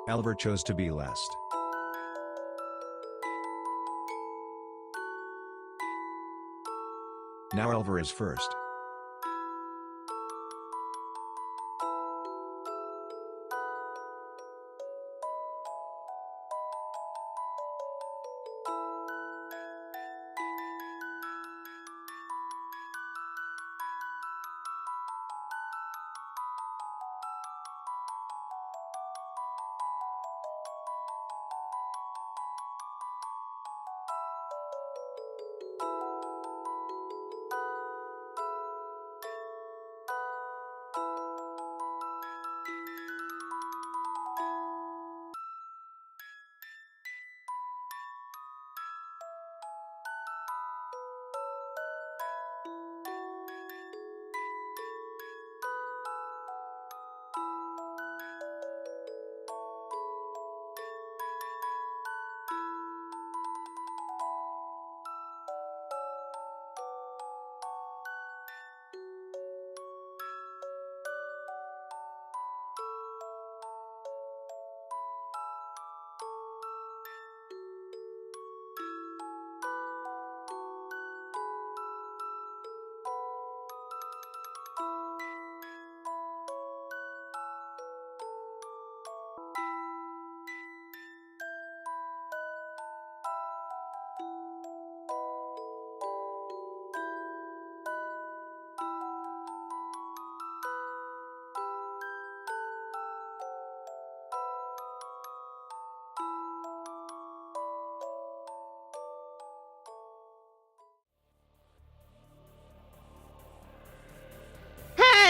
Oliver chose to be last. Now Oliver is first.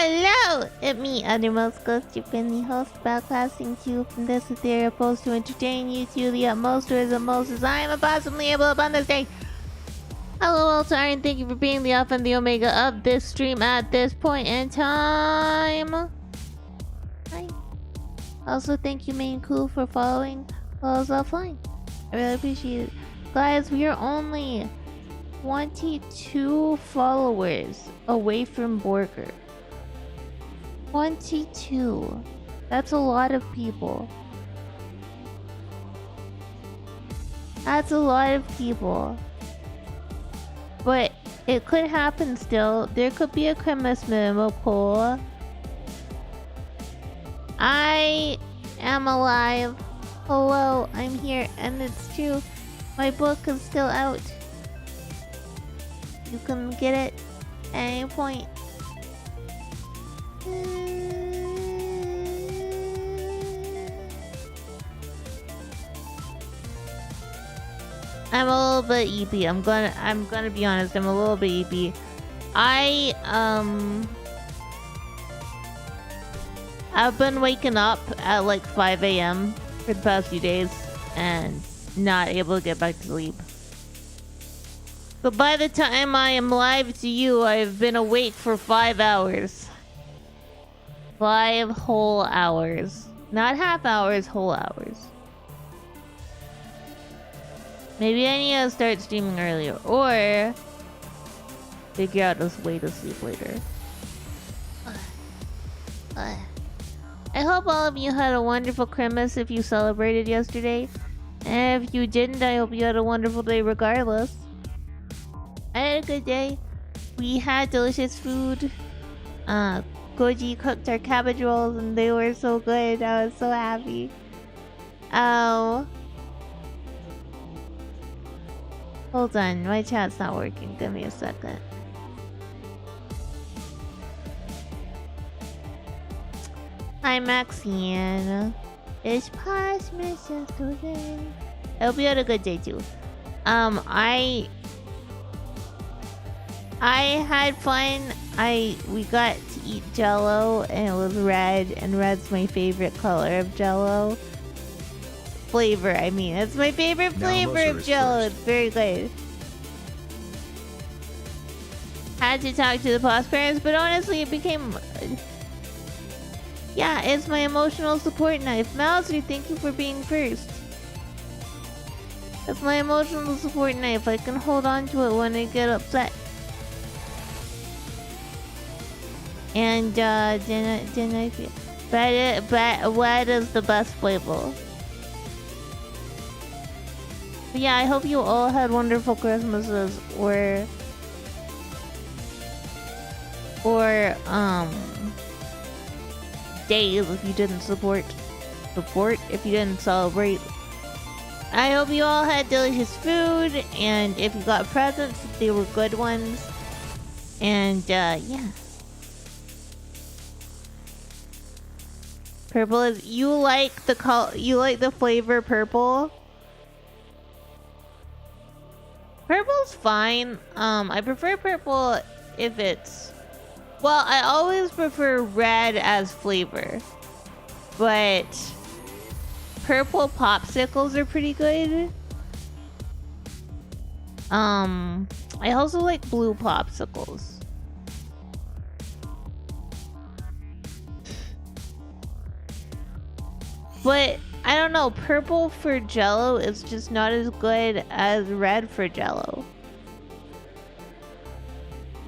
Hello! It's me, Uttermost Ghostie, the host, broadcasting to you from this ethereal post to entertain you to the utmost or as most as I am possibly able upon this day. Hello, Altar, and thank you for being the alpha and the omega of this stream at this point in time. Hi. Also, thank you, Main Cool, for following while I was offline. I really appreciate it. Guys, we are only 22 followers away from Borger. 22. That's a lot of people. That's a lot of people. But it could happen still. There could be a Christmas memo poll. I am alive. Hello, I'm here. And it's true. My book is still out. You can get it at any point. I'm a little bit eepy. I'm gonna be honest. I'm a little bit eepy. I've been waking up at like 5 a.m. for the past few days and not able to get back to sleep. But by the time I am live to you, I've been awake for 5 hours. 5 whole hours. Not half hours, whole hours. Maybe I need to start streaming earlier, or figure out this way to sleep later. I hope all of you had a wonderful Christmas if you celebrated yesterday. And if you didn't, I hope you had a wonderful day regardless. I had a good day. We had delicious food. Goji cooked our cabbage rolls and they were so good. I was so happy. Hold on, my chat's not working. Give me a second. Hi, Maxine. It's past yesterday. I hope you had a good day too. I had fun. We got to eat Jello and it was red, and red's my favorite color of Jello. Flavor, I mean. It's my favorite flavor of Jello. It's very good. Had to talk to the boss parents, but honestly, it became. Yeah, it's my emotional support knife. Mouser, thank you for being first. It's my emotional support knife. I can hold on to it when I get upset. And then I feel. But what is the best flavor? But yeah, I hope you all had wonderful Christmases or days if you didn't support if you didn't celebrate. I hope you all had delicious food, and if you got presents, they were good ones. And yeah. Purple is you like the flavor purple? Purple's fine. I prefer purple if it's... Well, I always prefer red as flavor. But purple popsicles are pretty good. I also like blue popsicles. But I don't know, purple for Jello is just not as good as red for Jello.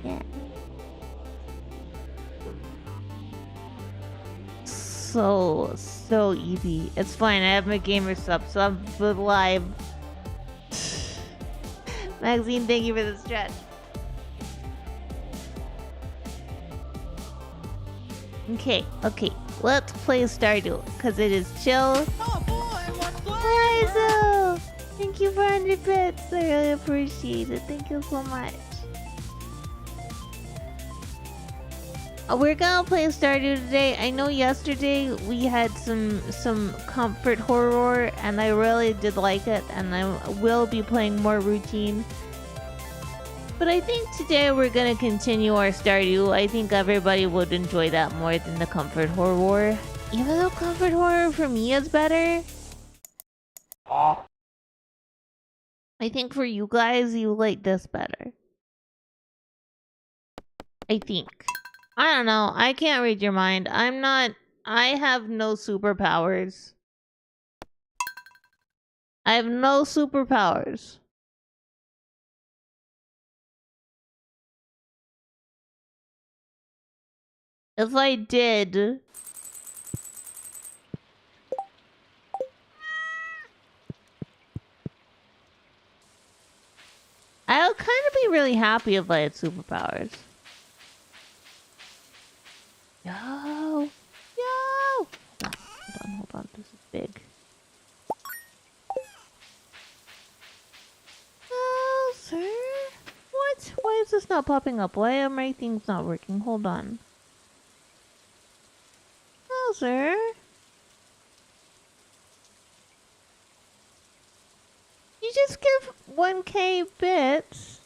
Yeah. So easy. It's fine. I have my gamer sub, so I'm live. Maxine, thank you for the stretch. Okay. Let's play Stardew, because it is chill. Oh boy, what's going Hi, Zo! Thank you for 100 bits. I really appreciate it. Thank you so much. We're gonna play Stardew today. I know yesterday we had some comfort horror, and I really did like it, and I will be playing more routine. But I think today we're gonna continue our Stardew. I think everybody would enjoy that more than the comfort horror. Even though comfort horror for me is better. I think for you guys, you like this better. I think. I don't know. I can't read your mind. I have no superpowers. I have no superpowers. If I did... I would kind of be really happy if I had superpowers. Yo! Hold on. This is big. Oh, sir? What? Why is this not popping up? Why are my things not working? Hold on. Oh, sir? You just give 1k bits.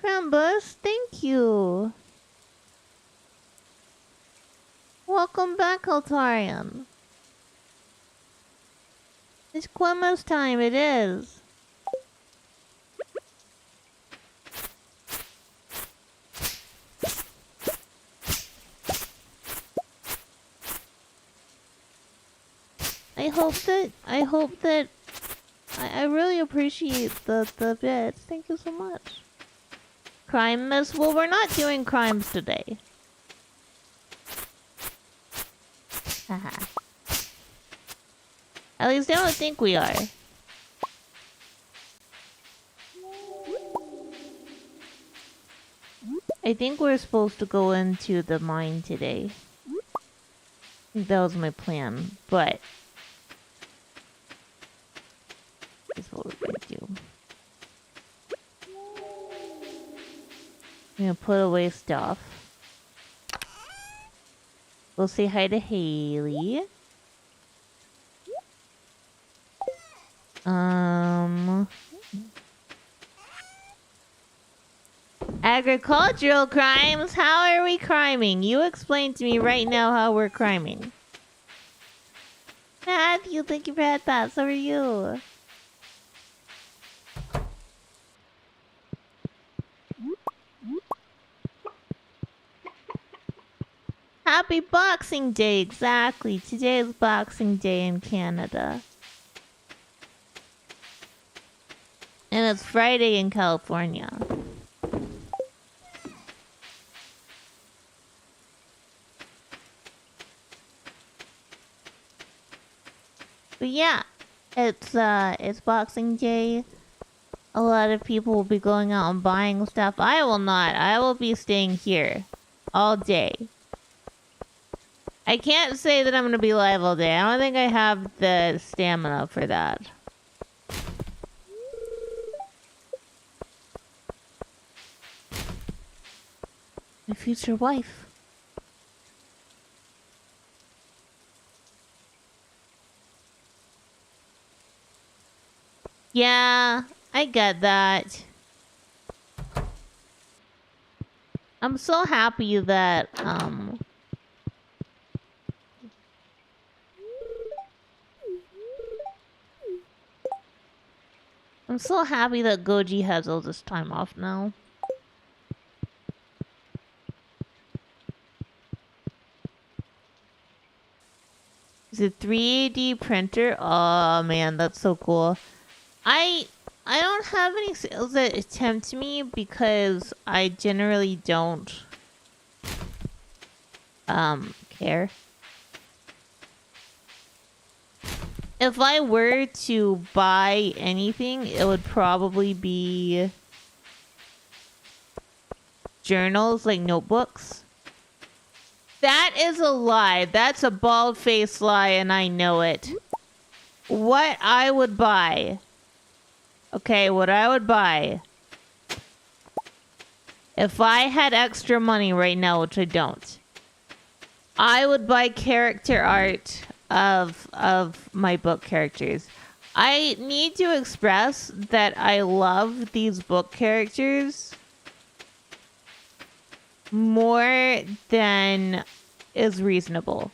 Crambus, thank you. Welcome back, Altarian. It's Quema's time, it is. I really appreciate the bits. Thank you so much. Crime miss? Well, we're not doing crimes today. Haha. At least I don't think we are. I think we're supposed to go into the mine today. I think that was my plan, but that's what we're gonna do. I'm gonna put away stuff. We'll say hi to Haley. Agricultural crimes? How are we criming? You explain to me right now how we're criming. Matthew, thank you for headpass. So are you? Happy Boxing Day, exactly. Today is Boxing Day in Canada. And it's Friday in California. But yeah, it's Boxing Day. A lot of people will be going out and buying stuff. I will not. I will be staying here all day. I can't say that I'm going to be live all day. I don't think I have the stamina for that. My future wife. Yeah, I get that. I'm so happy that, I'm so happy that Goji has all this time off now. Is it 3D printer? Oh man, that's so cool. I don't have any sales that tempt me because I generally don't care. If I were to buy anything, it would probably be journals, like notebooks. That is a lie. That's a bald-faced lie, and I know it. What I would buy. Okay, what I would buy. If I had extra money right now, which I don't. I would buy character art of my book characters. I need to express that I love these book characters more than is reasonable.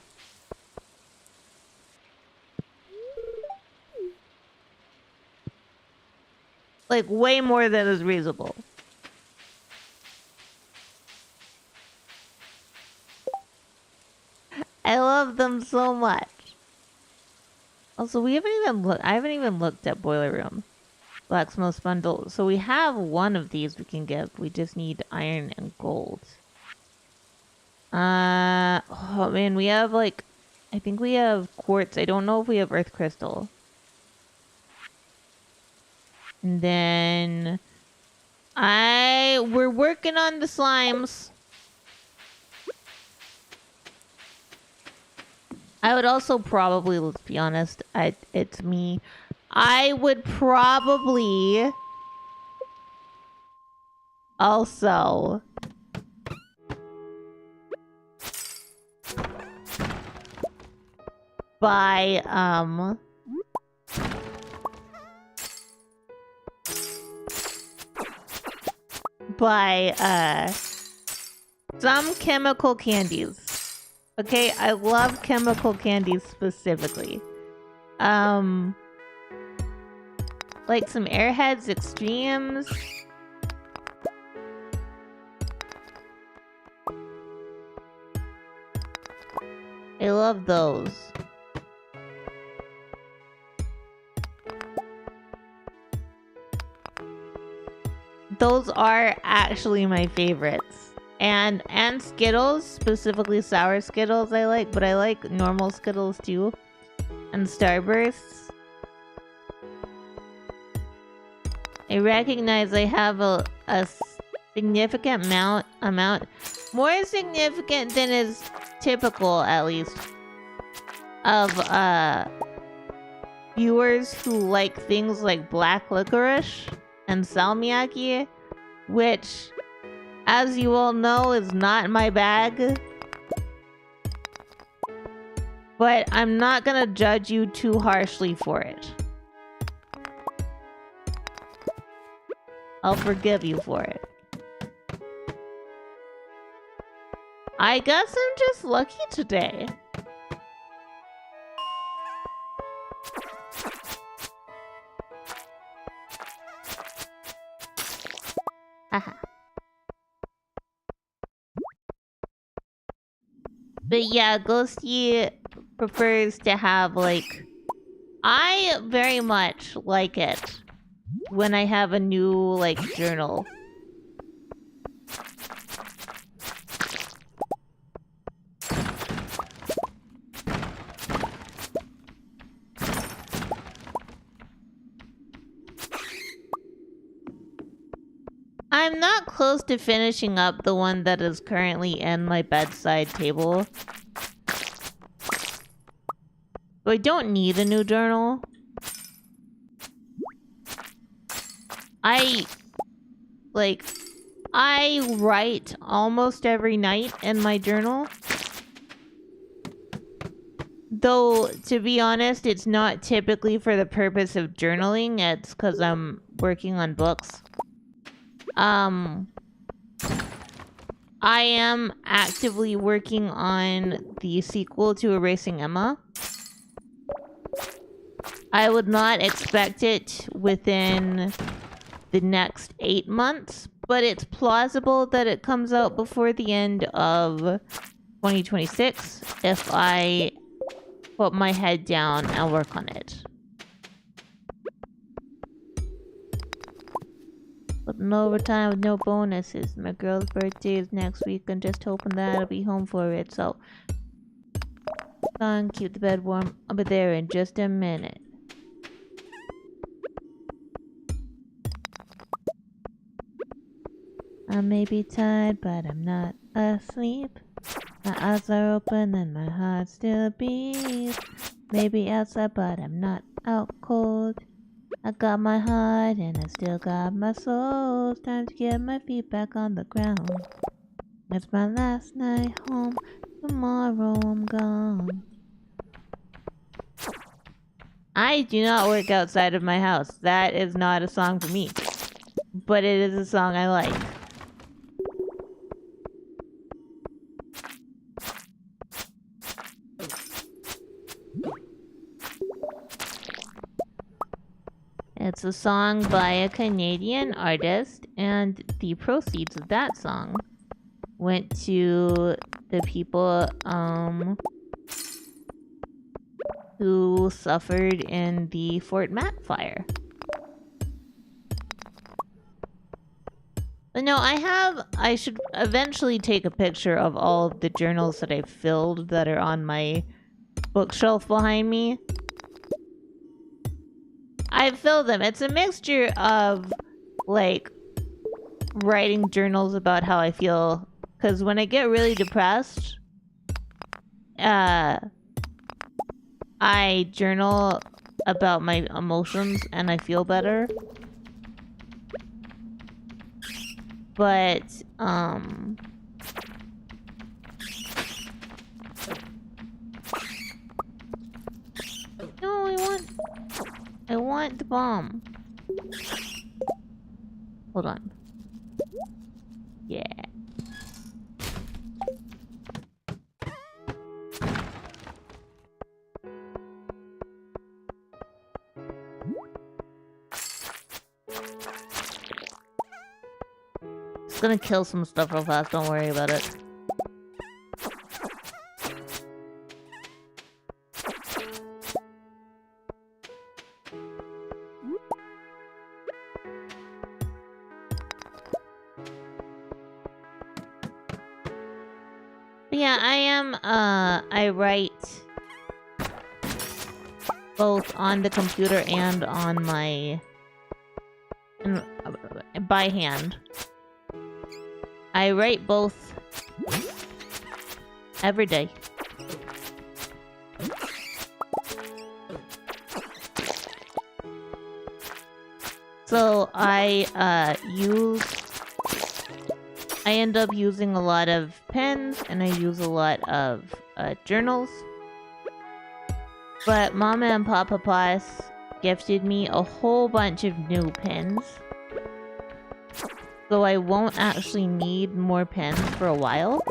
Like, way more than is reasonable. I love them so much. Also, we haven't even looked. I haven't even looked at Boiler Room. Blacksmith's Bundle. So we have one of these we can give. We just need iron and gold. Oh man, we have like, I think we have quartz. I don't know if we have earth crystal. And then we're working on the slimes. I would also probably, let's be honest, it's me. I would probably also buy some chemical candies. Okay, I love chemical candies specifically. Like some Airheads Extremes. I love those. Those are actually my favorites. And Skittles, specifically sour Skittles I like, but I like normal Skittles too. And Starbursts. I recognize I have a significant amount, more significant than is typical at least, of viewers who like things like black licorice and salmiakki, which, as you all know, is not my bag. But I'm not gonna judge you too harshly for it. I'll forgive you for it. I guess I'm just lucky today. But yeah, Ghostie prefers to have, like... I very much like it when I have a new, like, journal. I'm not close to finishing up the one that is currently in my bedside table. But I don't need a new journal. I write almost every night in my journal. Though, to be honest, it's not typically for the purpose of journaling. It's because I'm working on books. I am actively working on the sequel to Erasing Emma. I would not expect it within the next 8 months, but it's plausible that it comes out before the end of 2026 if I put my head down and work on it. But no overtime with no bonuses. My girl's birthday is next week. I'm just hoping that I'll be home for it. So, son, keep the bed warm. I'll be there in just a minute. I may be tired, but I'm not asleep. My eyes are open and my heart still beats. Maybe outside, but I'm not out cold. I got my heart and I still got my soul. It's time to get my feet back on the ground. It's my last night home. Tomorrow I'm gone. I do not work outside of my house. That is not a song for me. But it is a song I like. It's a song by a Canadian artist, and the proceeds of that song went to the people who suffered in the Fort Mac fire. But no, I should eventually take a picture of all of the journals that I've filled that are on my bookshelf behind me. I've filled them. It's a mixture of, like, writing journals about how I feel. Because when I get really depressed, I journal about my emotions and I feel better. But, no, I want the bomb. Hold on. Yeah. It's gonna kill some stuff real fast, don't worry about it. Yeah, I write both on the computer and on my... by hand. I write both every day. So I end up using a lot of pens and I use a lot of journals. But Mama and Papa Pass gifted me a whole bunch of new pens. So I won't actually need more pens for a while.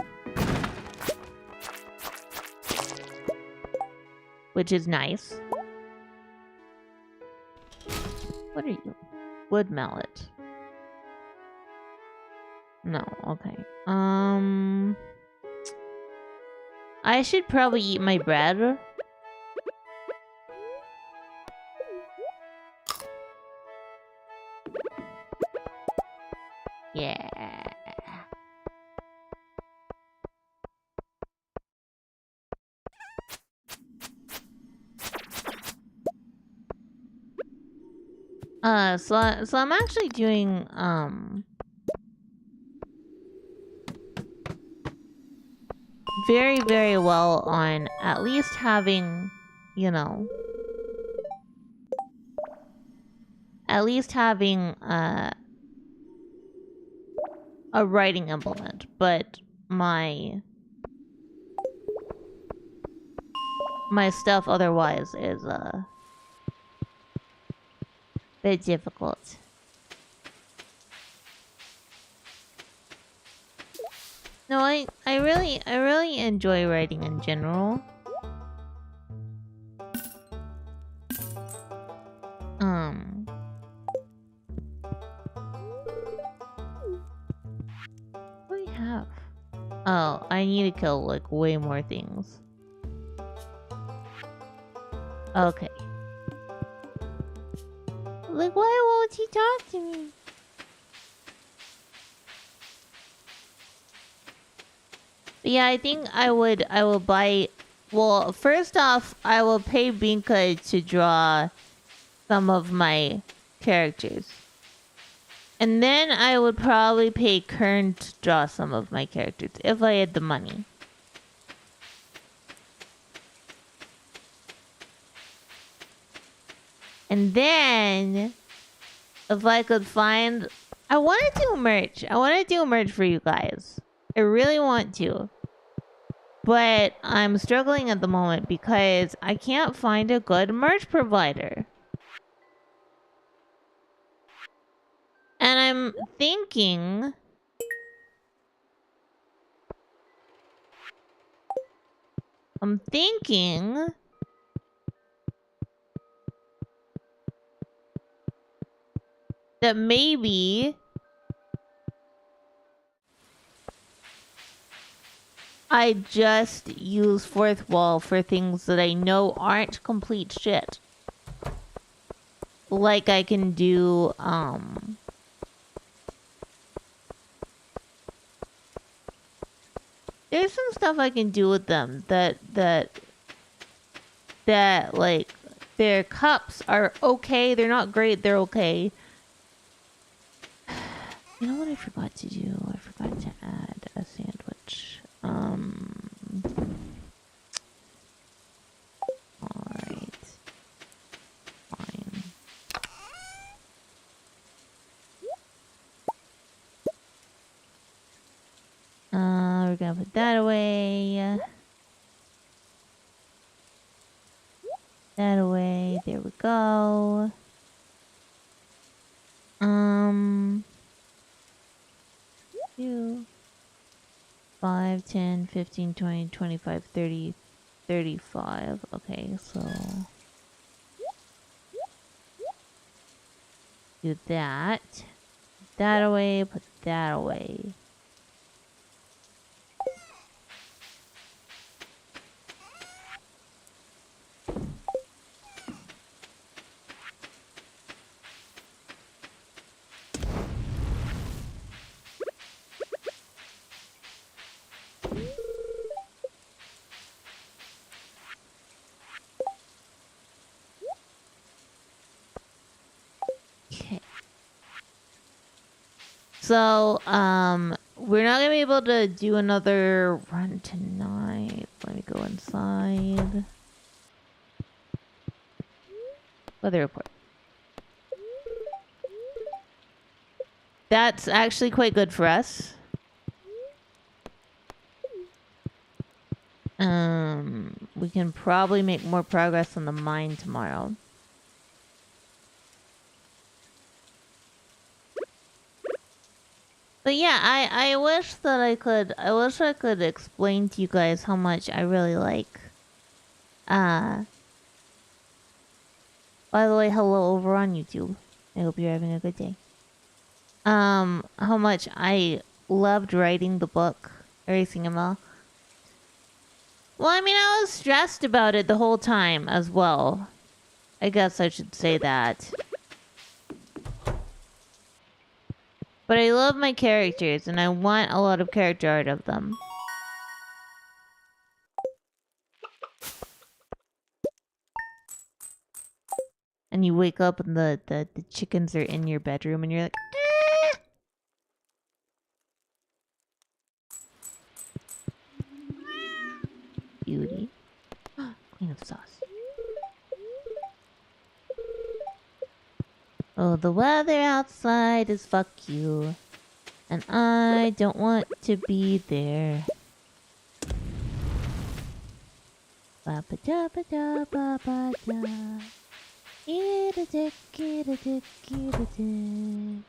Which is nice. What are you? Wood mallet. No, okay. I should probably eat my bread. Yeah. So I'm actually doing, very, very well on at least having, you know, at least having, a writing implement, but my stuff otherwise is, a bit difficult. No, I really enjoy writing in general. What do we have? Oh, I need to kill, like, way more things. Okay. Like, why won't he talk to me? But yeah, I think I will buy... Well, first off, I will pay Binka to draw some of my characters. And then I would probably pay Kern to draw some of my characters, if I had the money. And then, if I could find... I want to do merch. I want to do merch for you guys. I really want to. But I'm struggling at the moment because I can't find a good merch provider. And I'm thinking... that maybe I just use Fourth Wall for things that I know aren't complete shit. Like I can do, there's some stuff I can do with them that like, their cups are okay. They're not great, they're okay. You know what I forgot to do? I forgot to add a sandwich. Alright. Fine. We're gonna put that away. That away. There we go. 2, 5, 10, 15, 20, 25, 30, 35. Okay, so do that. Put that away, put that away. So, we're not gonna be able to do another run tonight. Let me go inside. Weather report. That's actually quite good for us. We can probably make more progress on the mine tomorrow. But yeah, I wish that I could explain to you guys how much I really like. By the way, hello over on YouTube. I hope you're having a good day. How much I loved writing the book, Erasing ML. Well, I mean, I was stressed about it the whole time as well. I guess I should say that. But I love my characters, and I want a lot of character art of them. And you wake up and the chickens are in your bedroom, and you're like, eh! Beauty. Queen of sauce. Oh, the weather outside is fuck you. And I don't want to be there. Ba ba da ba da ba ba da. Eat a dick, eat a dick, eat a dick.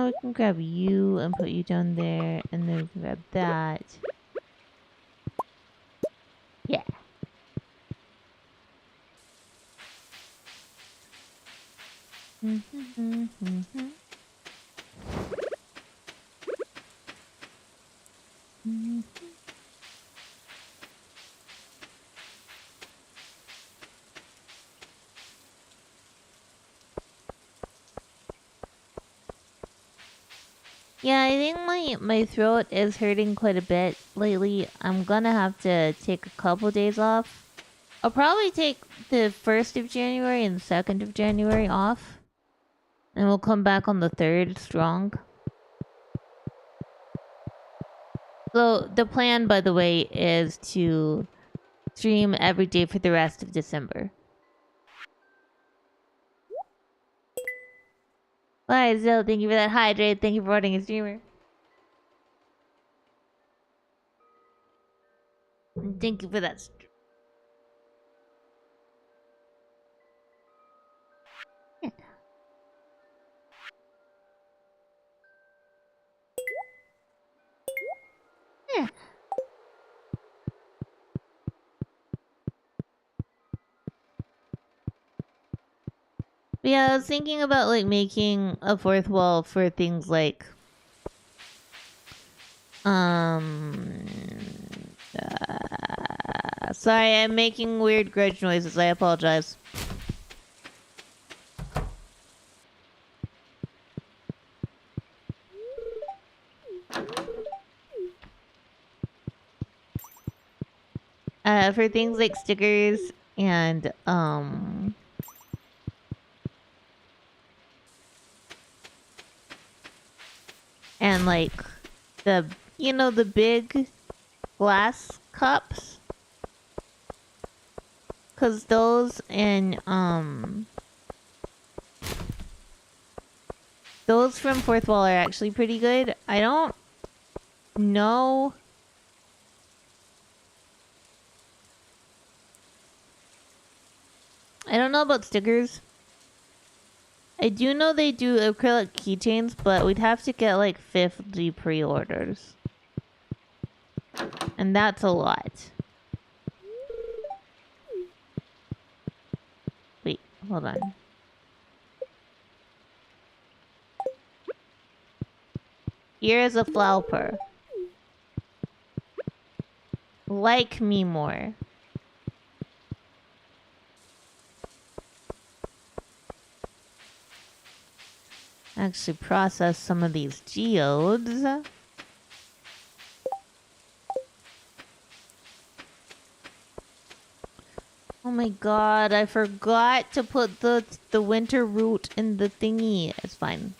We can grab you and put you down there, and then we can grab that. Yeah. Yeah, I think my throat is hurting quite a bit lately. I'm gonna have to take a couple days off. I'll probably take the 1st of January and 2nd of January off. And we'll come back on the 3rd strong. So the plan, by the way, is to stream every day for the rest of December. Bye, Zill. Thank you for that hydrate. Thank you for ordering a streamer. And thank you for that. Yeah. But yeah, I was thinking about like making a 4th wall for things like sorry, I'm making weird grudge noises. I apologize. For things like stickers and like the the big glass cups, cause those and those from 4th wall are actually pretty good. I don't know. I don't know about stickers. I do know they do acrylic keychains, but we'd have to get like 50 pre-orders. And that's a lot. Wait, hold on. Here is a flower. Like me more. Actually process some of these geodes. Oh my god, I forgot to put the winter root in the thingy. It's fine.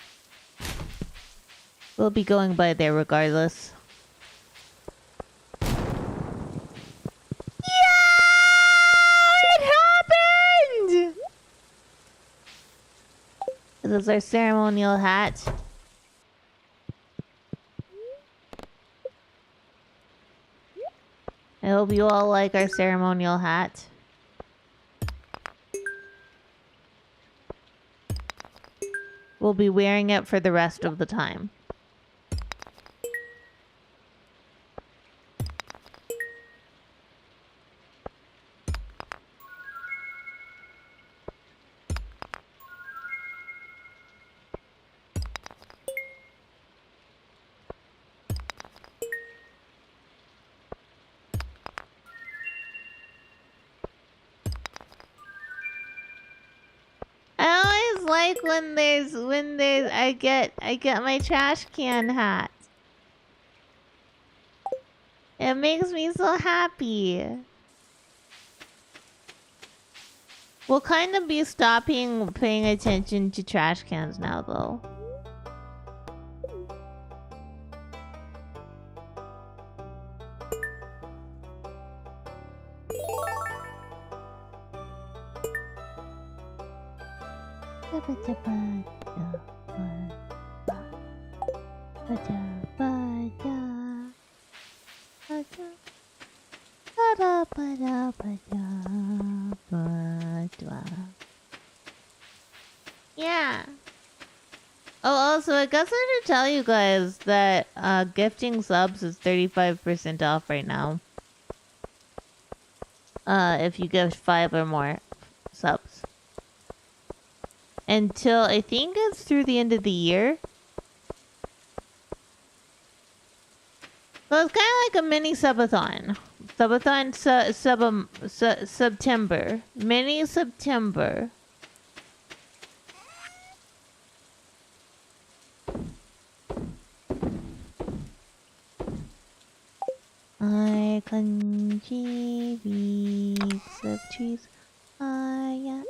We'll be going by there regardless. This is our ceremonial hat. I hope you all like our ceremonial hat. We'll be wearing it for the rest of the time. like when I get my trash can hat. It makes me so happy. We'll kind of be stopping paying attention to trash cans now, though. Yeah. Oh, also, I guess I should tell you guys that gifting subs is 35% off right now. If you gift 5 or more subs. Until, I think it's through the end of the year. So it's kind of like a mini subathon. September. Mini September. I country weeks of trees. I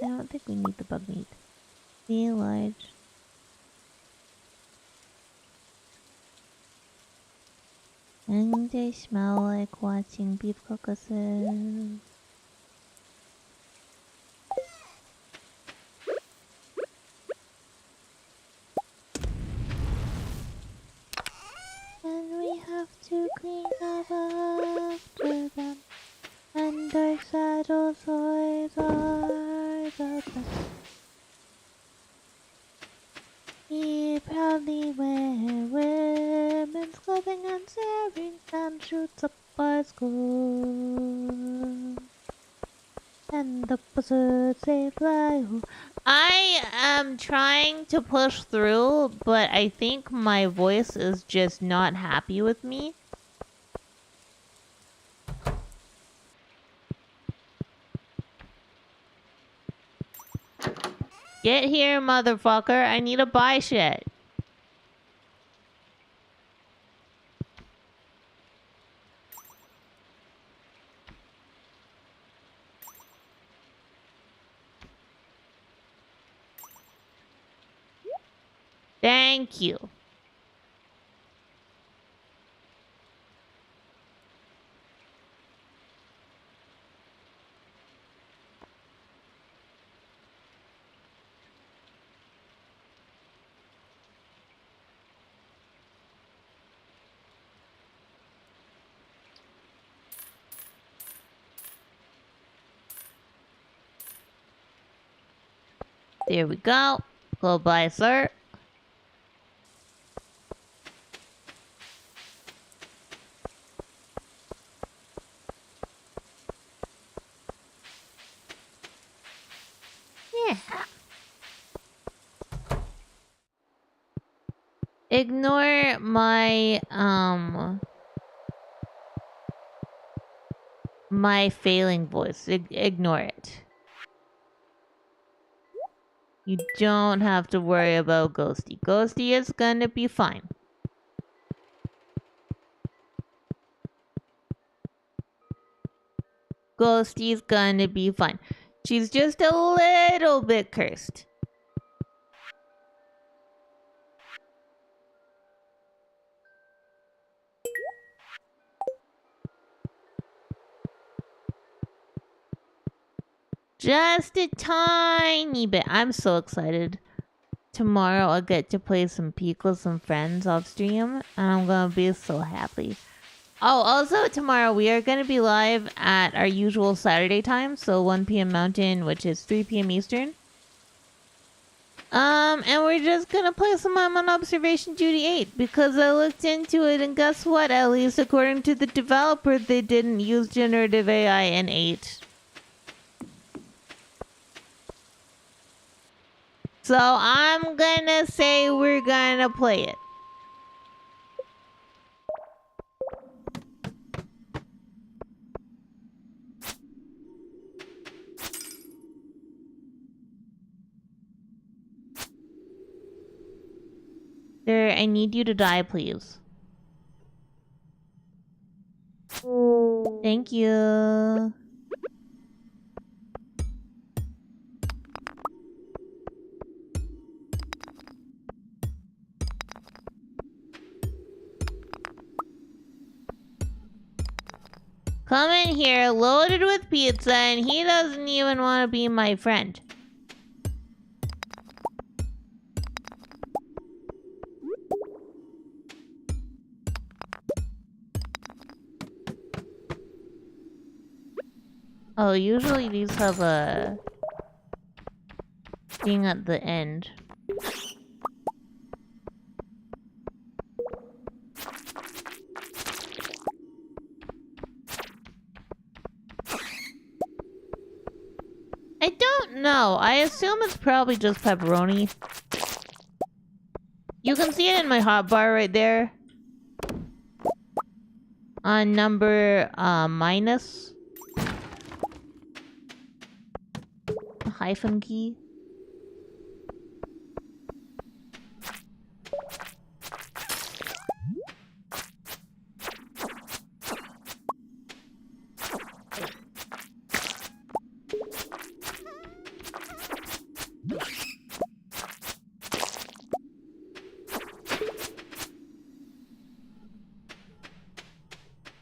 don't think we need the bug meat. Be large. And they smell like watching beef carcasses. And we have to clean up after them. And our saddle sores are the best. We proudly wear women's clothing and staring and shoots up our school. And the buzzards they fly. I am trying to push through, but I think my voice is just not happy with me. Get here, motherfucker. I need to buy shit. Thank you. There we go. Goodbye, sir. Yeah. Ignore my my failing voice. Ignore it. You don't have to worry about Ghostie. Ghostie is gonna be fine. Ghostie's gonna be fine. She's just a little bit cursed. Just a tiny bit. I'm so excited. Tomorrow I'll get to play some Peak with some friends off stream, and I'm gonna be so happy. Oh, also tomorrow we are gonna be live at our usual Saturday time, so 1 p.m. Mountain, which is 3 p.m. Eastern. And we're just gonna play some I'm on Observation Duty 8 because I looked into it, and guess what? At least according to the developer, they didn't use generative AI in 8. So I'm gonna say we're gonna play it. Sir, I need you to die, please. Thank you. Come in here loaded with pizza and he doesn't even want to be my friend. Oh, usually these have a thing at the end. I don't know. I assume it's probably just pepperoni. You can see it in my hotbar right there. On number minus. Hyphen key.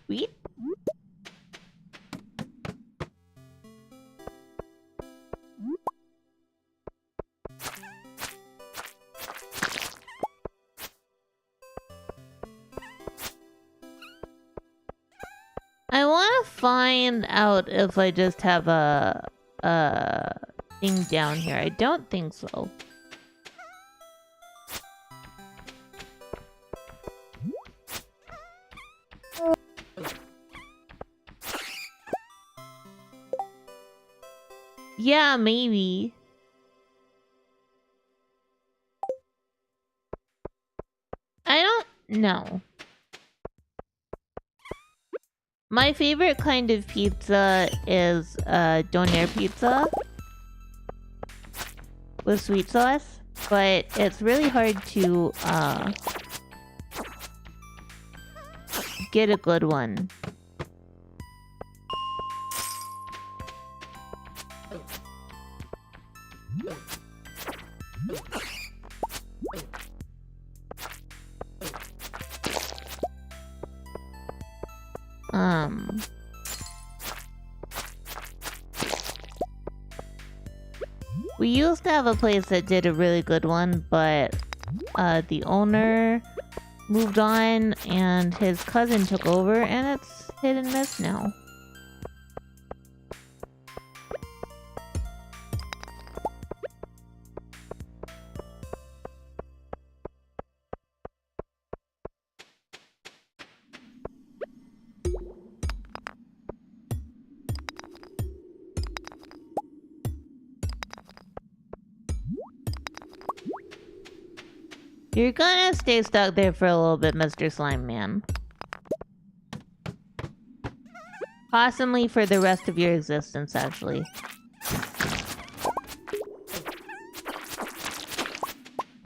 Sweet. I want to find out if I just have a thing down here. I don't think so. Yeah, maybe. I don't know. My favorite kind of pizza is doner pizza with sweet sauce, but it's really hard to get a good one. We used to have a place that did a really good one, but the owner moved on and his cousin took over, and it's hit and miss now. You're gonna stay stuck there for a little bit, Mr. Slime Man. Possibly for the rest of your existence, actually.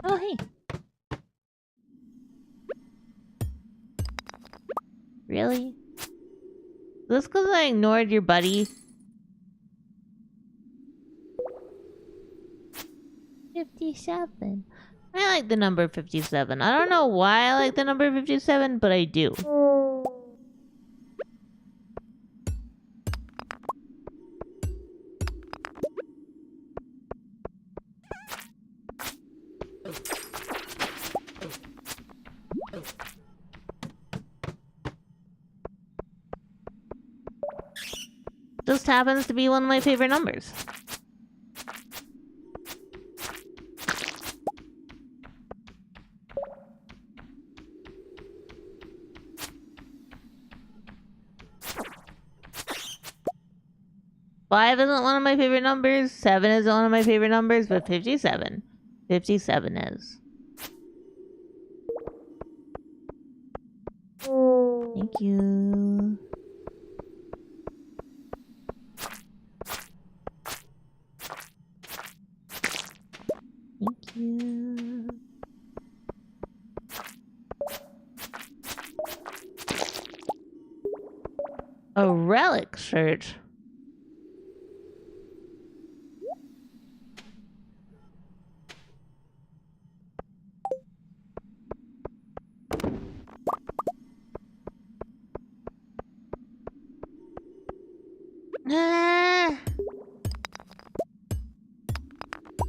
Oh, hey. Really? This because I ignored your buddy? 57. I like the number 57. I don't know why I like the number 57, but I do. Just happens to be one of my favorite numbers. Five isn't one of my favorite numbers. 7 isn't one of my favorite numbers, but 57. 57 is. Thank you. Thank you. A relic shirt. Ah.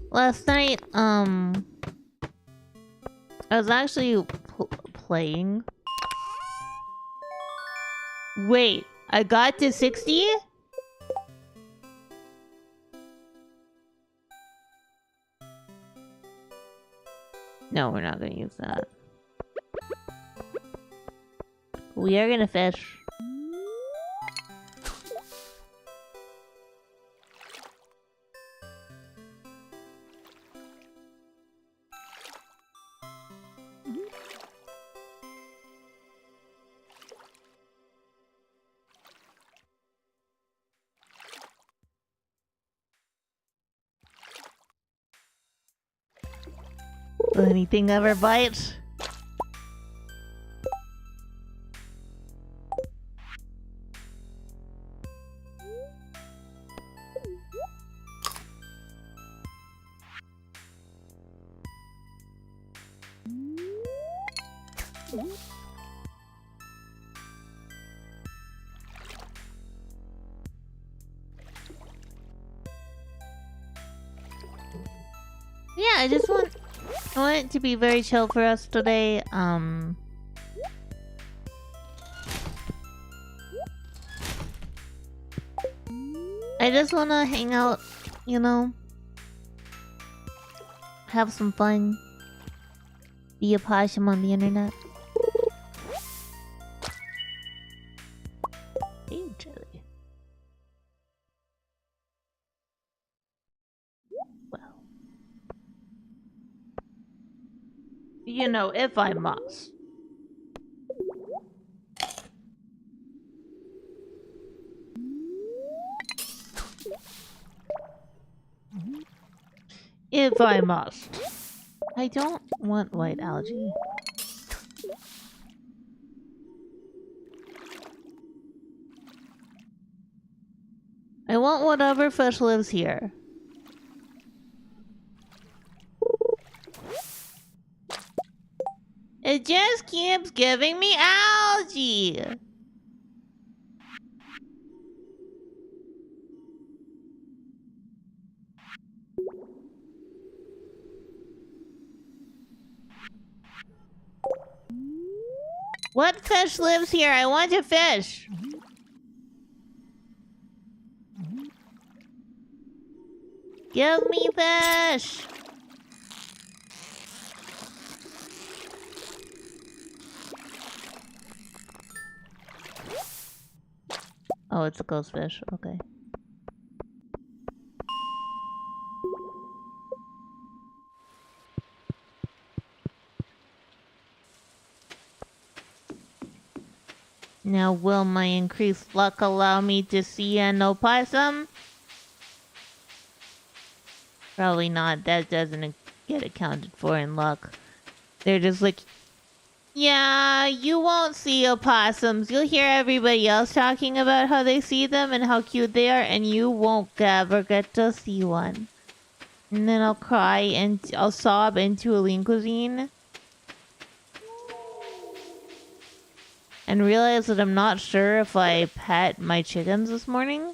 Last night, I was actually playing. Wait, I got to 60? No, we're not gonna use that. We are gonna fish. Will anything ever bite? Yeah, I want it to be very chill for us today. I just wanna hang out, you know, have some fun, be a possum on the internet. Hey, Jelly. Well, you know, if I must. If I must. I don't want white algae. I want whatever fish lives here. It just keeps giving me algae. What fish lives here? I want a fish. Give me fish. Oh, it's a ghost fish. Okay. Now, will my increased luck allow me to see an opossum? Probably not. That doesn't get accounted for in luck. They're just like, yeah, you won't see opossums. You'll hear everybody else talking about how they see them and how cute they are, and you won't ever get to see one. And then I'll cry and I'll sob into a lean cuisine. And realize that I'm not sure if I pet my chickens this morning.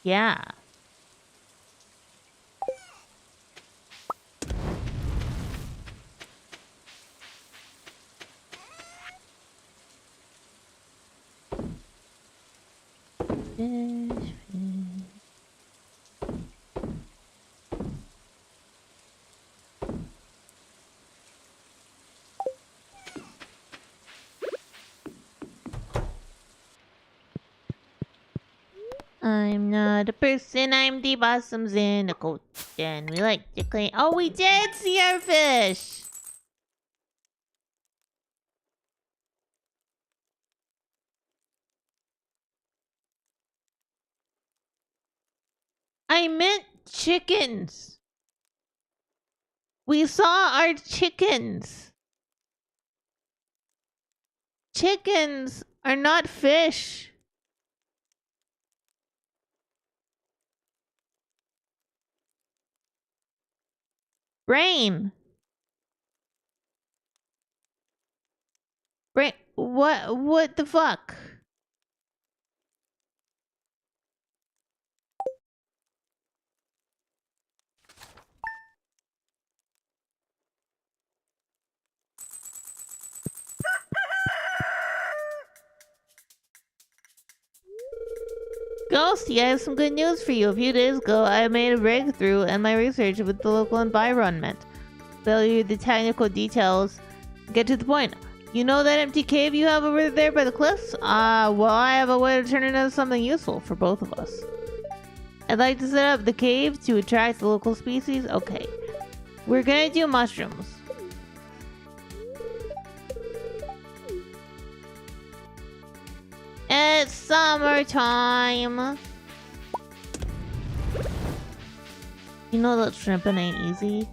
Yeah. Fish. I'm not a person, I'm the possums in a coat. And we like to clean. Oh, we did see our fish! I meant chickens. We saw our chickens. Chickens are not fish. Brain. Brain. What the fuck? Ghostie, I have some good news for you. A few days ago, I made a breakthrough in my research with the local environment. Tell you the technical details. Get to the point. You know that empty cave you have over there by the cliffs? Well, I have a way to turn it into something useful for both of us. I'd like to set up the cave to attract the local species. Okay. We're gonna do mushrooms. It's summertime. You know that shrimping ain't easy.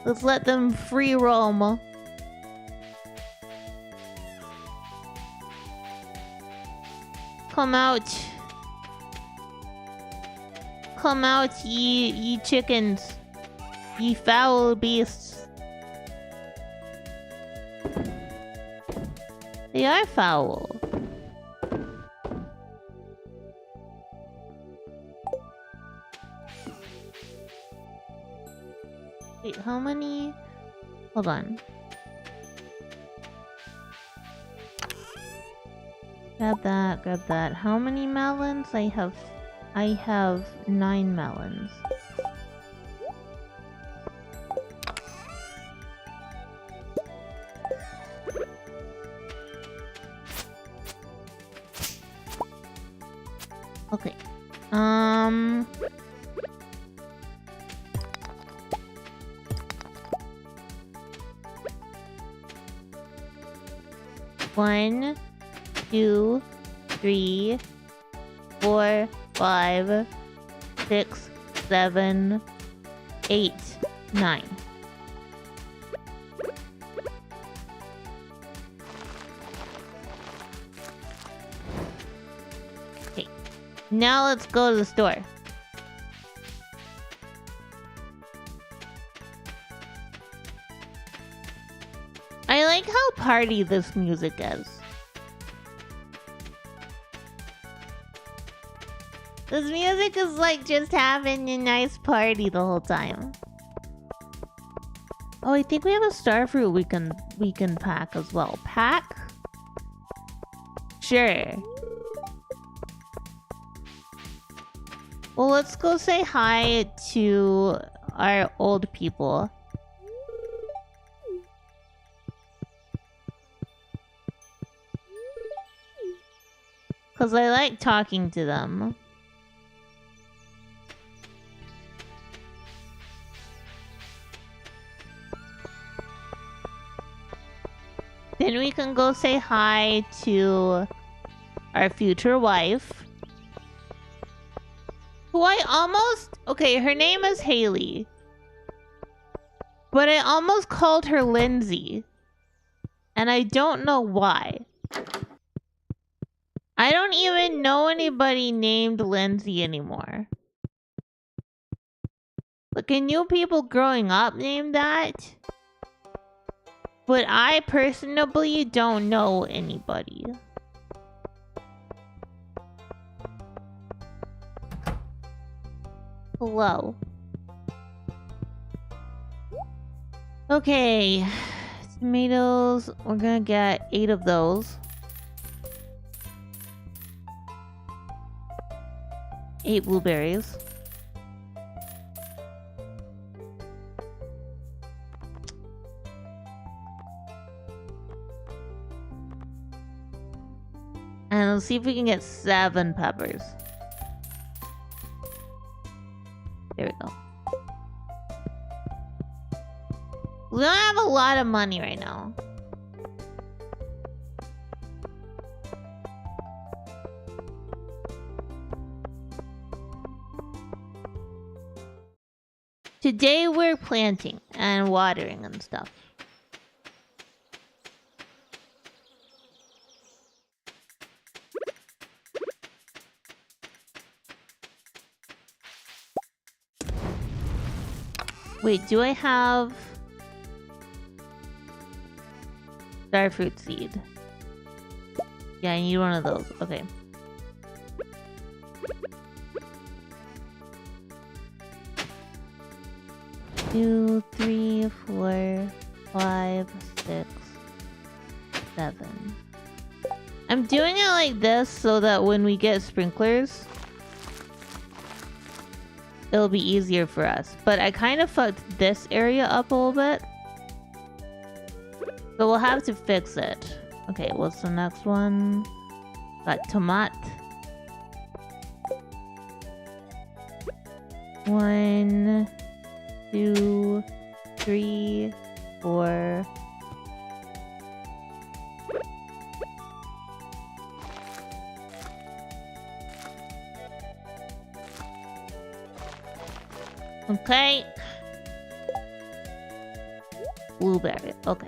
Let's let them free roam. Come out. Come out, ye chickens. Ye foul beasts. They are foul. Wait, how many? Hold on. Grab that, grab that. How many melons? I have 9 melons. Okay. 1, 2, 3, 4, 5, 6, 7, 8, 9. Okay. Now let's go to the store. I like how party this music is. This music is like just having a nice party the whole time. Oh, I think we have a starfruit we can pack as well. Pack? Sure. Well, let's go say hi to our old people. Because I like talking to them. Then we can go say hi to our future wife. Who I almost... Okay, her name is Haley. But I almost called her Lindsay. And I don't know why. I don't even know anybody named Lindsay anymore. Like, I knew people growing up named that. But I personally don't know anybody. Hello. Okay. Tomatoes. We're gonna get 8 of those. 8 blueberries. And let's see if we can get 7 peppers. There we go. We don't have a lot of money right now. Today we're planting and watering and stuff. Wait, do I have starfruit seed? Yeah, I need one of those. Okay. Two, three, 4, 5, 6, 7. I'm doing it like this so that when we get sprinklers, it'll be easier for us. But I kind of fucked this area up a little bit, so we'll have to fix it. Okay, what's the next one? Got tomato. 1, 2, 3, 4. Okay. Blueberry. Okay.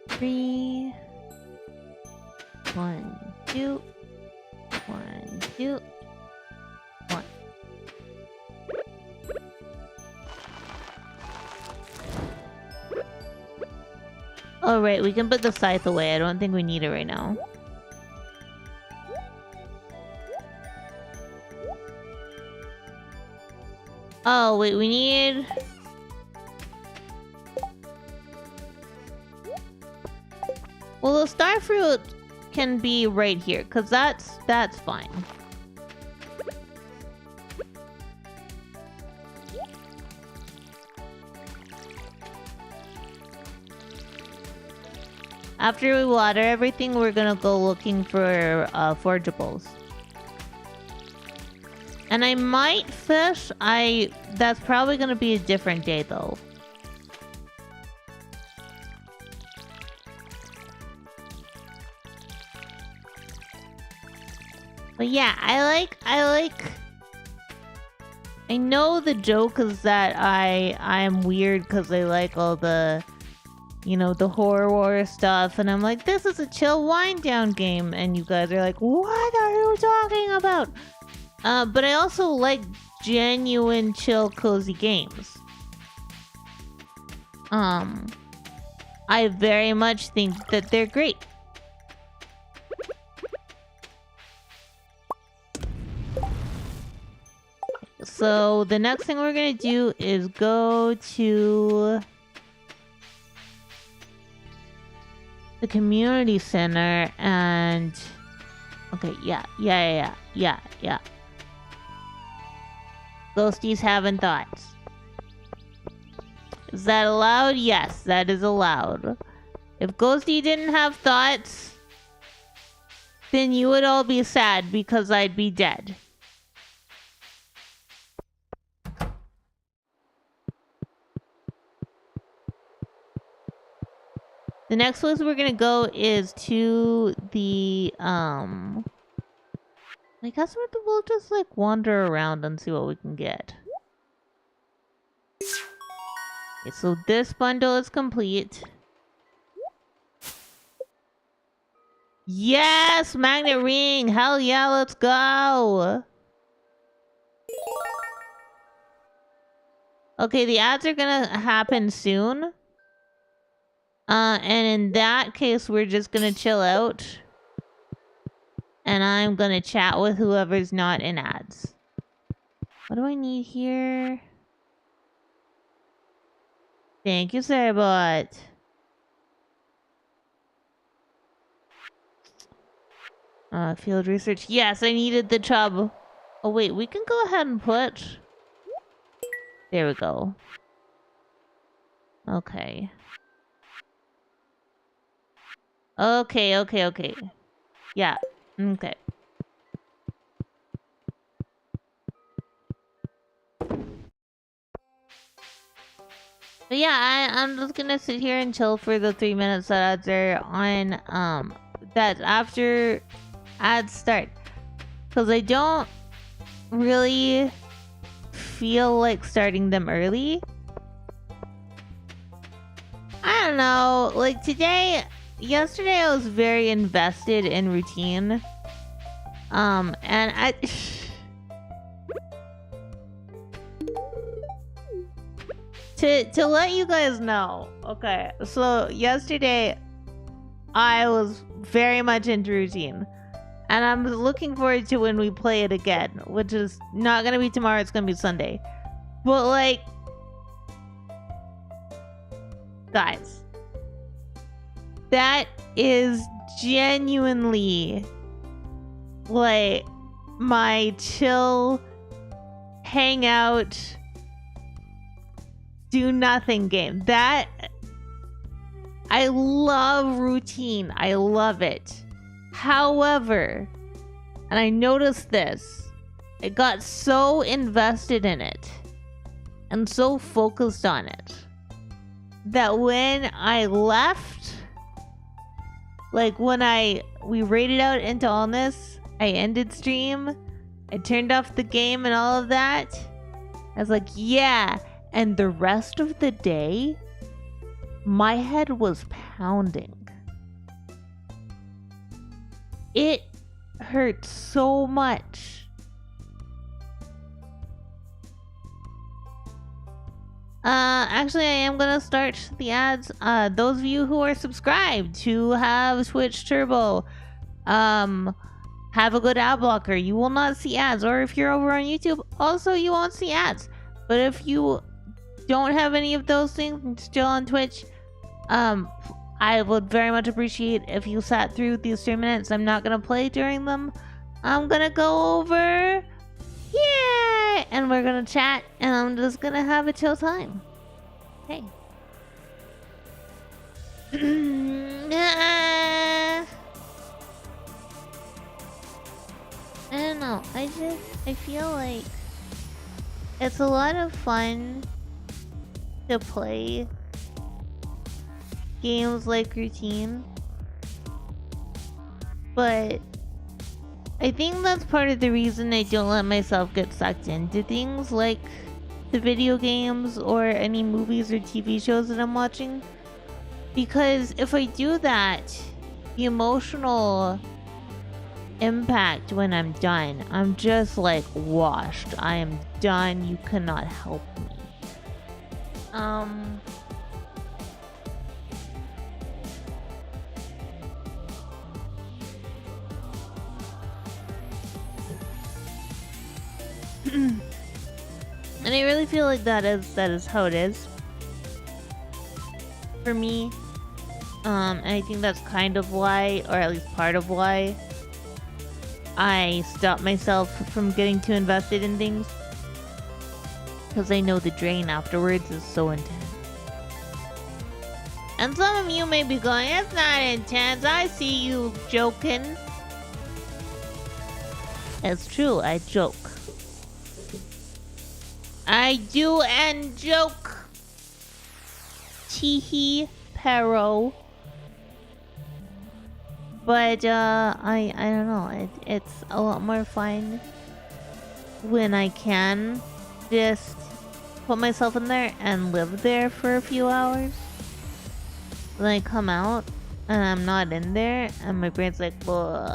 Three. 1, 2. 1, 2. 1. Oh, right. We can put the scythe away. I don't think we need it right now. Oh, wait. We need... Well, the starfruit can be right here, because that's fine. After we water everything, we're gonna go looking for forageables. And I might fish. That's probably gonna be a different day though. But yeah, I know the joke is that I'm weird because I like all the, you know, the horror stuff, and I'm like, this is a chill wind down game, and you guys are like, what are you talking about? But I also like genuine chill cozy games. I very much think that they're great. So the next thing we're gonna do is go to the community center and... Okay, yeah. Ghostie's having thoughts. Is that allowed? Yes, that is allowed. If Ghostie didn't have thoughts, then you would all be sad because I'd be dead. The next place we're gonna go is to the, I guess we'll just, like, wander around and see what we can get. Okay, so this bundle is complete. Yes! Magnet ring! Hell yeah, let's go! Okay, the ads are gonna happen soon. And in that case, we're just gonna chill out. And I'm gonna chat with whoever's not in ads. What do I need here? Thank you, Sarbot. Field research. Yes, I needed the chub. Oh, wait, we can go ahead and put... There we go. Okay. Okay. Yeah, okay. But yeah, I'm just gonna sit here and chill for the 3 minutes that ads are on. That's after ads start, because I don't really feel like starting them early. I don't know. Like yesterday I was very invested in routine. And I. To let you guys know, okay, so yesterday I was very much into routine, and I'm looking forward to when we play it again, which is not gonna be tomorrow, it's gonna be Sunday. But like, guys, that is genuinely like my chill hangout do nothing game. That I love routine. I love it. However, and I noticed this, I got so invested in it and so focused on it that when I left, like when we raided out into Allness, I ended stream, I turned off the game and all of that. I was like, yeah. And the rest of the day, my head was pounding. It hurt so much. Actually, I am gonna start the ads. Those of you who are subscribed to have Twitch Turbo, have a good ad blocker. You will not see ads. Or if you're over on YouTube, also you won't see ads. But if you don't have any of those things and still on Twitch, I would very much appreciate if you sat through these 3 minutes. I'm not gonna play during them. I'm gonna go over here and we're gonna chat, and I'm just gonna have a chill time. Hey. I don't know. I feel like it's a lot of fun to play games like routine, but I think that's part of the reason I don't let myself get sucked into things like the video games or any movies or TV shows that I'm watching, because if I do that, the emotional impact when I'm done, I'm just like washed. I am done. You cannot help me. And I really feel like that is how it is for me. And I think that's kind of why, or at least part of why, I stop myself from getting too invested in things, because I know the drain afterwards is so intense. And some of you may be going, it's not intense, I see you joking. It's true, I joke. I do and joke. Teehee pero. But I don't know. It's a lot more fun when I can just put myself in there and live there for a few hours. Then I come out and I'm not in there, and my brain's like, whoa.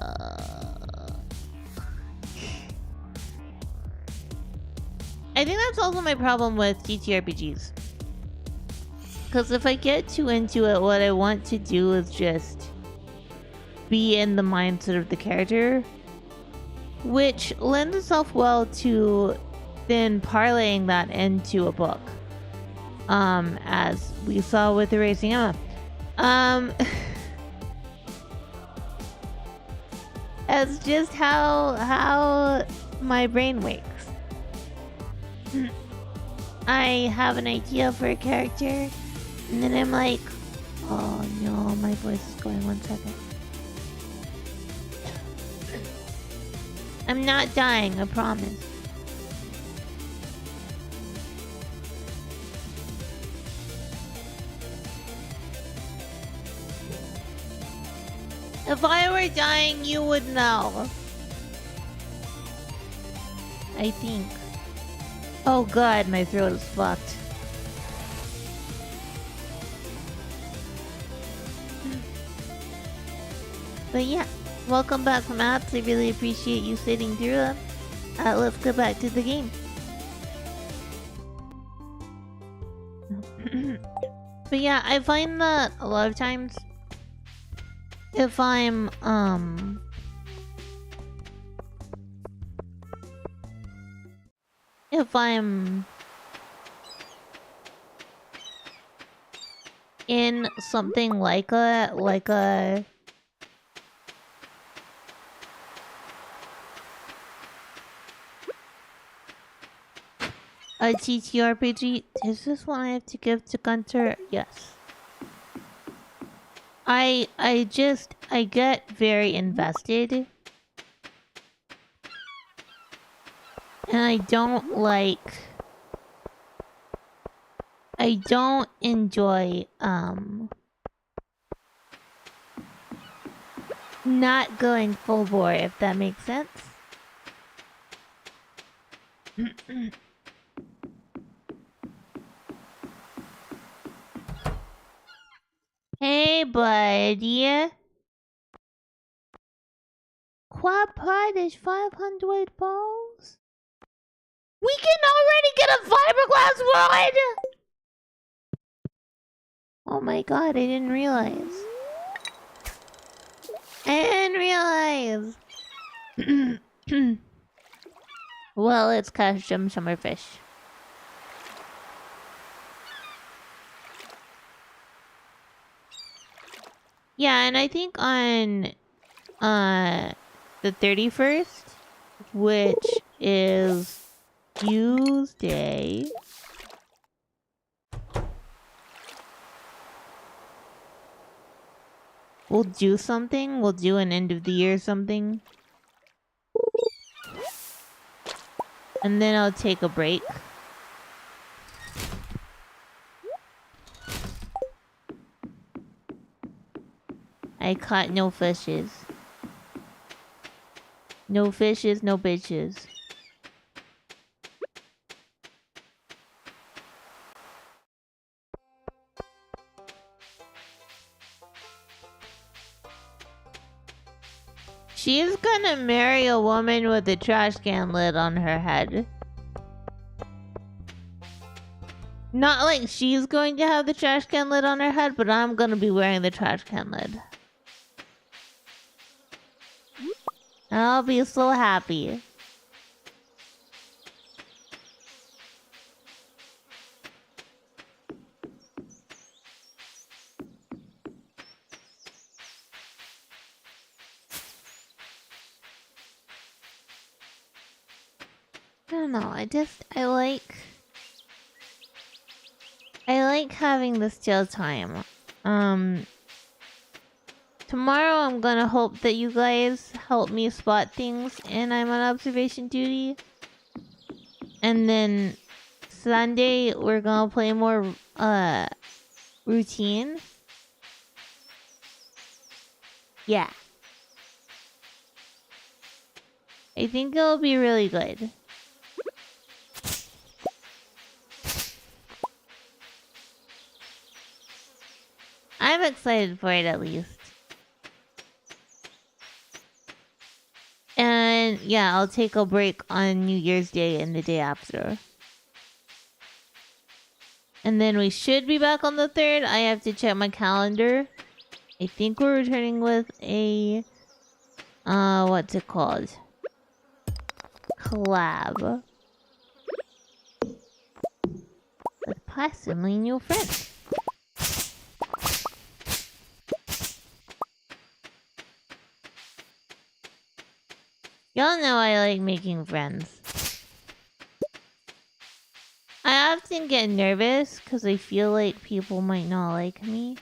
I think that's also my problem with TTRPGs. Because if I get too into it, what I want to do is just be in the mindset of the character, which lends itself well to then parlaying that into a book. As we saw with Erasing Emma. That's just how my brain works. I have an idea for a character, and then I'm like, oh no, my voice is going, 1 second. I'm not dying, I promise. If I were dying, you would know. I think. Oh god, my throat is fucked. But yeah, welcome back from apps. I really appreciate you sitting through them. Let's go back to the game. But yeah, I find that a lot of times if I'm in something like a TTRPG. Is this one I have to give to Gunter? Yes. I get very invested. And I don't enjoy not going full bore, if that makes sense. Hey, buddy. Quad Pride is 500 balls? We can already get a fiberglass rod! Oh my god, I didn't realize. Well, let's catch some summerfish. Yeah, and I think on the 31st, which is Tuesday, we'll do something. We'll do an end of the year something. And then I'll take a break. I caught no fishes. No fishes, no bitches. She's gonna marry a woman with a trash can lid on her head. Not like she's going to have the trash can lid on her head, but I'm gonna be wearing the trash can lid. And I'll be so happy. I don't know, I like having this chill time. Tomorrow I'm gonna hope that you guys help me spot things and I'm on observation duty. And then Sunday we're gonna play more routine. Yeah. I think it'll be really good. I'm excited for it at least. And yeah, I'll take a break on New Year's Day and the day after. And then we should be back on the 3rd. I have to check my calendar. I think we're returning with a... what's it called? Collab. With possibly new friends. Y'all know I like making friends. I often get nervous because I feel like people might not like me.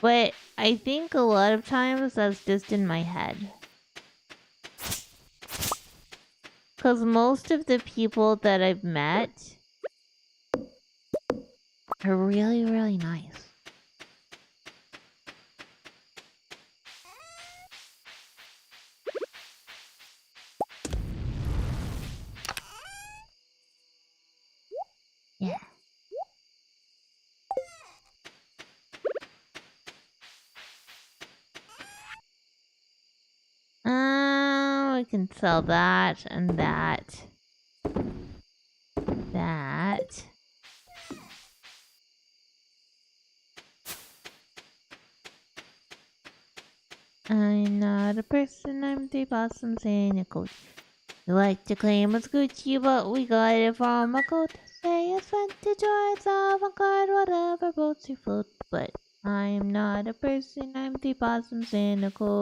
But I think a lot of times that's just in my head. Because most of the people that I've met are really, really nice. Yeah. We can sell that and that. That. I'm not a person, I'm the possum saying a coat. You like to claim it's Gucci, but we got it from a coat. Say it's vintage or it's avant-garde, whatever boats you float. But I am not a person, I'm the possums in a coat.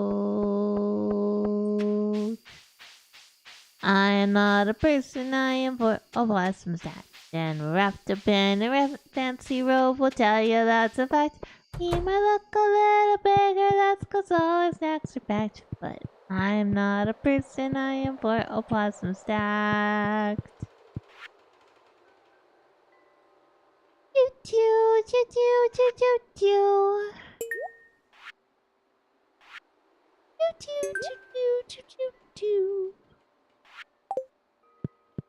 I am not a person, I am for a possum's hat. Then wrapped up in a fancy robe, will tell you that's a fact. He might look a little bigger, that's 'cause all his snacks are packed. But I am not a person, I am for a possum stacked. Choo choo choo choo choo choo choo. Choo choo choo choo choo choo.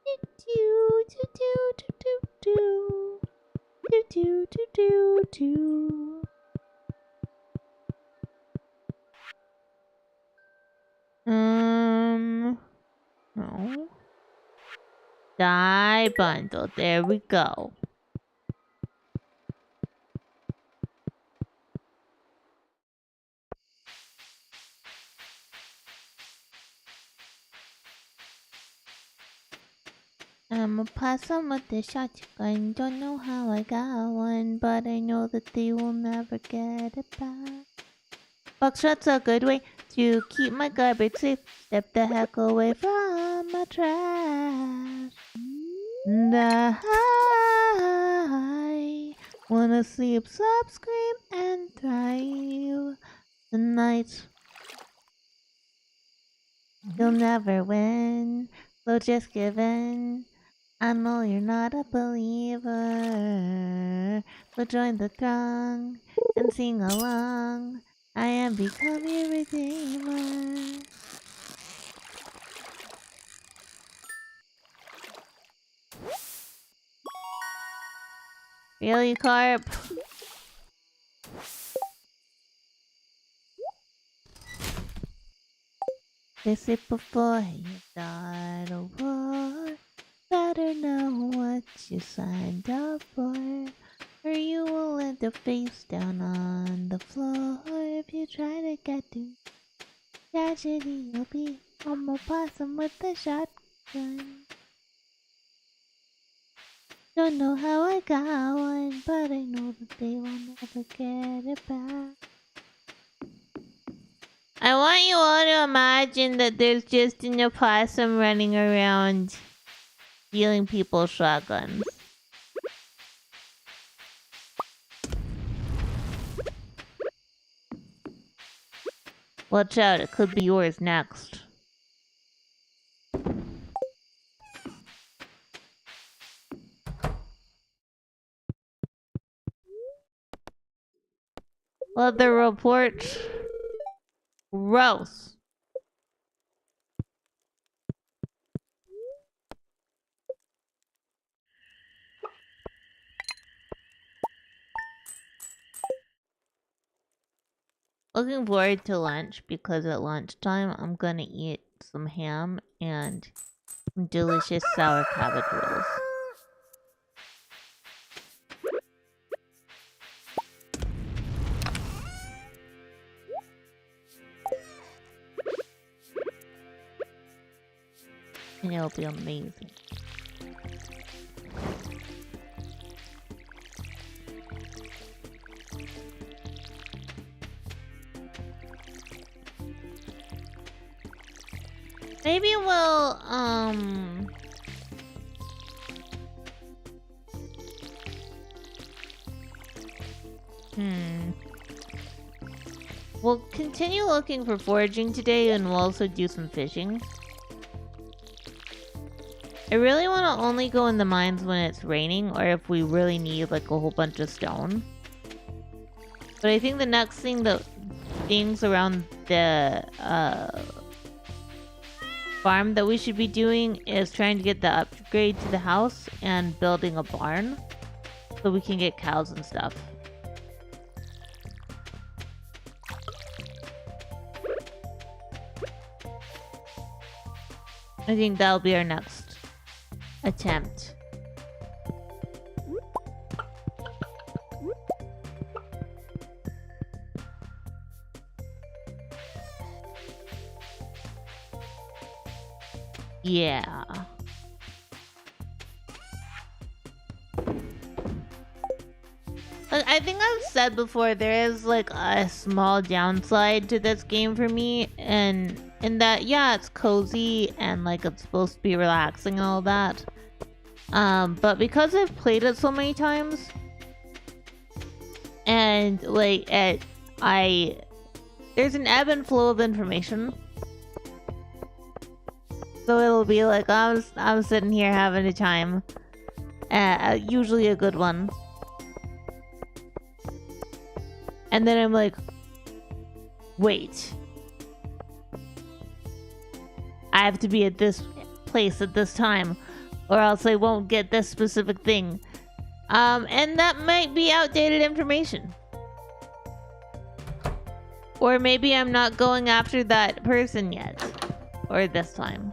Choo choo choo choo choo choo. Choo choo choo choo choo. No. Die bundle. There we go. I'm a possum with a shotgun. Don't know how I got one, but I know that they will never get it back. Buckshot's a good way to keep my garbage safe. Step the heck away from my trash. And I wanna sleep, slop, scream, and thrive. The nights you'll never win, so just give in. I know you're not a believer, so join the throng and sing along. I am become your redeemer. Really, Carp? They say before you start a war, better know what you signed up for, or you will end up face down on the floor. If you try to get to tragedy, you'll be on a possum with a shotgun. Don't know how I got one, but I know that they will never get it back. I want you all to imagine that there's just an opossum running around stealing people's shotguns. Watch out, it could be yours next. Weather report. Gross. Looking forward to lunch because at lunchtime I'm gonna eat some ham and some delicious sour cabbage rolls. And it'll be amazing. Maybe we'll, We'll continue looking for foraging today and we'll also do some fishing. I really want to only go in the mines when it's raining or if we really need like a whole bunch of stone. But I think the next thing that things around the farm that we should be doing is trying to get the upgrade to the house and building a barn so we can get cows and stuff. I think that'll be our next attempt. Yeah. Like, I think I've said before, there is like a small downside to this game for me, and in that, yeah, it's cozy and like it's supposed to be relaxing and all that. But because I've played it so many times, and like there's an ebb and flow of information. So it'll be like I'm sitting here having a time, usually a good one, and then I'm like, wait, I have to be at this place at this time, or else I won't get this specific thing, and that might be outdated information, or maybe I'm not going after that person yet, or this time.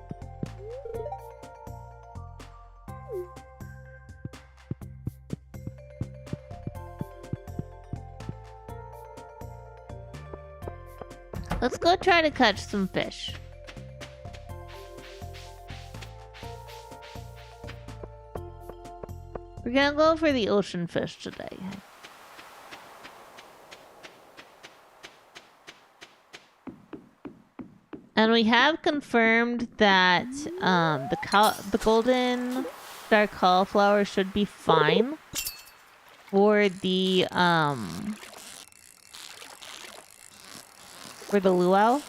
Let's go try to catch some fish. We're gonna go for the ocean fish today. And we have confirmed that the golden star cauliflower should be fine for the luau.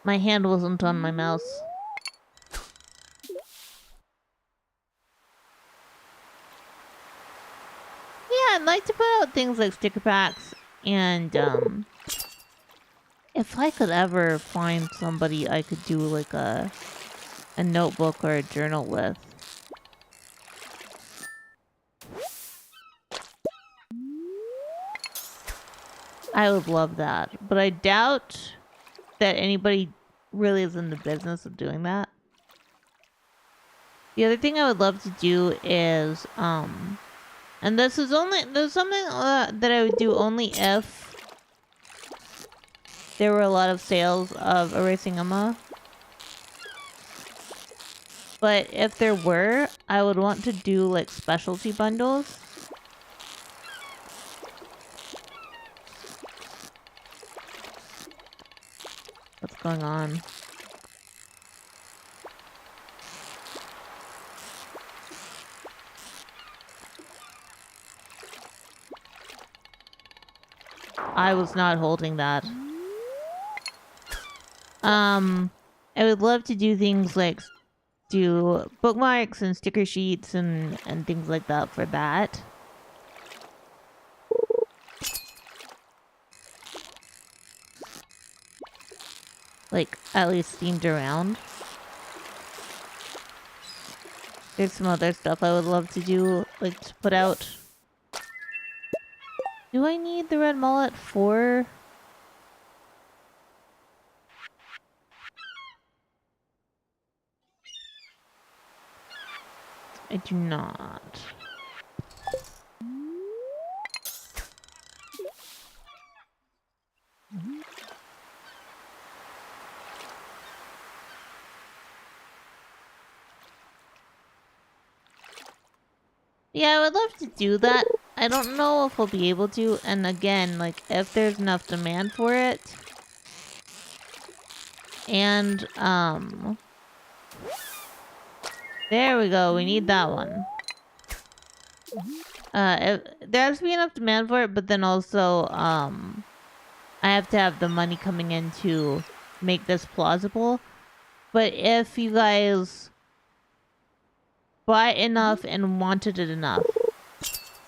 My hand wasn't on my mouse. Yeah, I'd like to put out things like sticker packs, and if I could ever find somebody I could do like a notebook or a journal with. I would love that, but I doubt that anybody really is in the business of doing that. The other thing I would love to do is, and this is something that I would do only if there were a lot of sales of Erasing Emma. But if there were, I would want to do like specialty bundles. What's going on? I was not holding that. I would love to do things like do bookmarks and sticker sheets and things like that for that. Like, at least themed around. There's some other stuff I would love to do, like to put out. Do I need the red mullet for... I do not. Yeah, I would love to do that. I don't know if we'll be able to, and again, like, if there's enough demand for it. And, there we go, we need that one. There has to be enough demand for it, but then also, I have to have the money coming in to make this plausible. But if you guys bought enough and wanted it enough,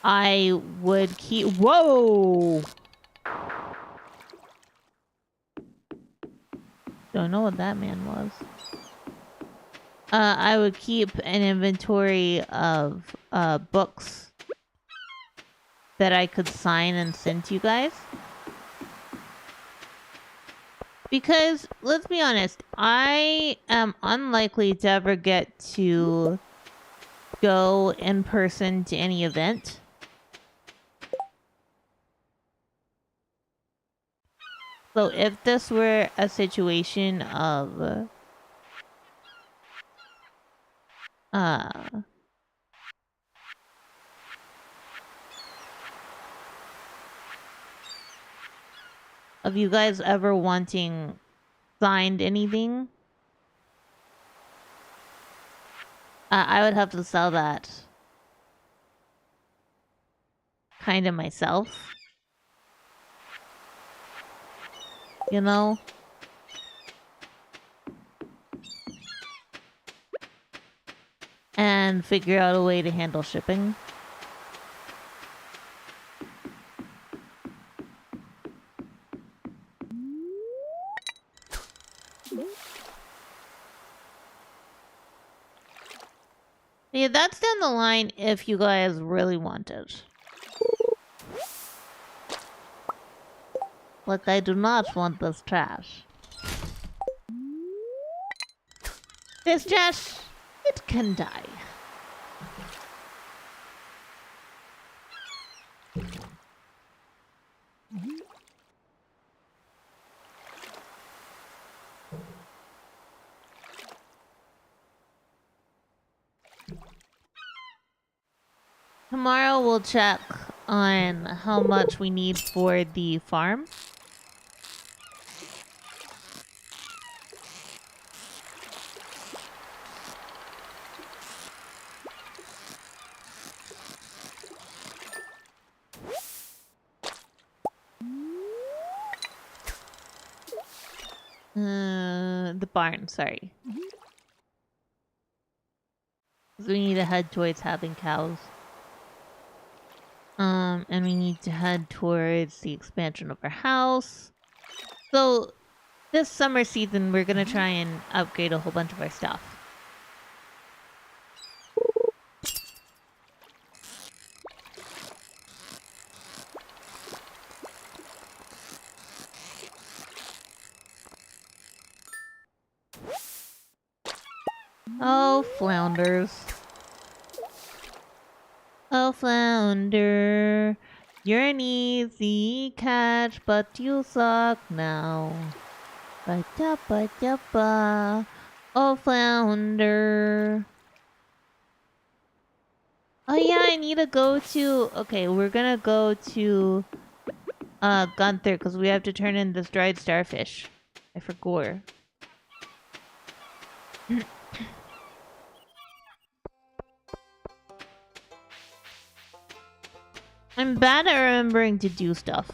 I would keep... Whoa! Don't know what that man was. I would keep an inventory of books that I could sign and send to you guys. Because, let's be honest, I am unlikely to ever get to go in person to any event. So if this were a situation of you guys ever wanting signed anything, I would have to sell that kind of myself. You know? And figure out a way to handle shipping. Yeah, that's down the line if you guys really want it. Like, I do not want this trash. This trash, it can die. Tomorrow we'll check on how much we need for the farm. The barn, sorry. We need to head towards having cows. And we need to head towards the expansion of our house. So, this summer season, we're gonna try and upgrade a whole bunch of our stuff. Oh, flounders. Oh, flounder. You're an easy catch, but you suck now. Ba-da-ba-da-ba. Oh, flounder. Oh yeah, I need to go to... Okay, we're gonna go to... Gunther, because we have to turn in this dried starfish. I forgot. I'm bad at remembering to do stuff.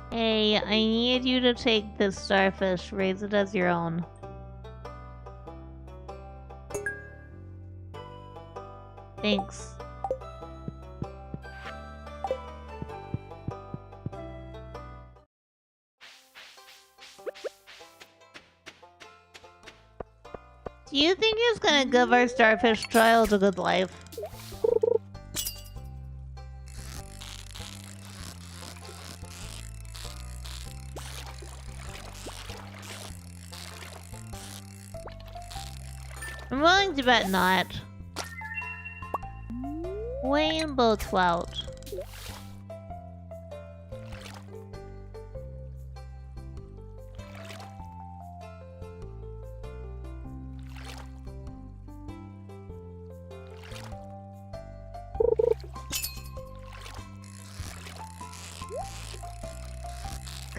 Hey, I need you to take this starfish, raise it as your own. Thanks. Do you think he's gonna give our starfish child a good life? I'm willing to bet not. Rainbow trout.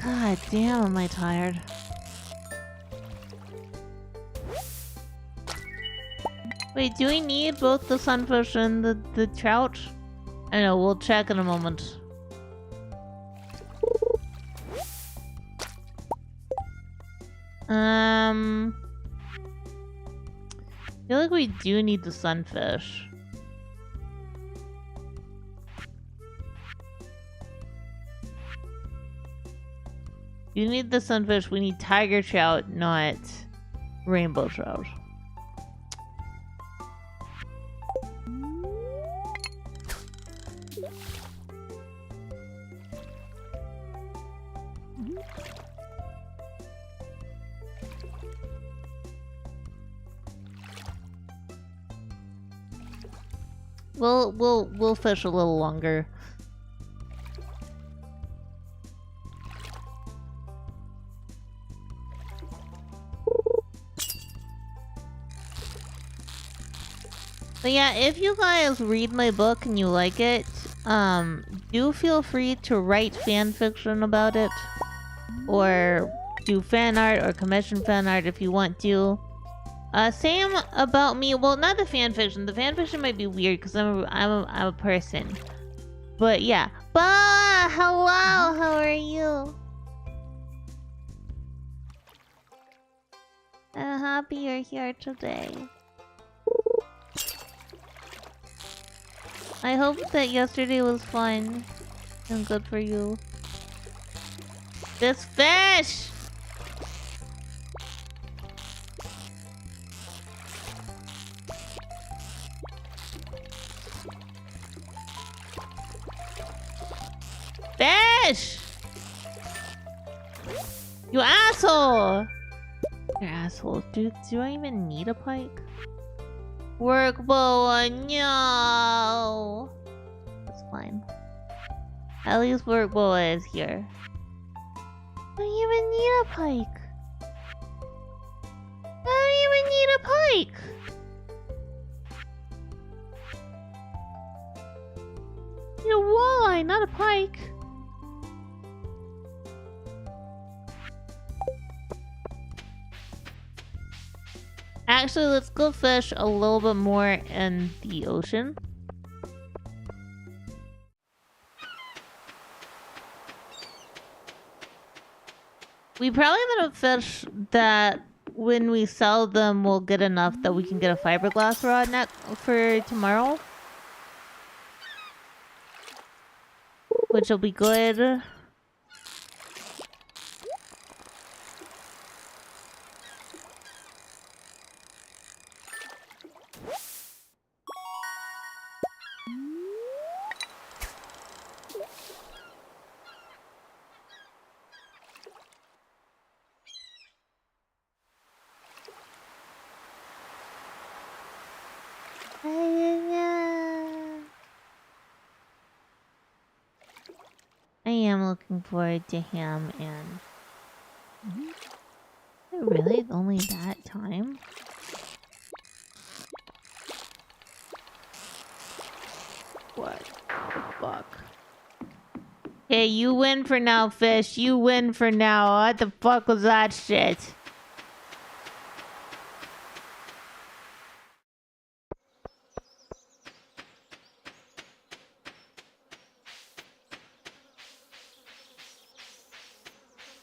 God damn, am I tired. Wait, do we need both the sunfish and the trout? I know, we'll check in a moment. I feel like we do need the sunfish. You need the sunfish. We need tiger trout, not rainbow trout. We'll fish a little longer. But yeah, if you guys read my book and you like it, do feel free to write fan fiction about it, or do fan art or commission fan art if you want to. Same about me. Well, not the fan fiction. The fan fiction might be weird because I'm a person. But yeah. Bah! Hello! How are you? I'm happy you're here today. I hope that yesterday was fun and good for you. This fish! Fish! You asshole! You're asshole. Do I even need a pike? Work boa, no! That's fine. At least work boa is here. I don't even need a pike. I don't even need a pike! I need a walleye, not a pike. Actually, let's go fish a little bit more in the ocean. We probably gonna fish that when we sell them, we'll get enough that we can get a fiberglass rod net for tomorrow. Which will be good. I am looking forward to ham and... Is it really only that time? What the fuck? Hey, you win for now, fish. You win for now. What the fuck was that shit?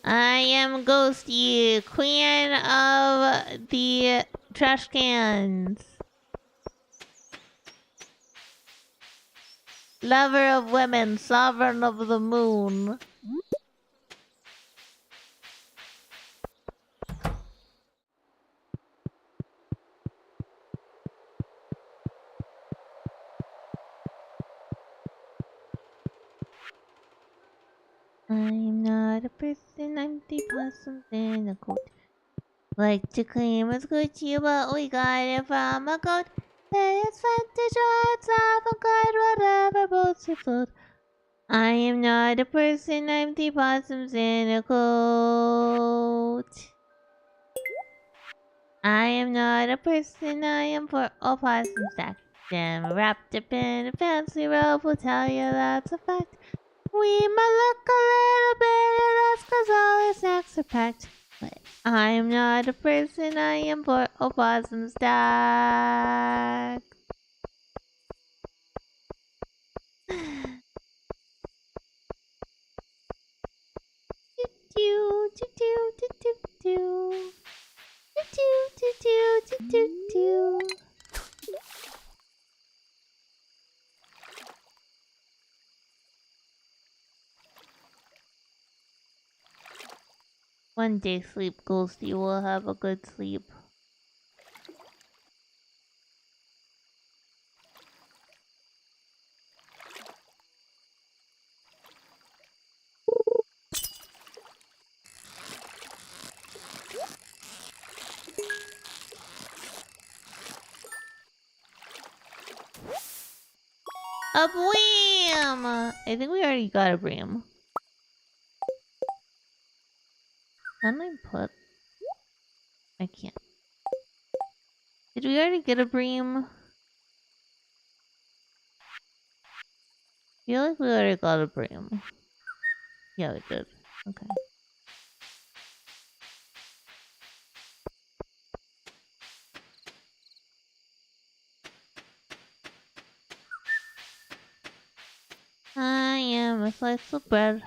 I am Ghostie, queen of the trash cans. Lover of women, sovereign of the moon. I'm not a person, I'm the possum in a coat. Like to claim it's Gucci, but we got it from a goat. Say it's fun to try, it's avant-garde, whatever boats you float. I am not a person, I'm the possums in a coat. I am not a person, I am for all possums stacked. Them wrapped up in a fancy robe, will tell you that's a fact. We might look a little bit lost cause all the snacks are packed. But I'm not a person, I am for all possums stacked. do. Do do do do do do. One day sleep, Ghostie will have a good sleep. A Bwam! I think we already got a Bram. Can I put? I can't. Did we already get a Bream? I feel like we already got a Bream. Yeah, we did. Okay. I am a slice of bread.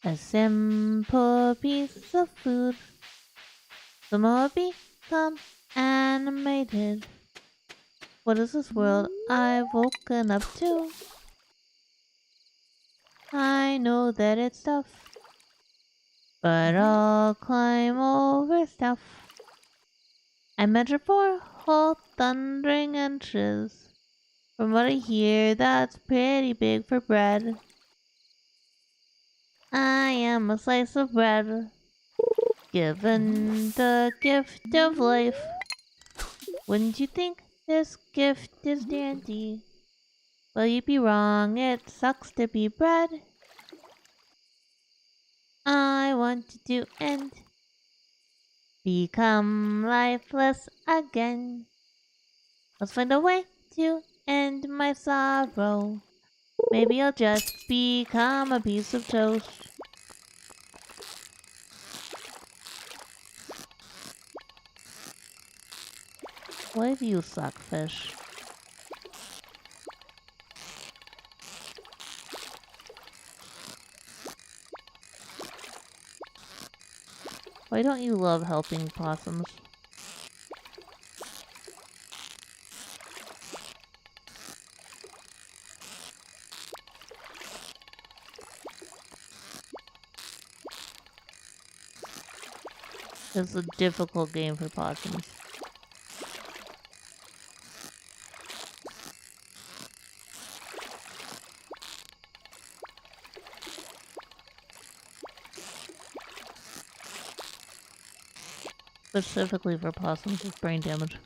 A simple piece of food. The more I become animated. What is this world I've woken up to? I know that it's tough, but I'll climb over stuff. I measure 4 whole thundering inches. From what I hear, that's pretty big for bread. I am a slice of bread, given the gift of life. Wouldn't you think this gift is dandy? Well, you'd be wrong, it sucks to be bread. I want to do and become lifeless again. Let's find a way to end my sorrow. Maybe I'll just become a piece of toast. Why do you suck, fish? Why don't you love helping possums? It's a difficult game for possums. Specifically for possums with brain damage.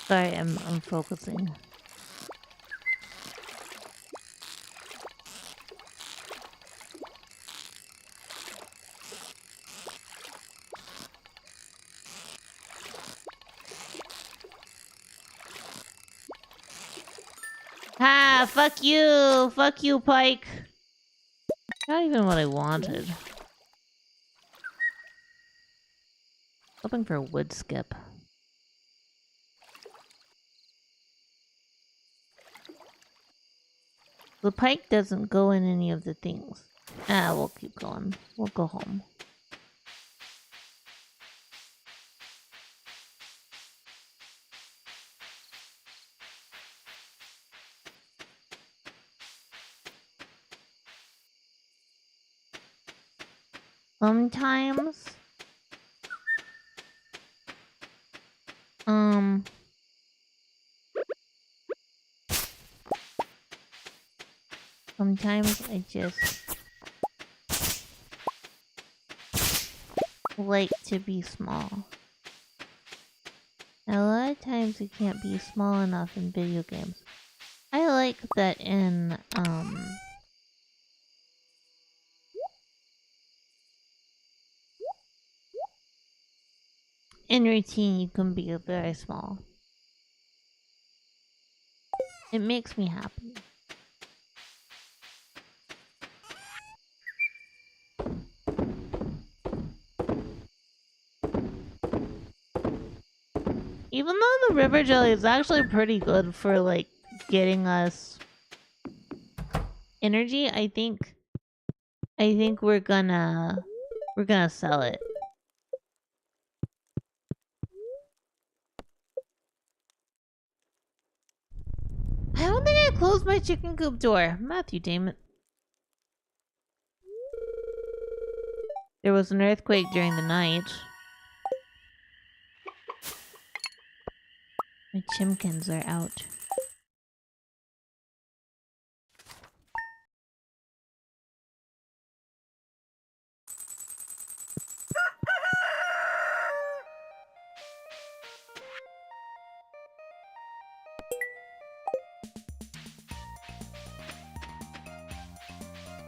Sorry, I'm focusing. Ah, fuck you! Fuck you, Pike! Not even what I wanted. Hoping for a wood skip. The pike doesn't go in any of the things. Ah, we'll keep going. We'll go home. Sometimes... Sometimes I just like to be small. And a lot of times it can't be small enough in video games. I like that in routine you can be very small. It makes me happy. Even though the river jelly is actually pretty good for like getting us energy, I think we're gonna sell it. I don't think I closed my chicken coop door. Matthew, damn it. There was an earthquake during the night. My chimkins are out.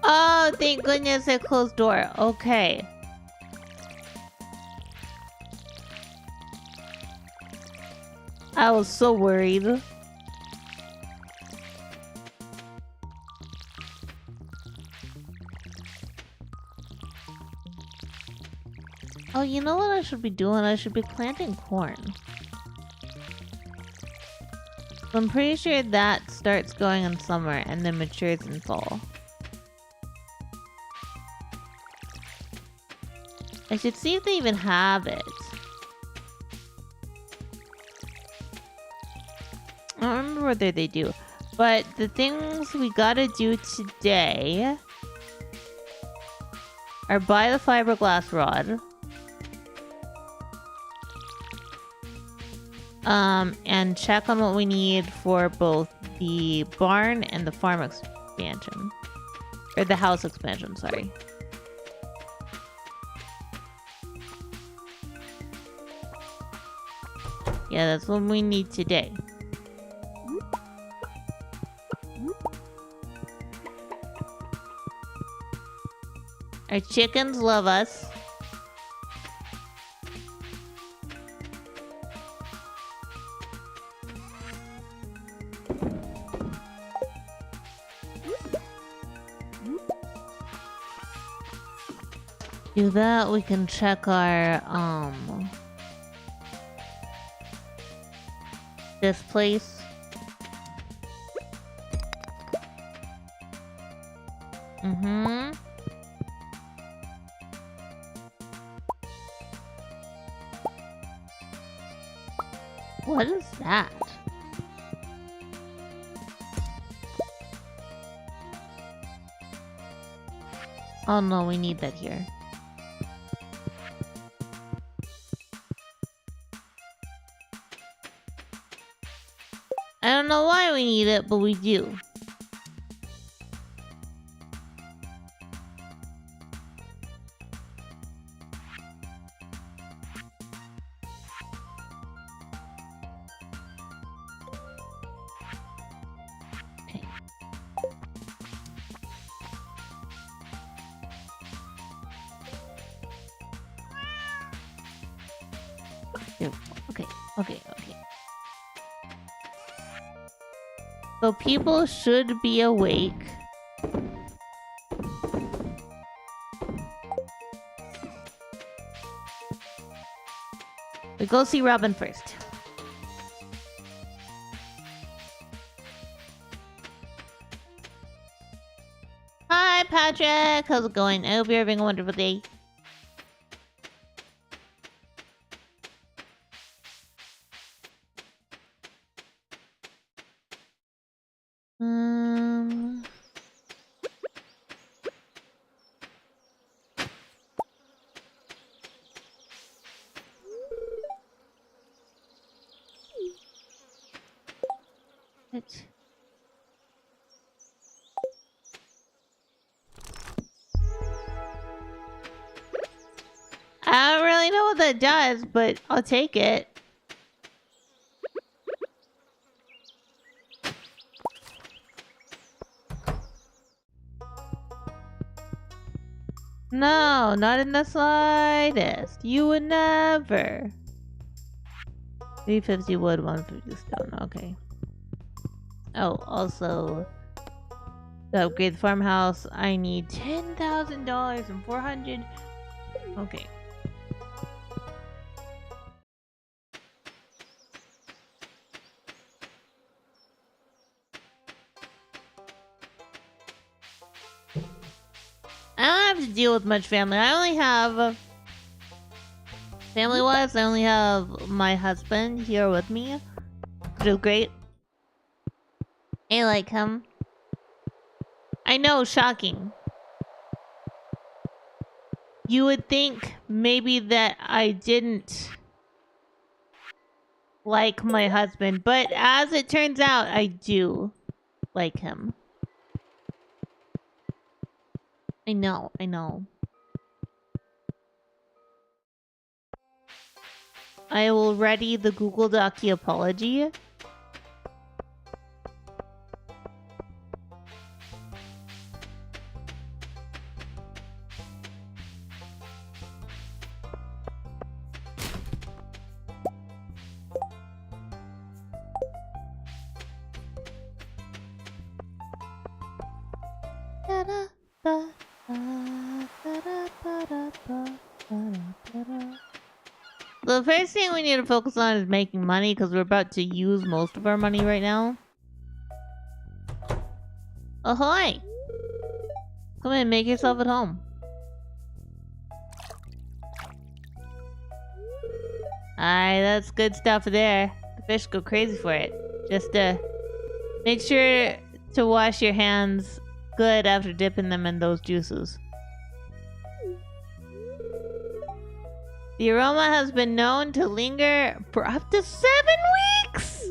Oh, thank goodness I closed door. Okay. I was so worried. Oh, you know what I should be doing? I should be planting corn. I'm pretty sure that starts going in summer and then matures in fall. I should see if they even have it. I don't remember whether they do. But the things we gotta do today are buy the fiberglass rod. And check on what we need for both the barn and the farm expansion. Or the house expansion, sorry. Yeah, that's what we need today. Our chickens love us. Do that, we can check our, this place. Mm-hmm. What is that? Oh no, we need that here. I don't know why we need it, but we do. Okay. Here. Okay, okay, okay. So people should be awake. We go see Robin first. Hi, Patrick. How's it going? I hope you're having a wonderful day. I don't really know what that does, but I'll take it. No, not in the slightest. You would never. 350 wood, 150 stone. Okay. Oh, also, to upgrade the farmhouse, I need $10,000 and 400. Okay. I don't have to deal with much family. I only have... Family-wise, I only have my husband here with me. Which is great. I like him. I know, shocking. You would think maybe that I didn't like my husband, but as it turns out, I do like him. I know, I know. I will ready the Google Doc apology. The first thing we need to focus on is making money because we're about to use most of our money right now. Ahoy! Come in, make yourself at home. Aye, that's good stuff there. The fish go crazy for it. Just make sure to wash your hands good after dipping them in those juices. The aroma has been known to linger for up to 7 weeks!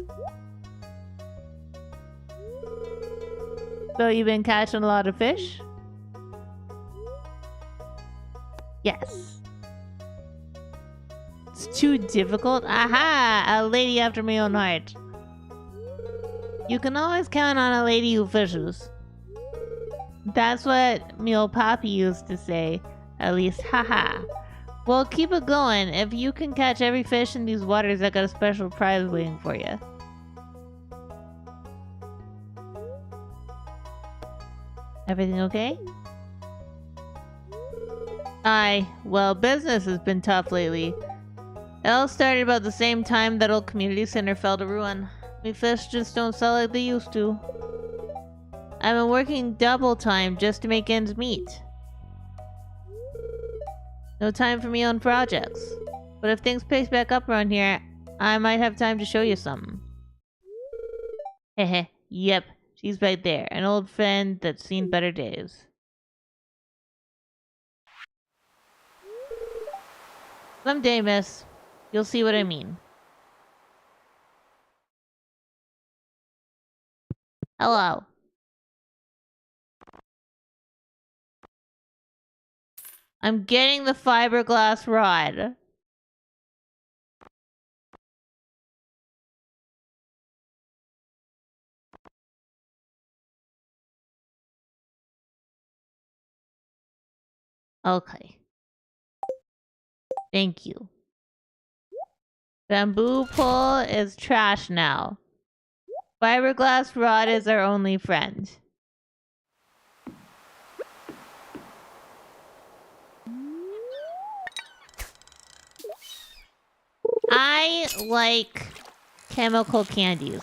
So you've been catching a lot of fish? Yes. It's too difficult? Aha! A lady after my own heart. You can always count on a lady who fishes. That's what me old Poppy used to say. At least, haha. Well, keep it going. If you can catch every fish in these waters, I got a special prize waiting for you. Everything okay? Aye. Well, business has been tough lately. It all started about the same time that old community center fell to ruin. Me fish just don't sell like they used to. I've been working double time just to make ends meet. No time for me on projects. But if things pick back up around here, I might have time to show you something. Heh. Yep, she's right there. An old friend that's seen better days. Someday, miss, you'll see what I mean. Hello. I'm getting the fiberglass rod. Okay. Thank you. Bamboo pole is trash now. Fiberglass rod is our only friend. I like chemical candies.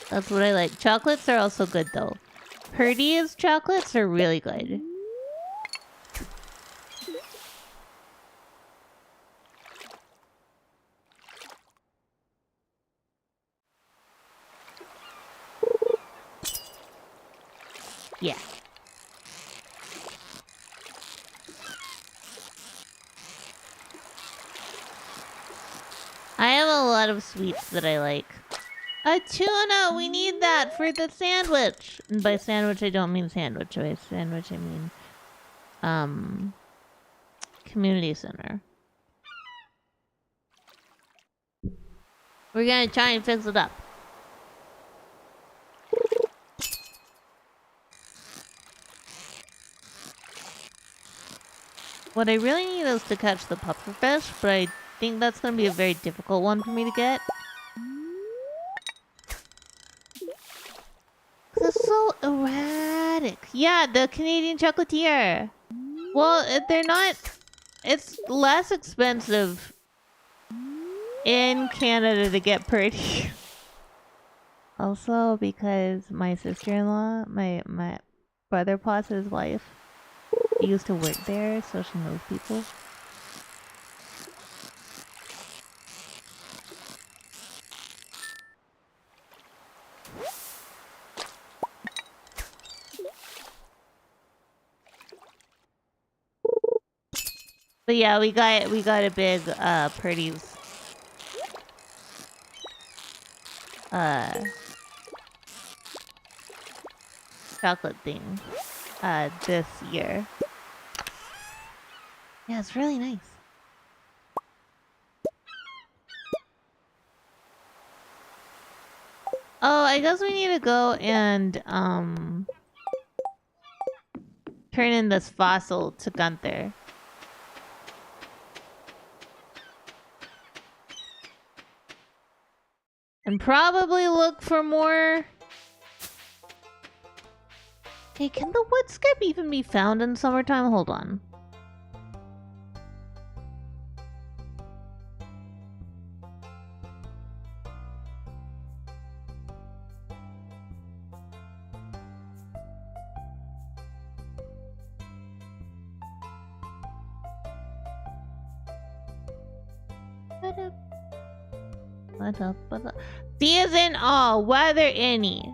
That's what I like. Chocolates are also good though. Purdy's chocolates are really good. Yeah. I have a lot of sweets that I like. A tuna! We need that for the sandwich! And by sandwich, I don't mean sandwich. By sandwich, I mean... community center. We're gonna try and fix it up. What I really need is to catch the pufferfish, but I think that's gonna be a very difficult one for me to get. It's so erratic. Yeah, the Canadian chocolatier. Well, they're not... It's less expensive in Canada to get Purdy. Also, because my sister-in-law, my brother Potter's wife. She used to work there, so she knows people. But yeah, we got a big Purdy's chocolate thing this year. Yeah, it's really nice. Oh, I guess we need to go and turn in this fossil to Gunther. And probably look for more. Hey, can the wood skip even be found in summertime? Hold on. What up? D is in all. Were there any?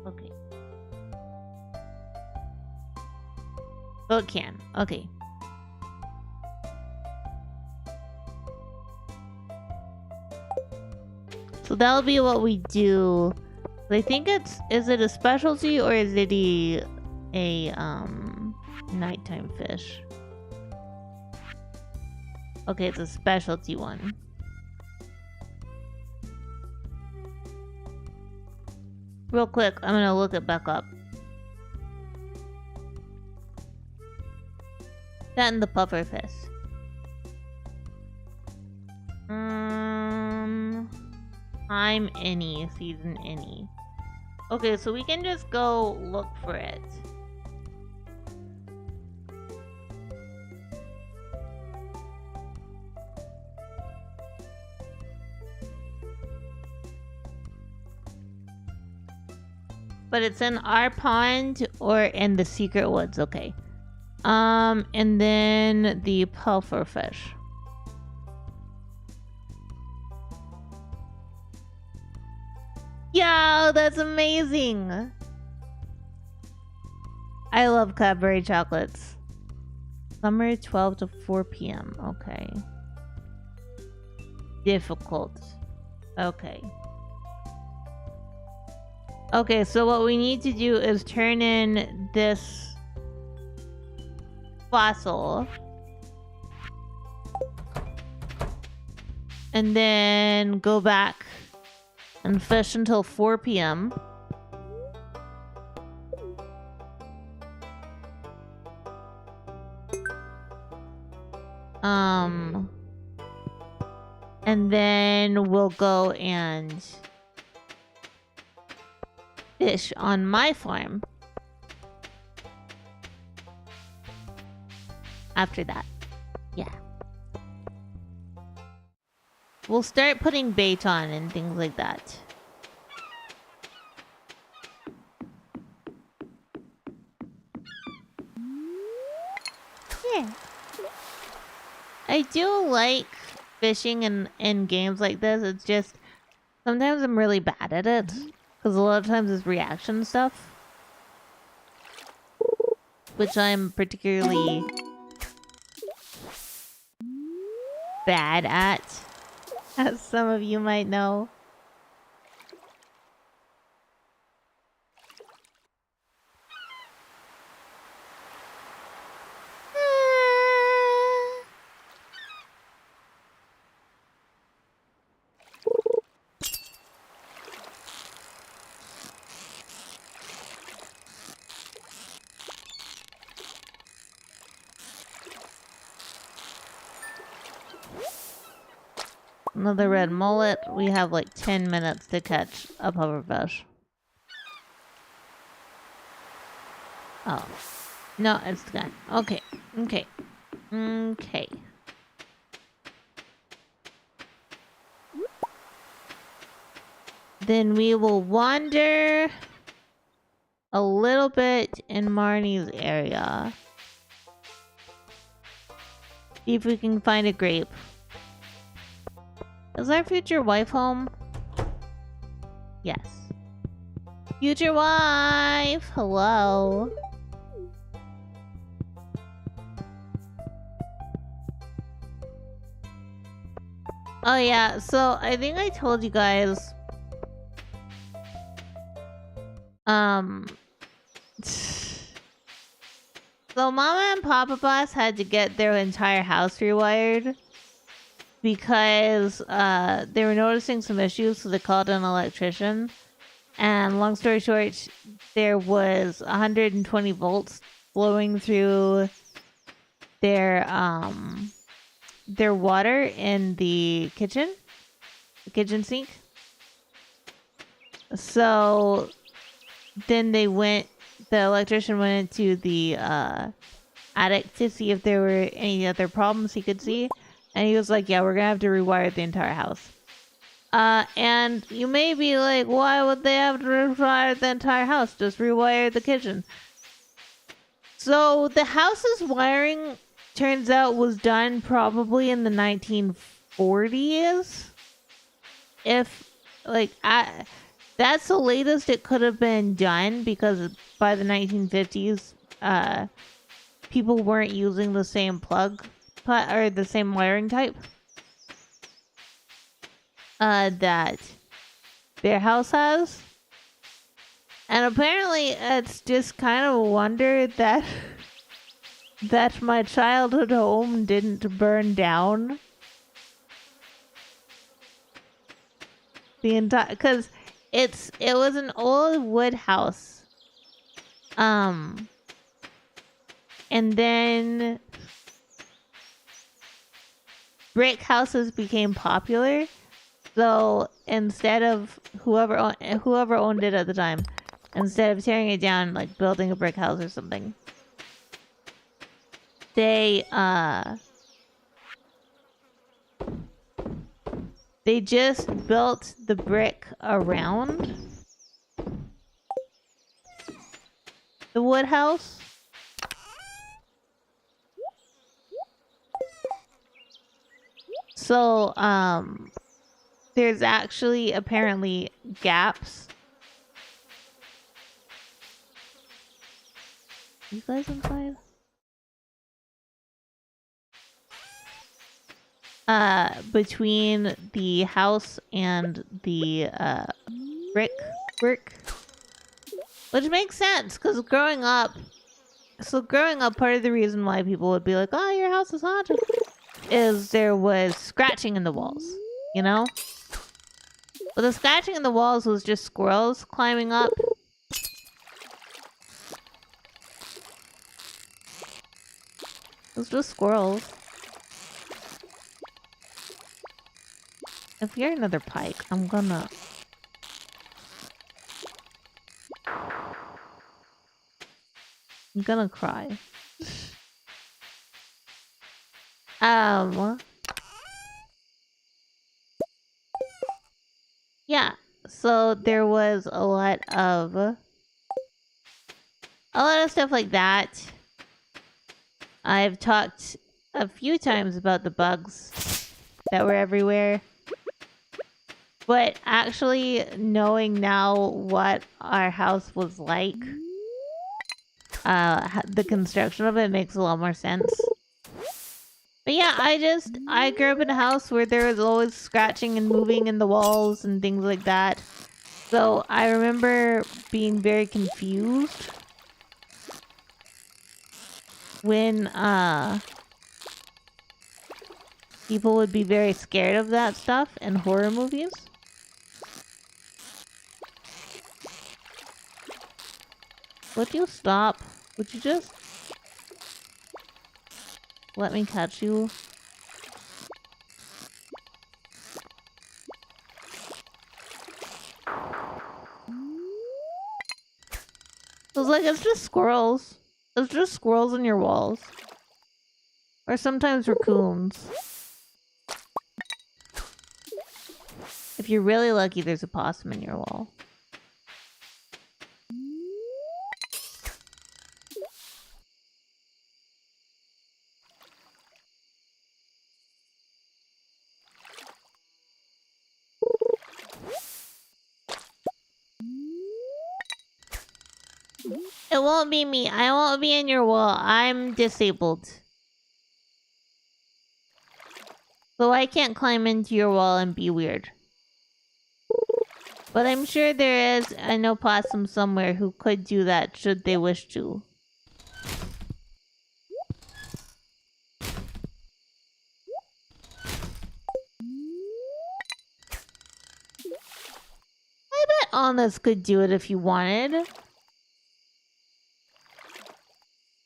Okay. Oh, it can. Okay. So that'll be what we do. I think is it a specialty or is it a nighttime fish? Okay, it's a specialty one. Real quick, I'm gonna look it back up. That and the puffer fish. Time any, season any. Okay, so we can just go look for it. But it's in our pond or in the secret woods, okay. And then the puffer fish. Yo, that's amazing. I love Cadbury chocolates. Summer 12 to 4 p.m. Okay. Difficult. Okay. Okay, so what we need to do is turn in this fossil. And then go back and fish until 4 p.m. And then we'll go and fish on my farm after that. Yeah. We'll start putting bait on and things like that. Yeah. I do like fishing in games like this. It's just sometimes I'm really bad at it. Because a lot of times it's reaction stuff. Which I'm particularly bad at. As some of you might know. Another red mullet. We have like 10 minutes to catch a pufferfish. Oh. No, it's gone. Okay. Okay. Okay. Then we will wander a little bit in Marnie's area. See if we can find a grape. Is our future wife home? Yes. Future wife! Hello. Oh yeah, so I think I told you guys. So Mama and Papa Boss had to get their entire house rewired because they were noticing some issues, so they called an electrician. And long story short, there was 120 volts flowing through their water in the kitchen sink. So then the electrician went into the attic to see if there were any other problems he could see. And he was like, yeah, we're gonna have to rewire the entire house. And you may be like, why would they have to rewire the entire house? Just rewire the kitchen. So the house's wiring, turns out, was done probably in the 1940s. That's the latest it could have been done, because by the 1950s, people weren't using the same plug or the same wiring type that their house has. And apparently it's just kind of a wonder that my childhood home didn't burn down. The entire, because it was an old wood house. And then brick houses became popular. So instead of whoever owned it at the time, instead of tearing it down, like building a brick house or something, they just built the brick around the wood house. So, there's actually apparently gaps. You guys inside? Between the house and the brick, which makes sense because growing up, part of the reason why people would be like, "Oh, your house is haunted," is there was scratching in the walls, you know. But the scratching in the walls was just squirrels climbing up. It was just squirrels. If you're another pike, I'm gonna cry. Yeah, so there was a lot of stuff like that. I've talked a few times about the bugs that were everywhere. But actually knowing now what our house was like, the construction of it makes a lot more sense. But yeah, I grew up in a house where there was always scratching and moving in the walls and things like that. So I remember being very confused when people would be very scared of that stuff in horror movies. Would you stop? Would you just let me catch you? It was like, it's just squirrels. It's just squirrels in your walls. Or sometimes raccoons. If you're really lucky, there's a possum in your wall. It won't be me. I won't be in your wall. I'm disabled. So I can't climb into your wall and be weird. But I'm sure there is an opossum somewhere who could do that should they wish to. I bet Honest could do it if you wanted.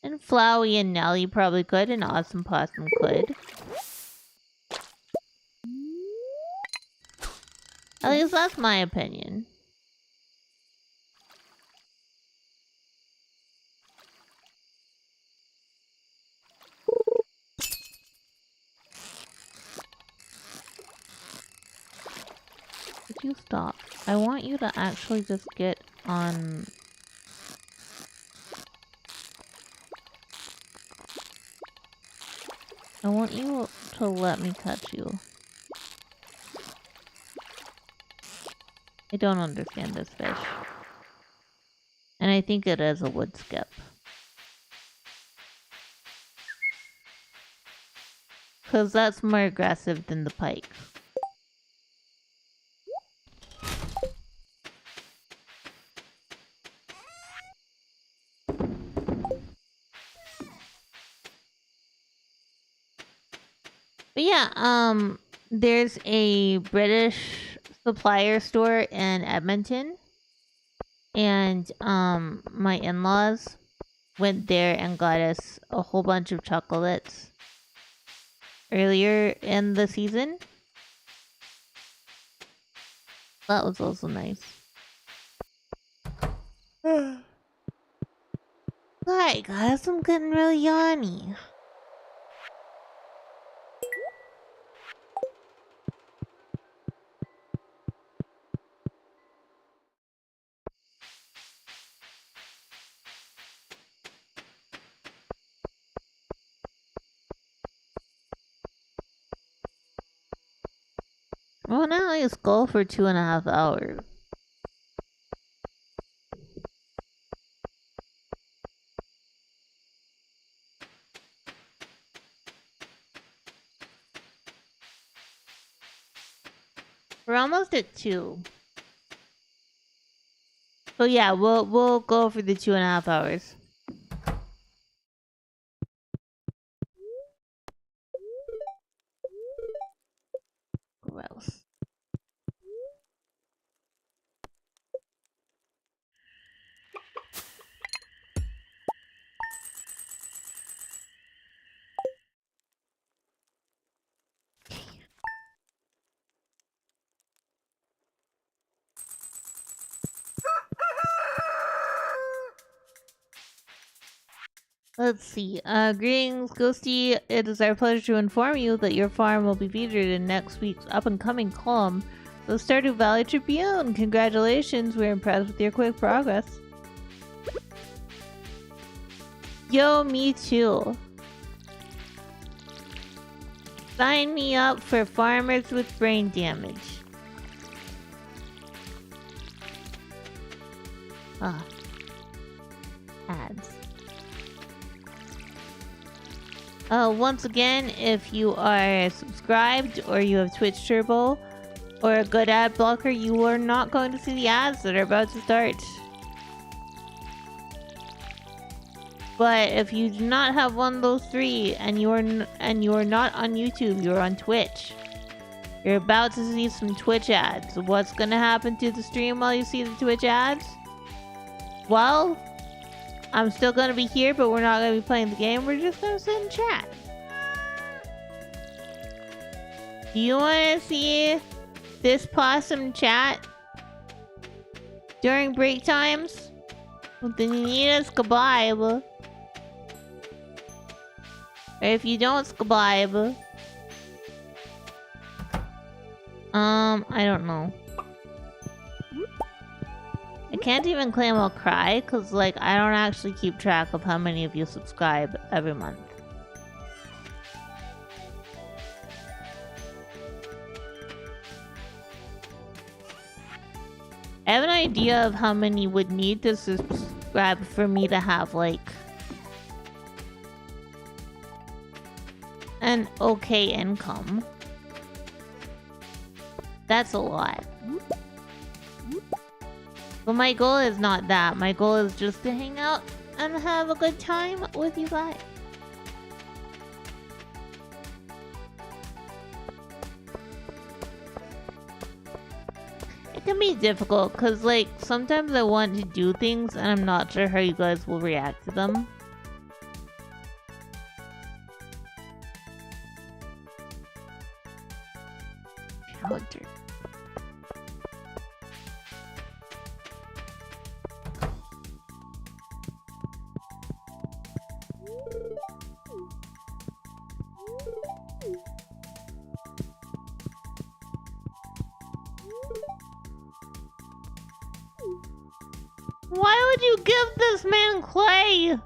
And Flowey and Nelly probably could, and Awesome Possum could. At least that's my opinion. Would you stop? I want you to actually just get on... I want you to let me touch you. I don't understand this fish. And I think it is a wood skip. Because that's more aggressive than the pike. But yeah, there's a British supplier store in Edmonton. And, my in-laws went there and got us a whole bunch of chocolates earlier in the season. That was also nice. Alright guys, I'm getting really yawny. Well, now I just go for 2.5 hours. We're almost at 2. So yeah, we'll go for the 2.5 hours. Gross. Let's see. Greetings, Ghostie. It is our pleasure to inform you that your farm will be featured in next week's up-and-coming column, the Stardew Valley Tribune. Congratulations, we're impressed with your quick progress. Yo, me too. Sign me up for farmers with brain damage. Ah. Ads. Once again, if you are subscribed or you have Twitch Turbo or a good ad blocker, you are not going to see the ads that are about to start. But if you do not have one of those three and you are not on YouTube, you're on Twitch, you're about to see some Twitch ads. What's gonna happen to the stream while you see the Twitch ads? Well, I'm still gonna be here, but we're not gonna be playing the game. We're just gonna sit and chat. Do you wanna see this possum chat during break times? Well, then you need to subscribe. Or if you don't subscribe, I don't know. I can't even claim I'll cry, cause like I don't actually keep track of how many of you subscribe every month. I have an idea of how many would need to subscribe for me to have like an okay income. That's a lot. But my goal is not that. My goal is just to hang out and have a good time with you guys. It can be difficult because, like, sometimes I want to do things and I'm not sure how you guys will react to them. Counter. Why would you give this man clay?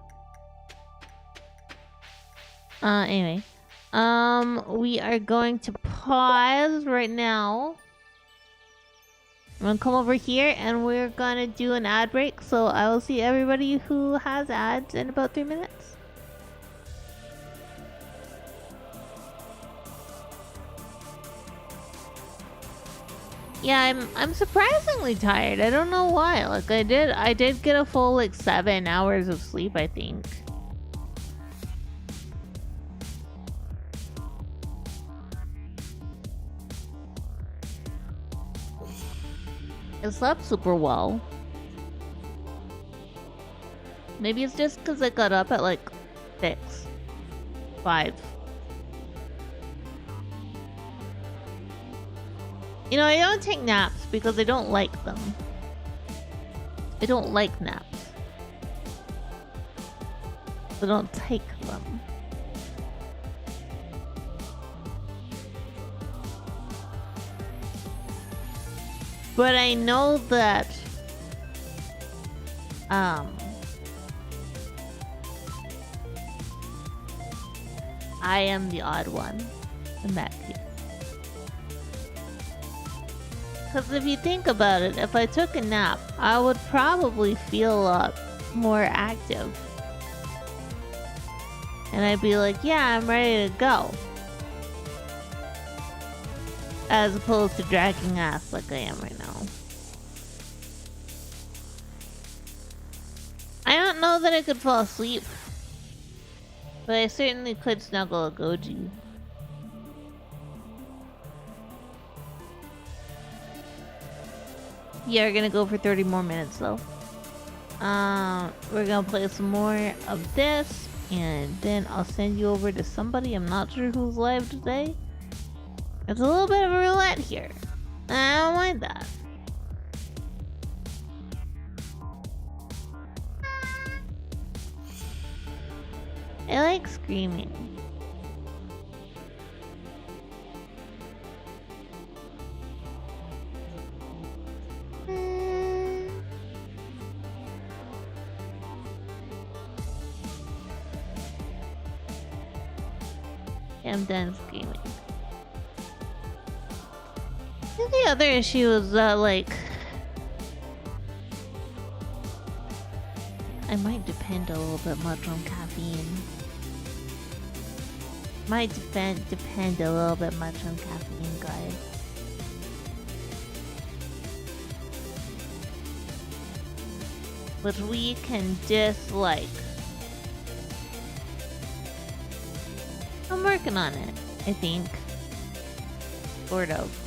Anyway. We are going to pause right now. I'm gonna come over here and we're gonna do an ad break, so I will see everybody who has ads in about 3 minutes. Yeah, I'm surprisingly tired. I don't know why. Like I did get a full like 7 hours of sleep, I think. I slept super well. Maybe it's just because I got up at like 6, 5. You know, I don't take naps because I don't like them. I don't like naps. I don't take them. But I know that I am the odd one in that case. Because if you think about it, if I took a nap, I would probably feel a lot more active. And I'd be like, yeah, I'm ready to go. As opposed to dragging ass like I am right now. I don't know that I could fall asleep. But I certainly could snuggle a Goji. Yeah, we're gonna go for 30 more minutes though. We're gonna play some more of this, and then I'll send you over to somebody. I'm not sure who's live today. It's a little bit of a roulette here. I don't mind that. I like screaming. I'm done screaming. I think the other issue is that, like, I might depend a little bit much on caffeine. Might depend a little bit much on caffeine, guys. Which we can dislike. I'm working on it, I think. Sort of.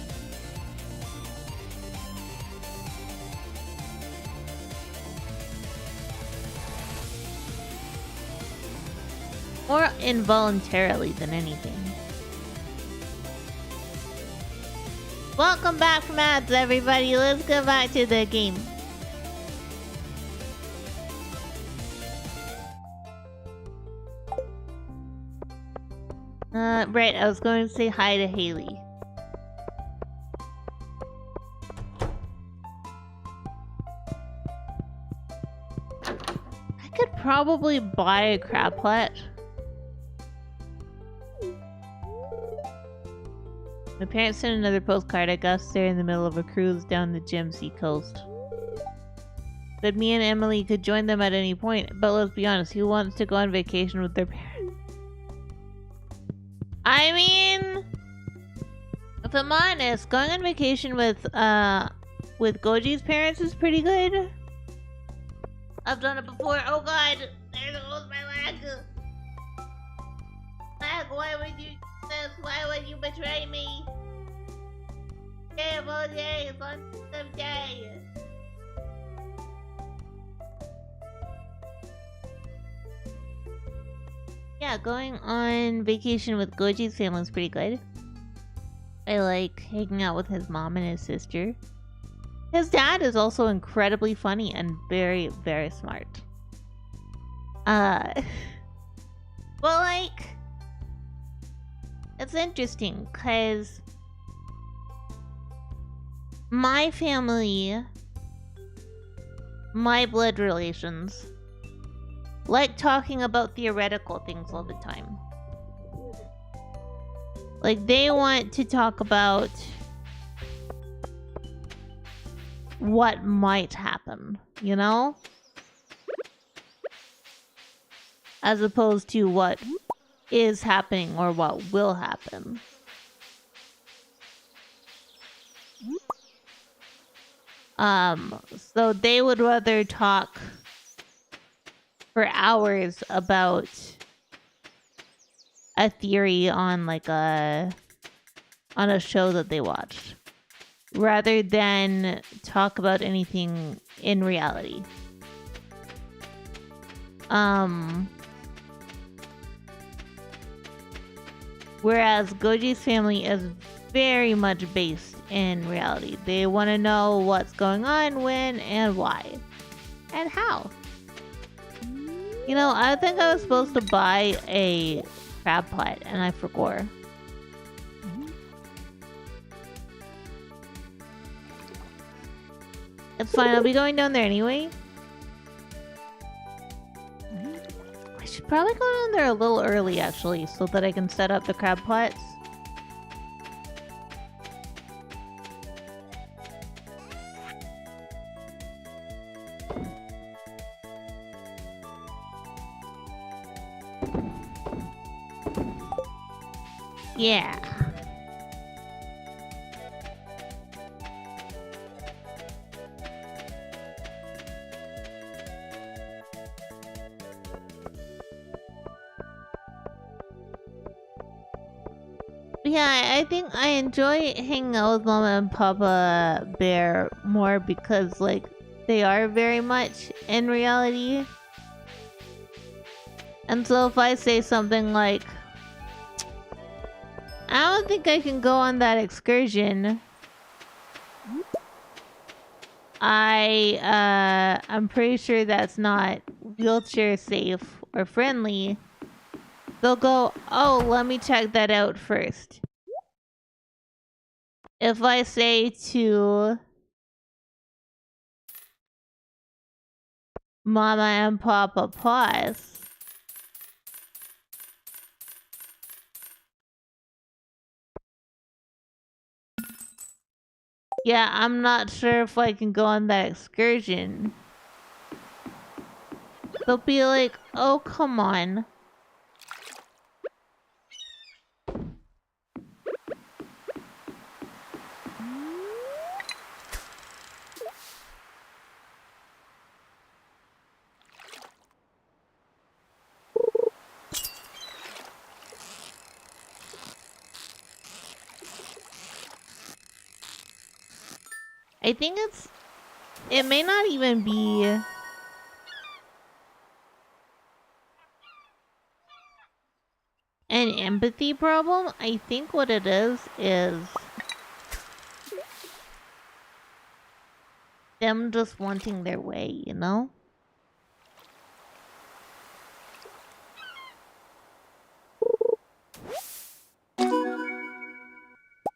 More involuntarily than anything. Welcome back from ads, everybody. Let's go back to the game. Right, I was going to say hi to Haley. probably buy a crab pot. My parents sent another postcard. I guess they're in the middle of a cruise down the Gemsea coast. That me and Emily could join them at any point, but let's be honest, who wants to go on vacation with their parents? I mean, if I'm honest, going on vacation with Goji's parents is pretty good. I've done it before. Oh god, there goes my leg. Leg, why would you do this? Why would you betray me? Terrible days on some day. Yeah, going on vacation with Goji's family is pretty good. I like hanging out with his mom and his sister. His dad is also incredibly funny and very, very smart. Well, like, it's interesting because my family, my blood relations, like talking about theoretical things all the time. Like, they want to talk about what might happen, you know? As opposed to what is happening or what will happen. So they would rather talk for hours about a theory on like on a show that they watched rather than talk about anything in reality. Whereas Goji's family is very much based in reality. They want to know what's going on, when, and why. And how. You know, I think I was supposed to buy a crab pot, and I forgot. It's fine, I'll be going down there anyway. I should probably go down there a little early, actually, so that I can set up the crab pots. Yeah. Yeah, I think I enjoy hanging out with Mama and Papa Bear more because, like, they are very much in reality. And so if I say something like, I don't think I can go on that excursion, I'm pretty sure that's not wheelchair safe or friendly. They'll go, oh, let me check that out first. If I say to Mama and Papa pause, yeah, I'm not sure if I can go on that excursion. They'll be like, oh, come on. I think it may not even be an empathy problem. I think what it is them just wanting their way, you know?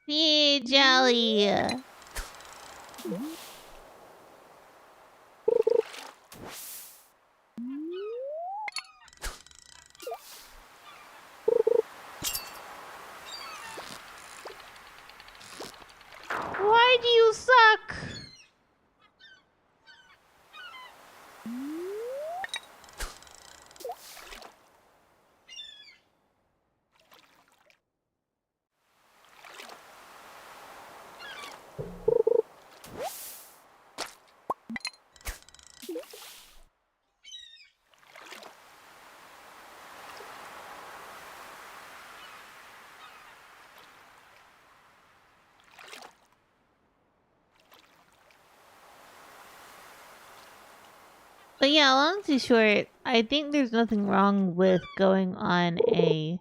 Hey, Jelly! Why do you suck? But yeah, long story short, I think there's nothing wrong with going on a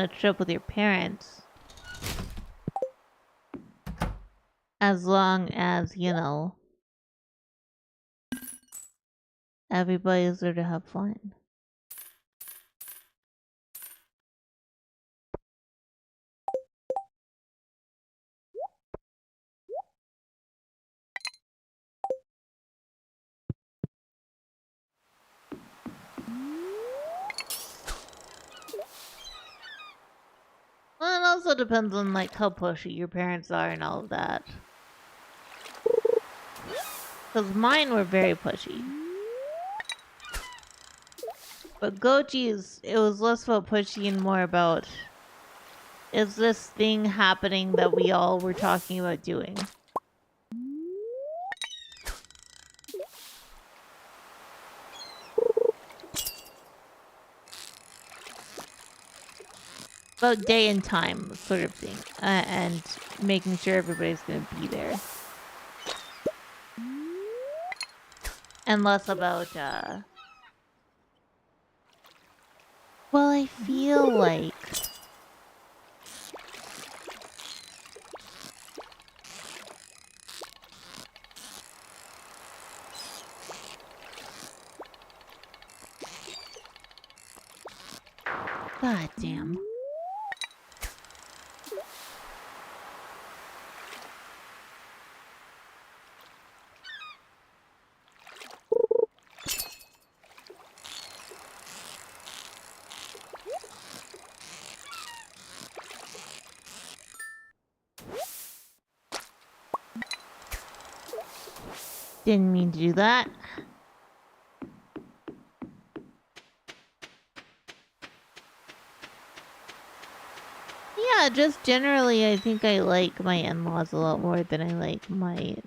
trip with your parents. As long as, you know, everybody's there to have fun. Well, it also depends on, like, how pushy your parents are and all of that. Because mine were very pushy. But Goji's, it was less about pushy and more about, is this thing happening that we all were talking about doing? About day and time sort of thing. And making sure everybody's going to be there. And less about, well, I feel like... God damn. Didn't mean to do that. Yeah, just generally, I think I like my in-laws a lot more than I like my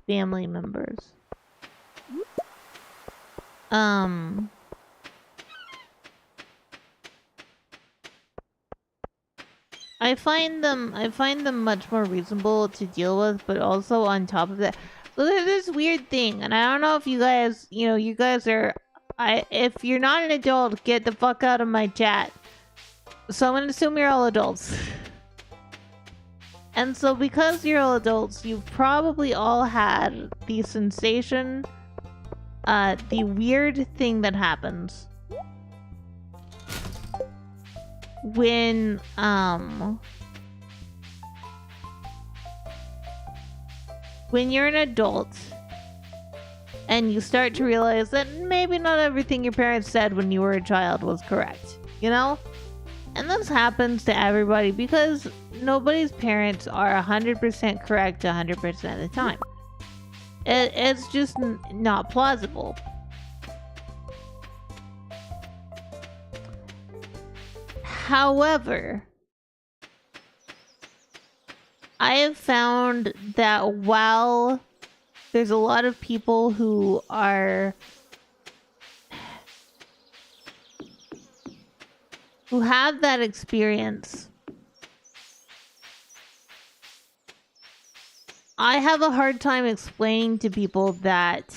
family members. I find them much more reasonable to deal with, but also on top of that, so there's this weird thing, and I don't know if you guys, you know, you guys are, if you're not an adult, get the fuck out of my chat. So I'm gonna assume you're all adults. And so because you're all adults, you've probably all had the sensation, the weird thing that happens when you're an adult and you start to realize that maybe not everything your parents said when you were a child was correct, you know? And this happens to everybody because nobody's parents are 100% correct 100% of the time. It's just not plausible. However, I have found that while there's a lot of people who have that experience, I have a hard time explaining to people that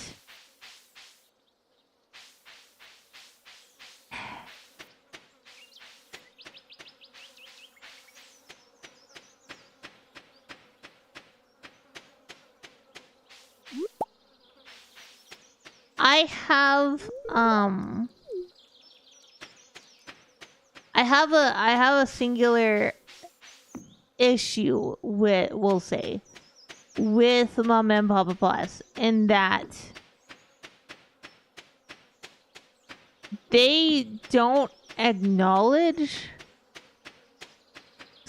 I have a singular issue with, we'll say, with Mom and Papa Plus, in that they don't acknowledge.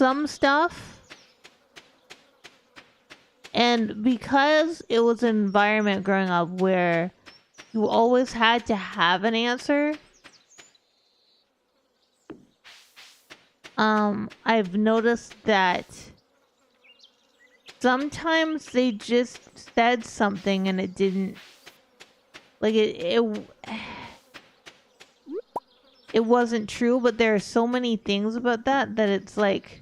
some stuff, and because it was an environment growing up where you always had to have an answer, I've noticed that sometimes they just said something and it didn't, like, it wasn't true, but there are so many things about that it's like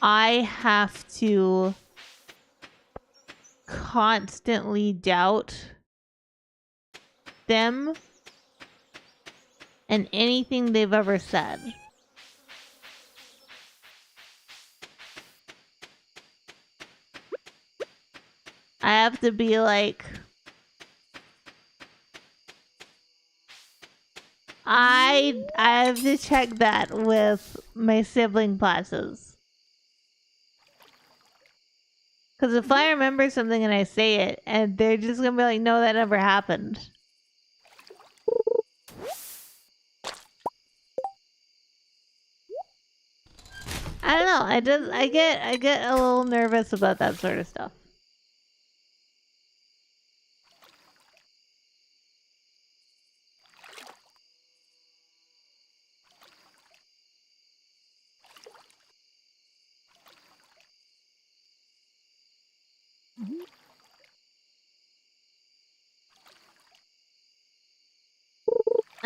I have to constantly doubt them and anything they've ever said. I have to be like, I have to check that with my sibling classes. Because if I remember something and I say it, and they're just gonna be like, no, that never happened. I don't know. I get a little nervous about that sort of stuff.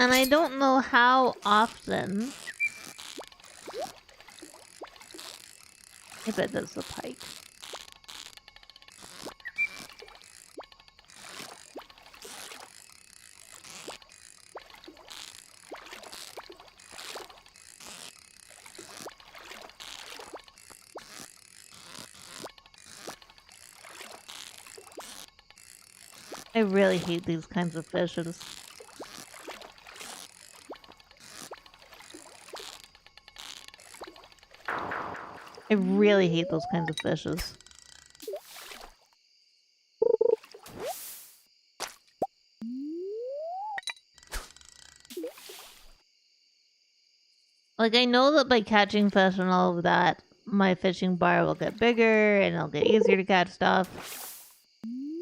And I don't know how often. I bet that's the pike. I really hate these kinds of fishes. I really hate those kinds of fishes. Like, I know that by catching fish and all of that, my fishing bar will get bigger and it'll get easier to catch stuff.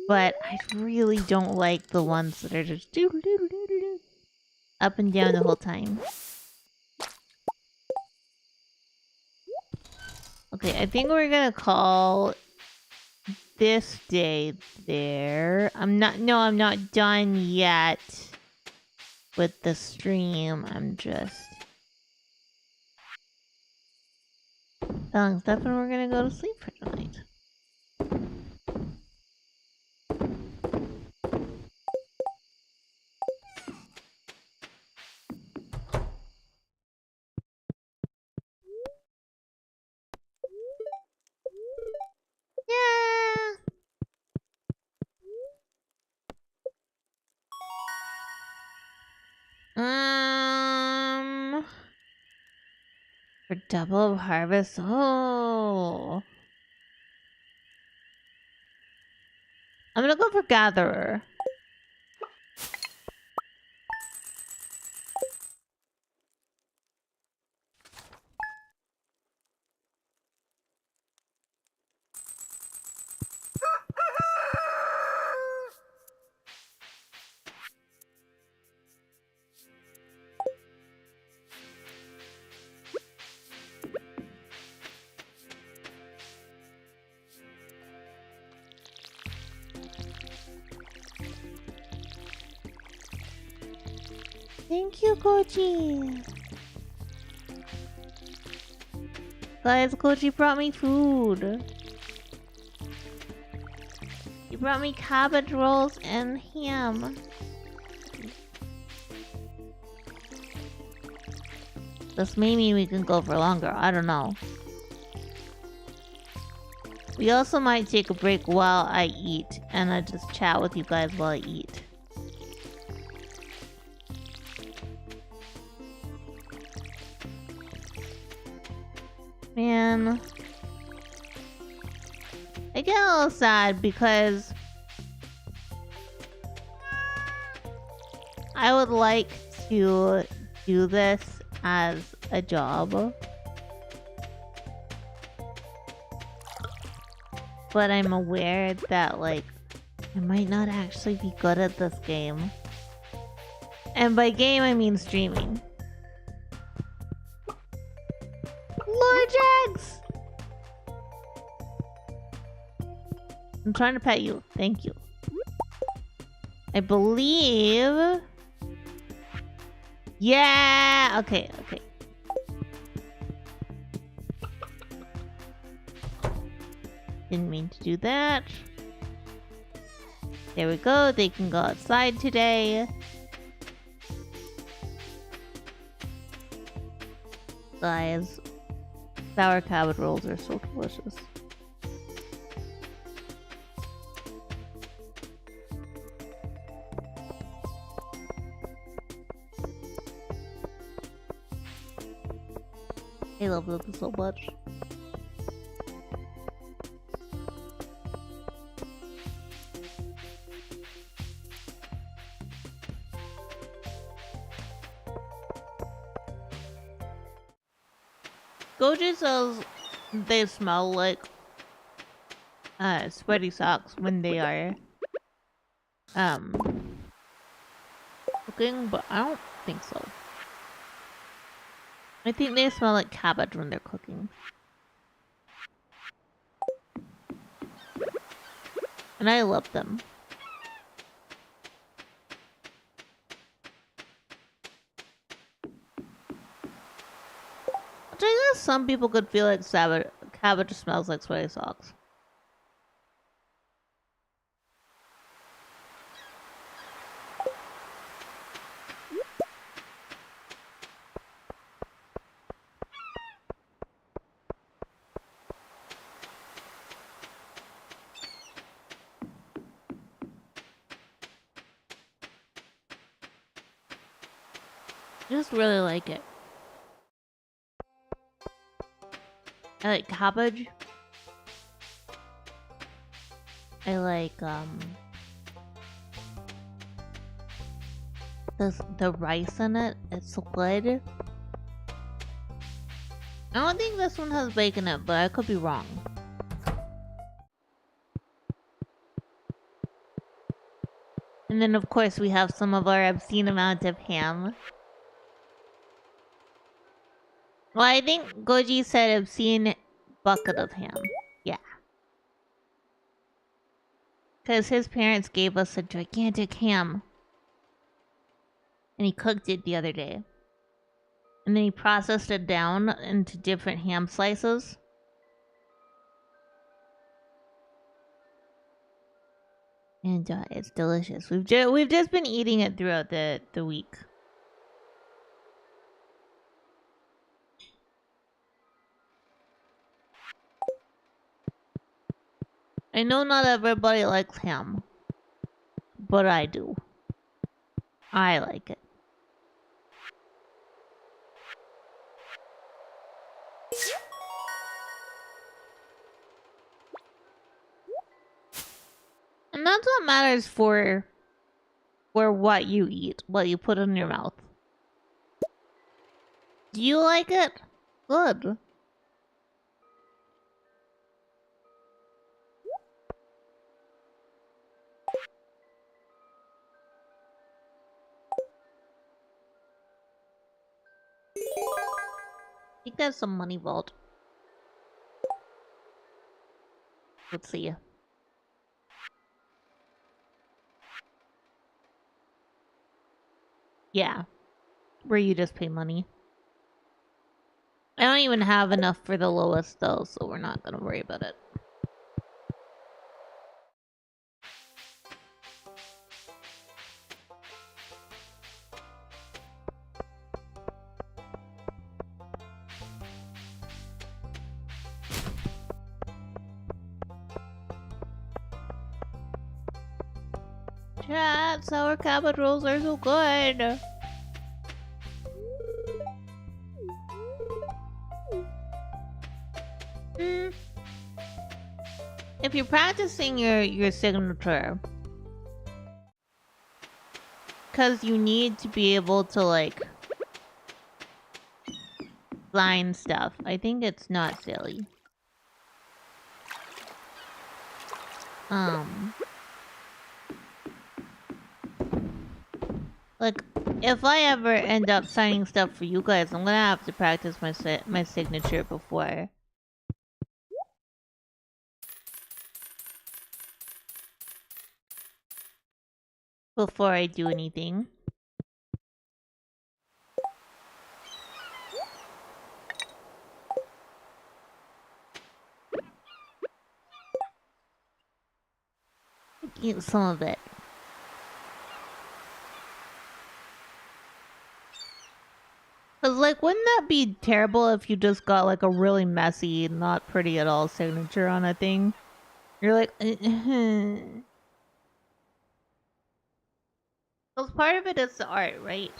But I really don't like the ones that are just doo-doo-doo-doo-doo-doo up and down the whole time. Okay, I think we're gonna call this day there. I'm not done yet with the stream. I'm just telling Stefan we're gonna go to sleep for tonight. Yeah. For double of harvest. Oh. I'm gonna go for gatherer. Thank you, Goji. Guys, Goji brought me food. He brought me cabbage rolls and ham. This may mean we can go for longer. I don't know. We also might take a break while I eat, and I just chat with you guys while I eat. Man, I get a little sad because I would like to do this as a job, but I'm aware that, like, I might not actually be good at this game. And by game, I mean streaming. Lord Jags! I'm trying to pet you. Thank you. I believe... Yeah! Okay, okay. Didn't mean to do that. There we go. They can go outside today. Guys, sour cabbage rolls are so delicious. I love them so much. Goji says they smell like sweaty socks when they are cooking, but I don't think so. I think they smell like cabbage when they're cooking. And I love them. Which I guess some people could feel like cabbage smells like sweaty socks. I just really like it. I like cabbage. I like the rice in it. It's so good. I don't think this one has bacon in it, but I could be wrong. And then of course we have some of our obscene amount of ham. Well, I think Goji said obscene bucket of ham. Yeah. Because his parents gave us a gigantic ham. And he cooked it the other day. And then he processed it down into different ham slices. And it's delicious. We've just been eating it throughout the week. I know not everybody likes ham, but I do. I like it. And that's what matters for what you eat, what you put in your mouth. Do you like it? Good. I think that's some money vault. Let's see. Yeah. Where you just pay money. I don't even have enough for the lowest though, so we're not gonna worry about it. Chat, sour cabbage rolls are so good. If you're practicing your signature, because you need to be able to like line stuff, I think it's not silly. Like, if I ever end up signing stuff for you guys, I'm gonna have to practice my signature before I do anything. Eat some of it. Cause like, wouldn't that be terrible if you just got like a really messy, not pretty at all signature on a thing? You're like, Cause part of it is the art, right?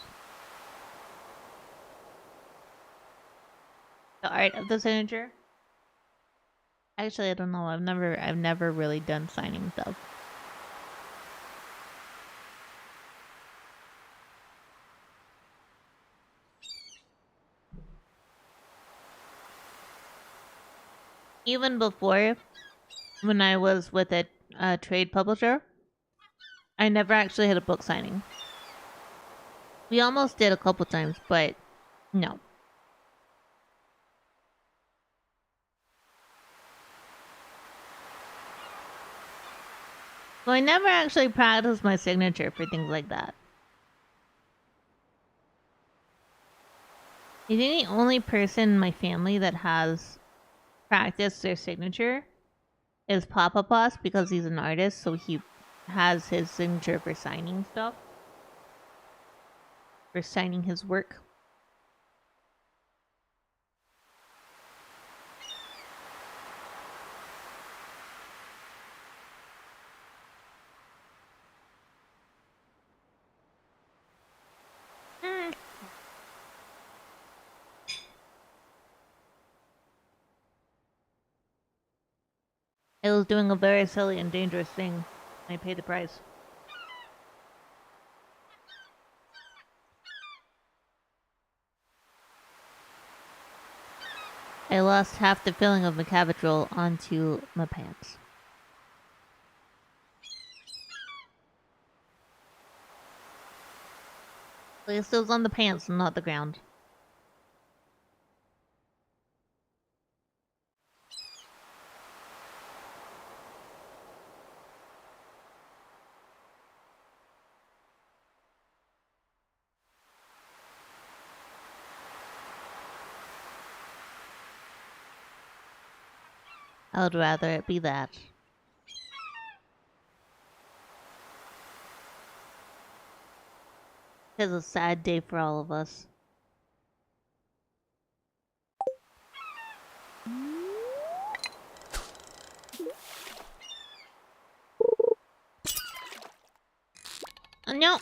The art of the signature. Actually, I don't know. I've never really done signing stuff. Even before, when I was with a trade publisher, I never actually had a book signing. We almost did a couple times, but no. So I never actually practiced my signature for things like that. I think the only person in my family that has practiced their signature is Papa Boss because he's an artist, so he has his signature for signing stuff. For signing his work. I was doing a very silly and dangerous thing. I paid the price. I lost half the filling of Macavitrol onto my pants. At least it was on the pants and not the ground. I would rather it be that. It's a sad day for all of us. Oh, no!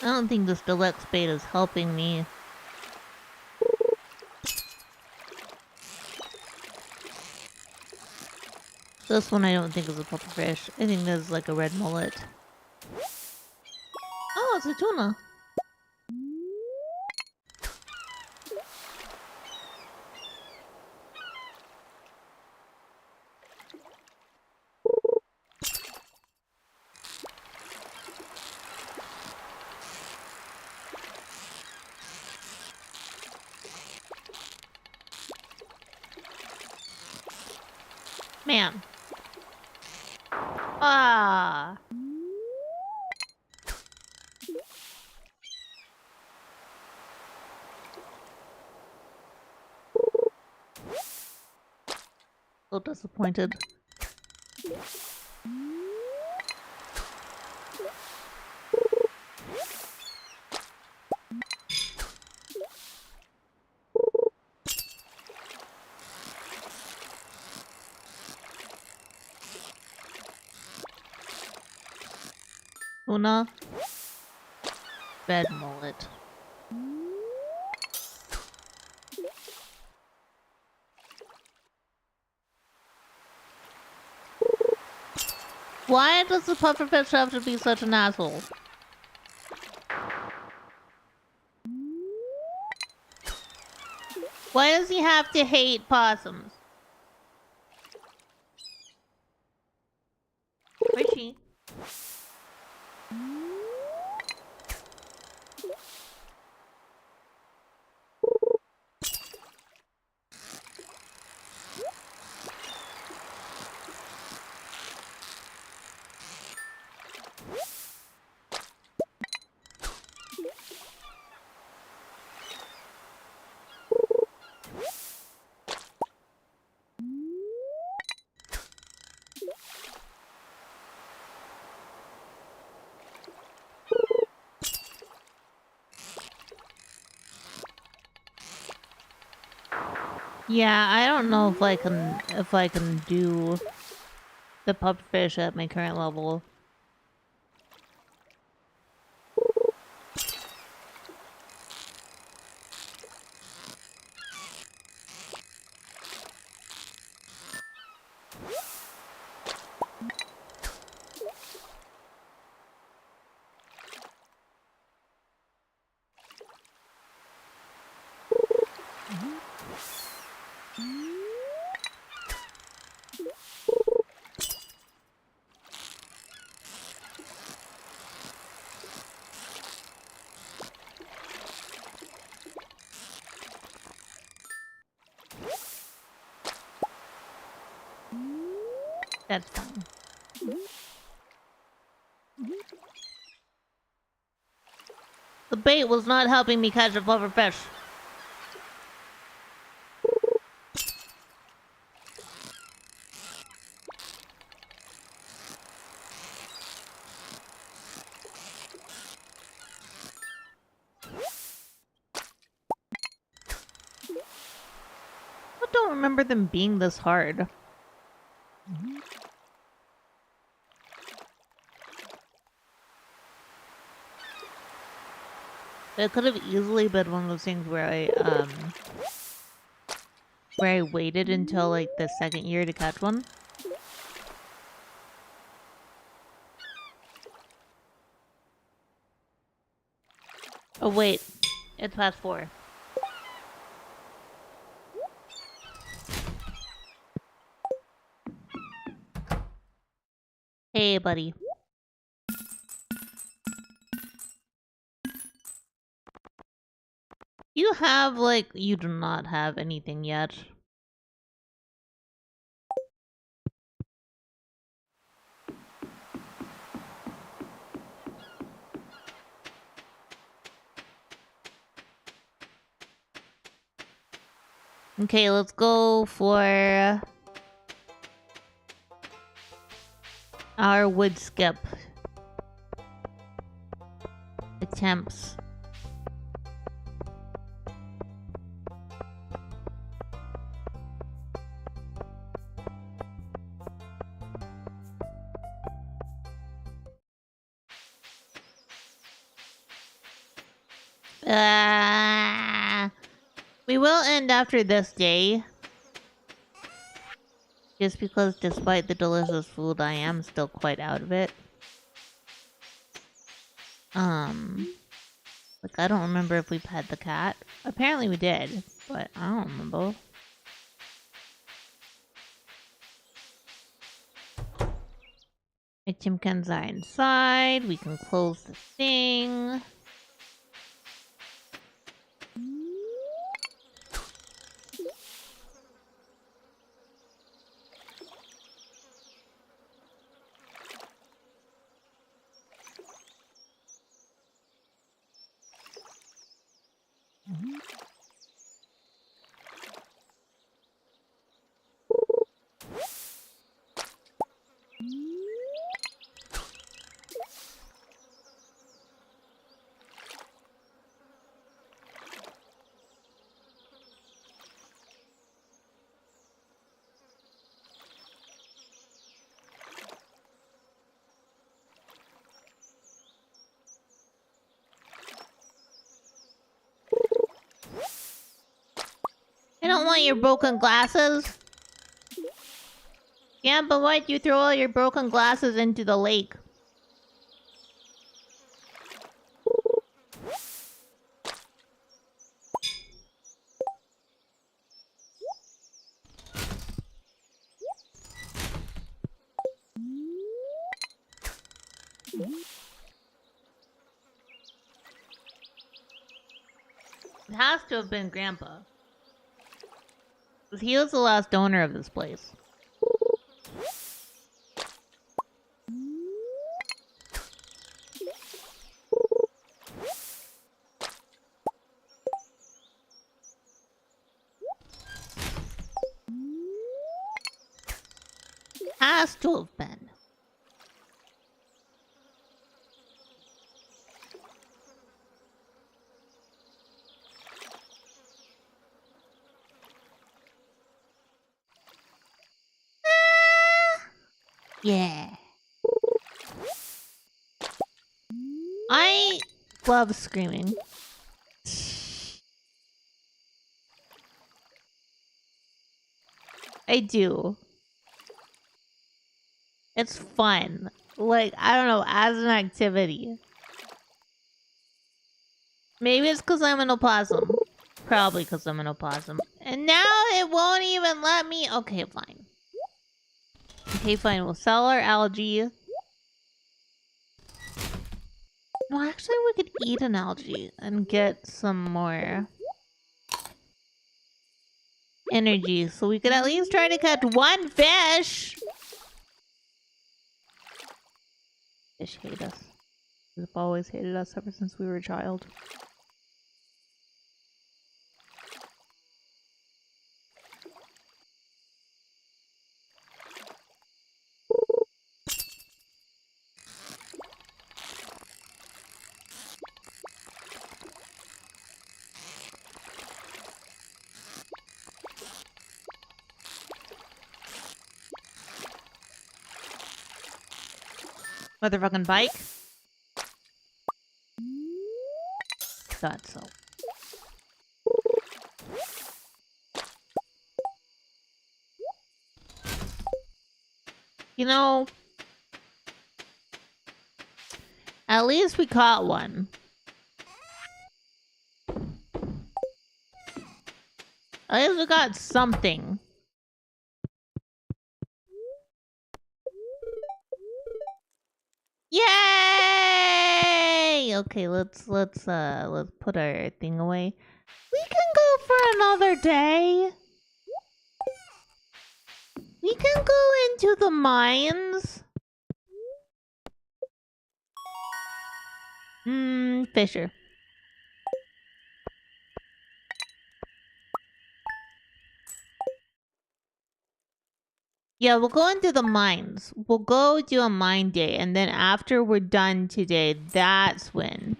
I don't think this deluxe bait is helping me. This one I don't think is a pufferfish. I think this is like a red mullet. Oh, it's a tuna. Man. Ah. So disappointed. tuna. Bed mullet. Why does the pufferfish have to be such an asshole? Why does he have to hate possums? Where's she? Yeah, I don't know if I can do the pufferfish at my current level. That's fine. The bait was not helping me catch a pufferfish. I don't remember them being this hard. It could have easily been one of those things where I waited until like the second year to catch one. Oh wait, it's past 4. Hey, buddy. You do not have anything yet. Okay, let's go for our wood skip attempts. We will end after this day. Just because despite the delicious food, I am still quite out of it. Like, I don't remember if we pet the cat. Apparently we did, but I don't remember. My chimkins are inside. We can close the thing. don't want your broken glasses? Yeah, but why'd you throw all your broken glasses into the lake? It has to have been Grandpa. Because he was the last owner of this place. Has to have been. Yeah. I love screaming. I do. It's fun. Like, I don't know, as an activity. Maybe it's because I'm an opossum. Probably because I'm an opossum. And now it won't even let me... Okay, fine. Okay, fine. We'll sell our algae. No, actually, we could eat an algae and get some more energy. So we could at least try to catch one fish. Fish hate us. They've always hated us ever since we were a child. Motherfucking bike. Thought so. You know, at least we caught one. At least we got something. Yay! Okay, let's put our thing away. We can go for another day. We can go into the mines. Fisher. Yeah, we'll go into the mines. We'll go do a mine day, and then after we're done today, that's when.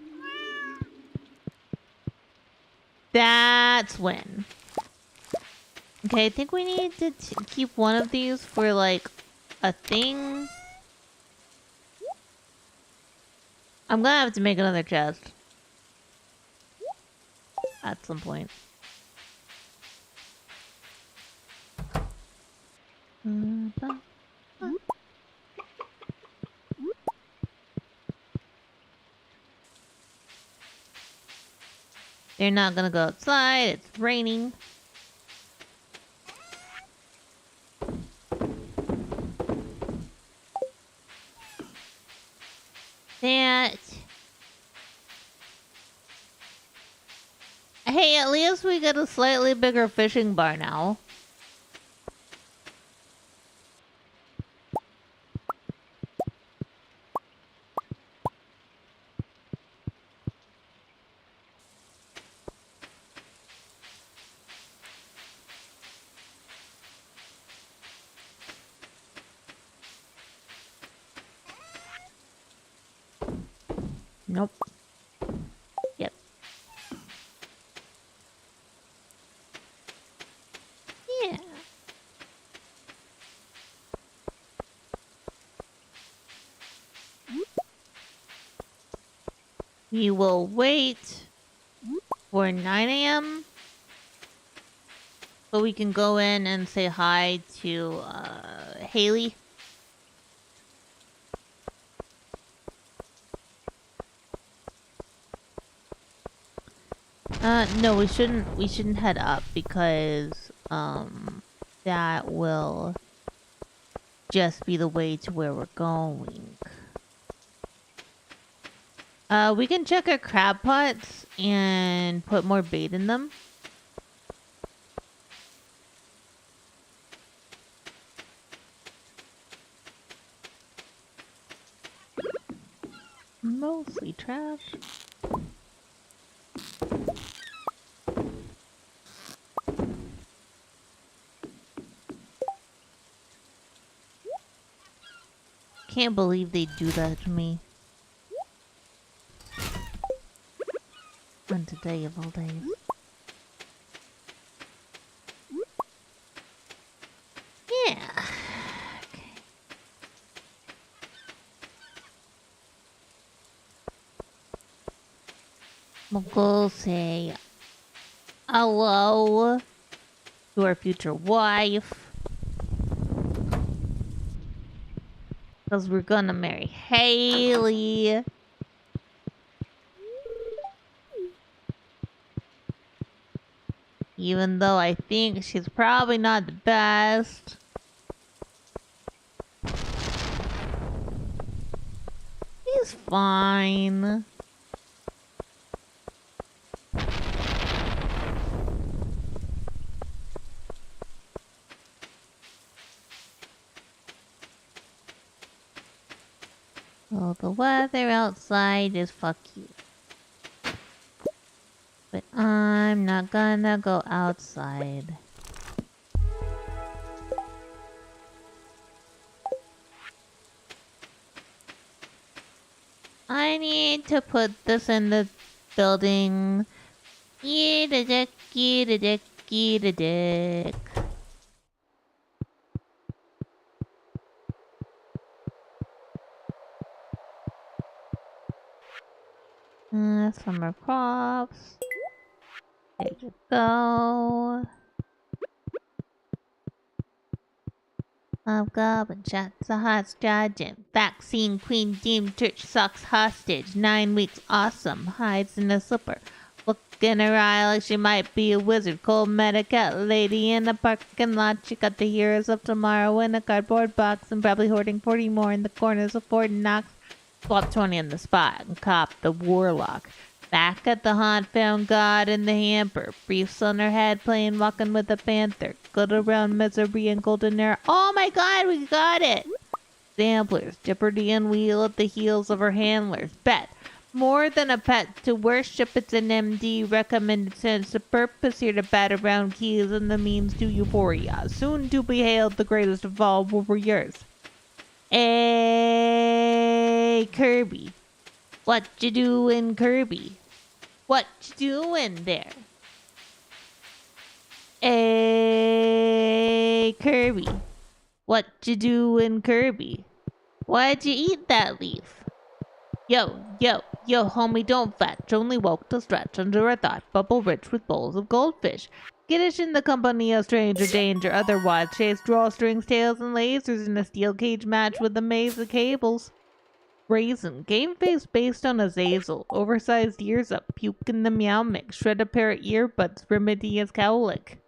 That's when. Okay, I think we need to keep one of these for, like, a thing. I'm gonna have to make another chest. At some point. They're not gonna go outside. It's raining. That. Hey, at least we get a slightly bigger fishing bar now. Nope. Yep. Yeah. We will wait for 9 a.m. so we can go in and say hi to Haley. No, we shouldn't. We shouldn't head up because that will just be the way to where we're going. We can check our crab pots and put more bait in them. Mostly trash. Can't believe they do that to me. On today of all days. Yeah. Okay. We'll go say hello to our future wife. Because we're gonna marry Haley. Even though I think she's probably not the best. She's fine. Well, the weather outside is fuck you. But I'm not gonna go outside. I need to put this in the building. Eat a dick, eat a dick, eat a dick. Summer crops. There you go. I've got a shots of hostage and vaccine queen deemed church socks hostage. 9 weeks awesome. Hides in a slipper. Look in her eye like she might be a wizard. Cold medicat lady in the parking lot. She got the heroes of tomorrow in a cardboard box and probably hoarding 40 more in the corners of Fort Knox. Swap 20 on the spot and cop the warlock. Back at the haunt, found God in the hamper. Briefs on her head, playing walking with a panther. Good around misery and golden era. Oh my god, we got it! Samplers, jeopardy and wheel at the heels of her handlers. Bet. More than a pet to worship, it's an MD recommended sense. The purpose here to bat around keys and the means to euphoria. Soon to be hailed the greatest of all warriors. Hey, Kirby. What you doing, Kirby? What you doing there? Hey, Kirby. What you doing, Kirby? Why'd you eat that leaf? Yo, homie, don't fetch. Only woke to stretch under a thought bubble rich with bowls of goldfish. Skittish in the company of stranger danger. Otherwise, chase drawstrings, tails, and lasers in a steel cage match with a maze of cables. Raisin, game face based on Azazel. Oversized ears up, puke in the meow mix. Shred a pair of earbuds, remedy is cowlick.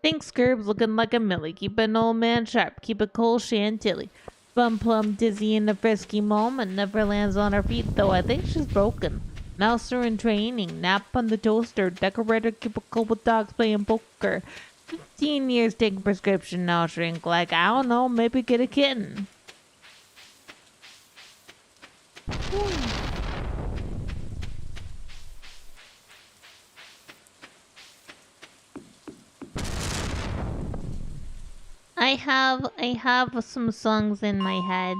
Think Scurbs looking like a millie. Keep an old man sharp, keep a cold chantilly. Bum plum dizzy in a frisky moment. Never lands on her feet though, I think she's broken. Mouser in training, nap on the toaster. Decorator cubicle with dogs playing poker. 15 years taking prescription now shrink like, I don't know, maybe get a kitten. I have some songs in my head.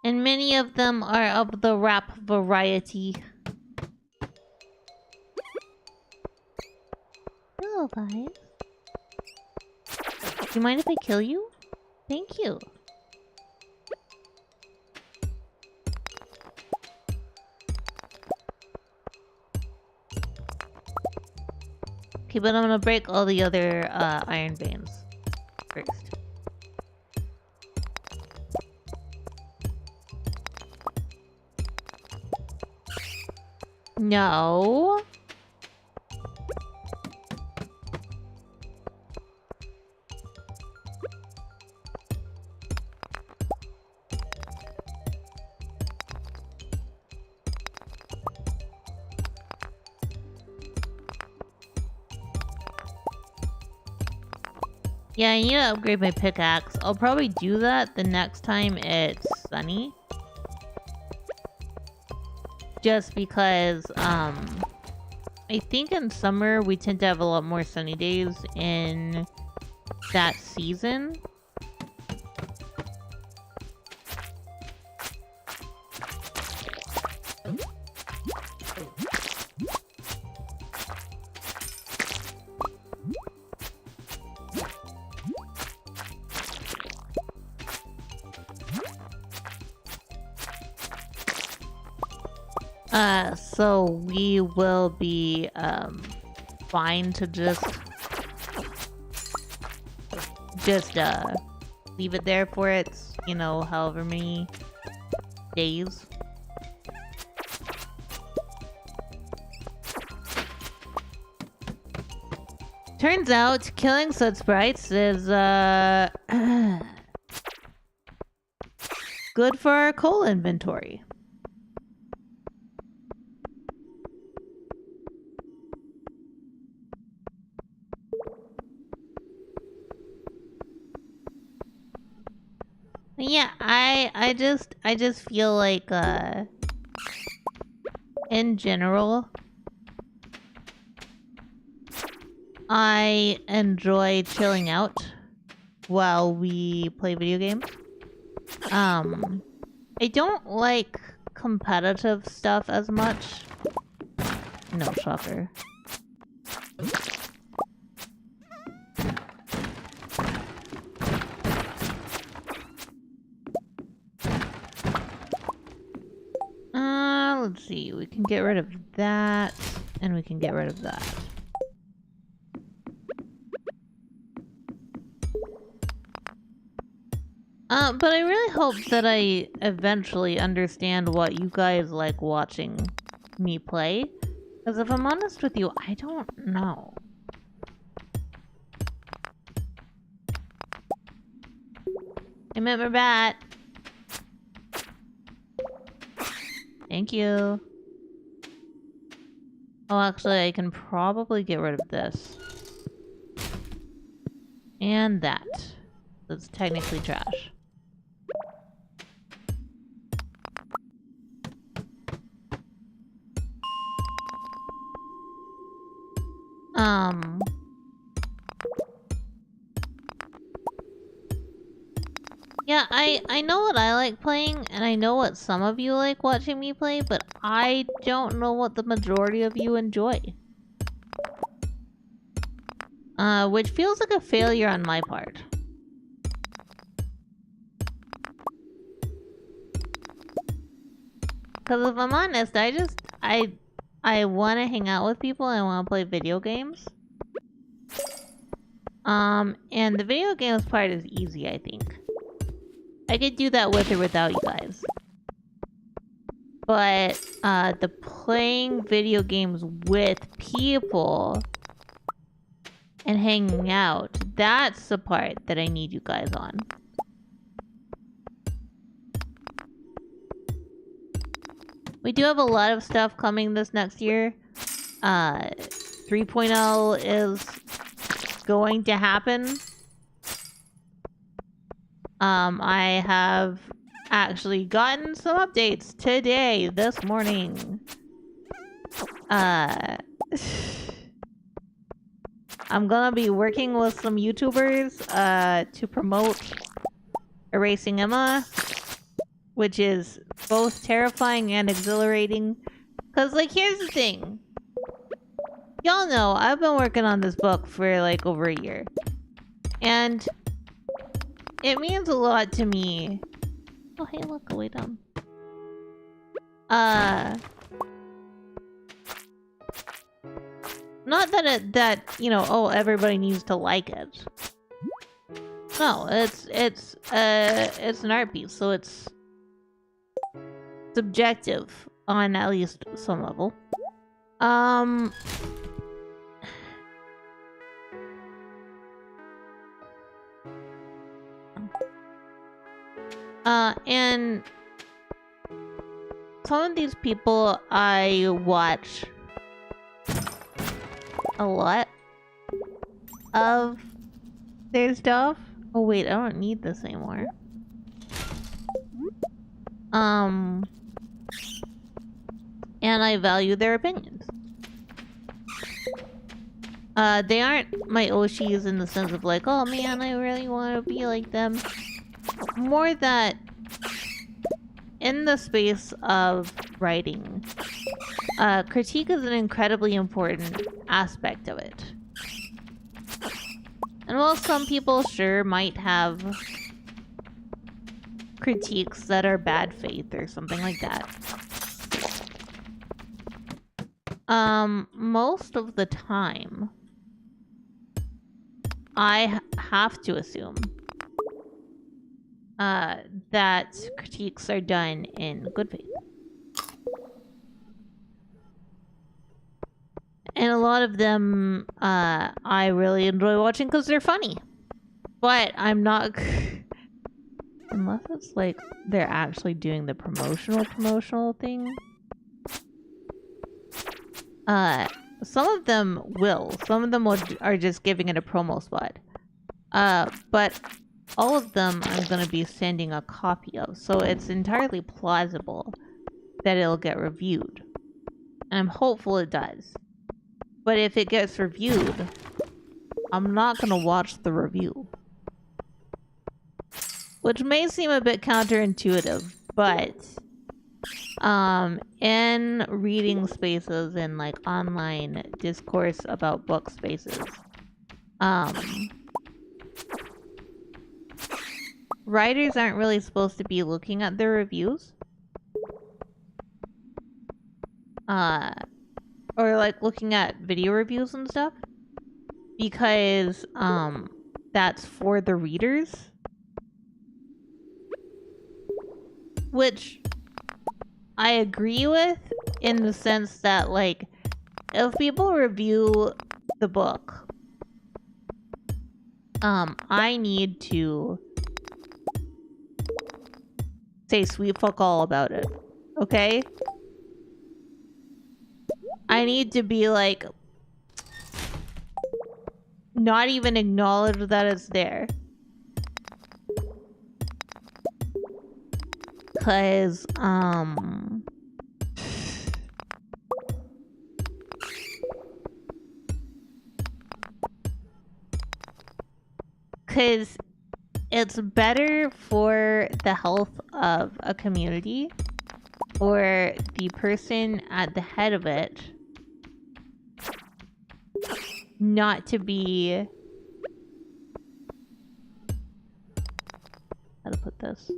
And many of them are of the rap variety. Hello guys. Do you mind if I kill you? Thank you. Okay, but I'm gonna break all the other iron veins first. No. Yeah, I need to upgrade my pickaxe. I'll probably do that the next time it's sunny. Just because, I think in summer we tend to have a lot more sunny days in that season. So we will be, fine to just leave it there for its, you know, however many days. Turns out killing such sprites is, good for our coal inventory. Yeah, I just feel like in general I enjoy chilling out while we play video games. I don't like competitive stuff as much. No, shocker. Let's see. We can get rid of that, and we can get rid of that. But I really hope that I eventually understand what you guys like watching me play. Because if I'm honest with you, I don't know. I met my bat. Thank you. Oh, actually, I can probably get rid of this. And that. That's technically trash. Yeah, I know what I like playing, and I know what some of you like watching me play, but I don't know what the majority of you enjoy. Which feels like a failure on my part. Because if I'm honest, I want to hang out with people, I want to play video games. And the video games part is easy, I think. I could do that with or without you guys. But, the playing video games with people and hanging out, that's the part that I need you guys on. We do have a lot of stuff coming this next year. 3.0 is going to happen. I have actually gotten some updates today, this morning. I'm gonna be working with some YouTubers, to promote Erasing Emma, which is both terrifying and exhilarating. Cause, like, here's the thing. Y'all know, I've been working on this book for, like, over a year. And it means a lot to me. Oh, hey, look, go way down. It Not that oh, everybody needs to like it. No, it's an art piece, so it's subjective on at least some level. And some of these people I watch a lot of their stuff. Oh wait, I don't need this anymore. And I value their opinions. They aren't my Oshis in the sense of like, oh man, I really want to be like them. More that in the space of writing, critique is an incredibly important aspect of it. And while some people sure might have critiques that are bad faith or something like that, most of the time, I have to assume that critiques are done in good faith. And a lot of them, I really enjoy watching because they're funny. But I'm not... Unless it's like they're actually doing the promotional thing. Some of them will. Some of them are just giving it a promo spot. But all of them I'm going to be sending a copy of. So it's entirely plausible that it'll get reviewed. And I'm hopeful it does. But if it gets reviewed, I'm not going to watch the review. Which may seem a bit counterintuitive, but in reading spaces and like online discourse about book spaces, writers aren't really supposed to be looking at their reviews. Or like looking at video reviews and stuff. Because that's for the readers. Which I agree with in the sense that like if people review the book, I need to say sweet fuck all about it. Okay? I need to be like not even acknowledge that it's there. Cause it's better for the health of a community or the person at the head of it not to be... How to put this?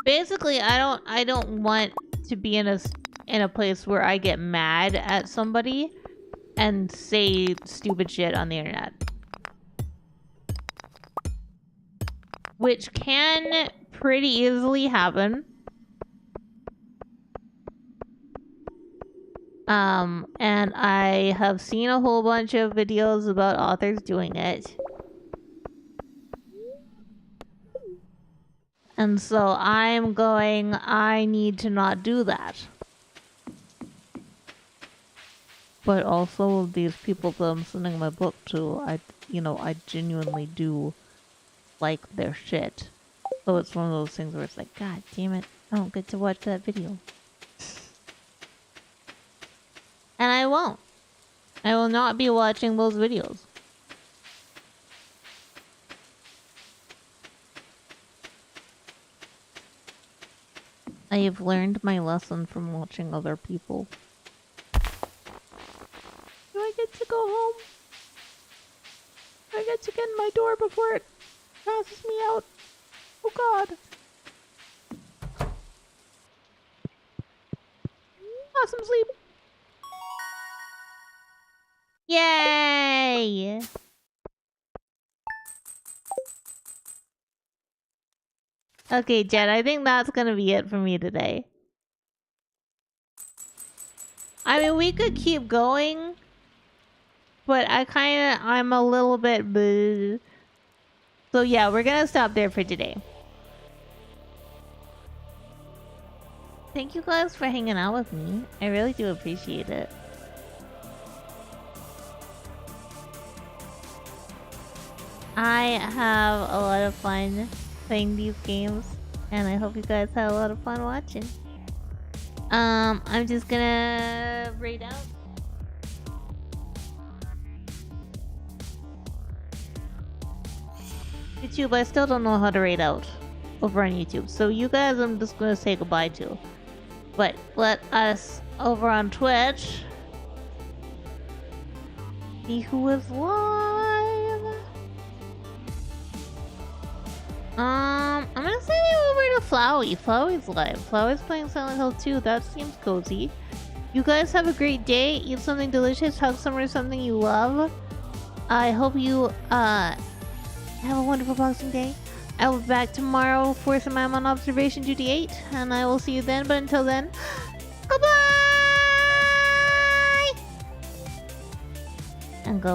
Basically, I don't want to be in a place where I get mad at somebody and say stupid shit on the internet. Which can pretty easily happen. And I have seen a whole bunch of videos about authors doing it. And so I need to not do that. But also these people that I'm sending my book to, I genuinely do like their shit. So it's one of those things where it's like, God damn it, I don't get to watch that video. And I won't. I will not be watching those videos. I have learned my lesson from watching other people. Do I get to go home? Do I get to get in my door before it passes me out? Oh God. awesome sleep. Yay! Okay, Jen, I think that's gonna be it for me today. I mean, we could keep going, but I'm a little bit bleh. So yeah, we're gonna stop there for today. Thank you guys for hanging out with me. I really do appreciate it. I have a lot of fun playing these games, and I hope you guys have a lot of fun watching. I'm just gonna raid out. YouTube, I still don't know how to raid out over on YouTube, so you guys I'm just gonna say goodbye to. But let us over on Twitch see who is live. I'm gonna send you over to Flowey. Flowey's live. Flowey's playing Silent Hill 2. That seems cozy. You guys have a great day. Eat something delicious. Hug somewhere something you love. I hope you have a wonderful Boxing Day. I will be back tomorrow for some I'm on Observation Duty 8, and I will see you then. But until then, goodbye! And go.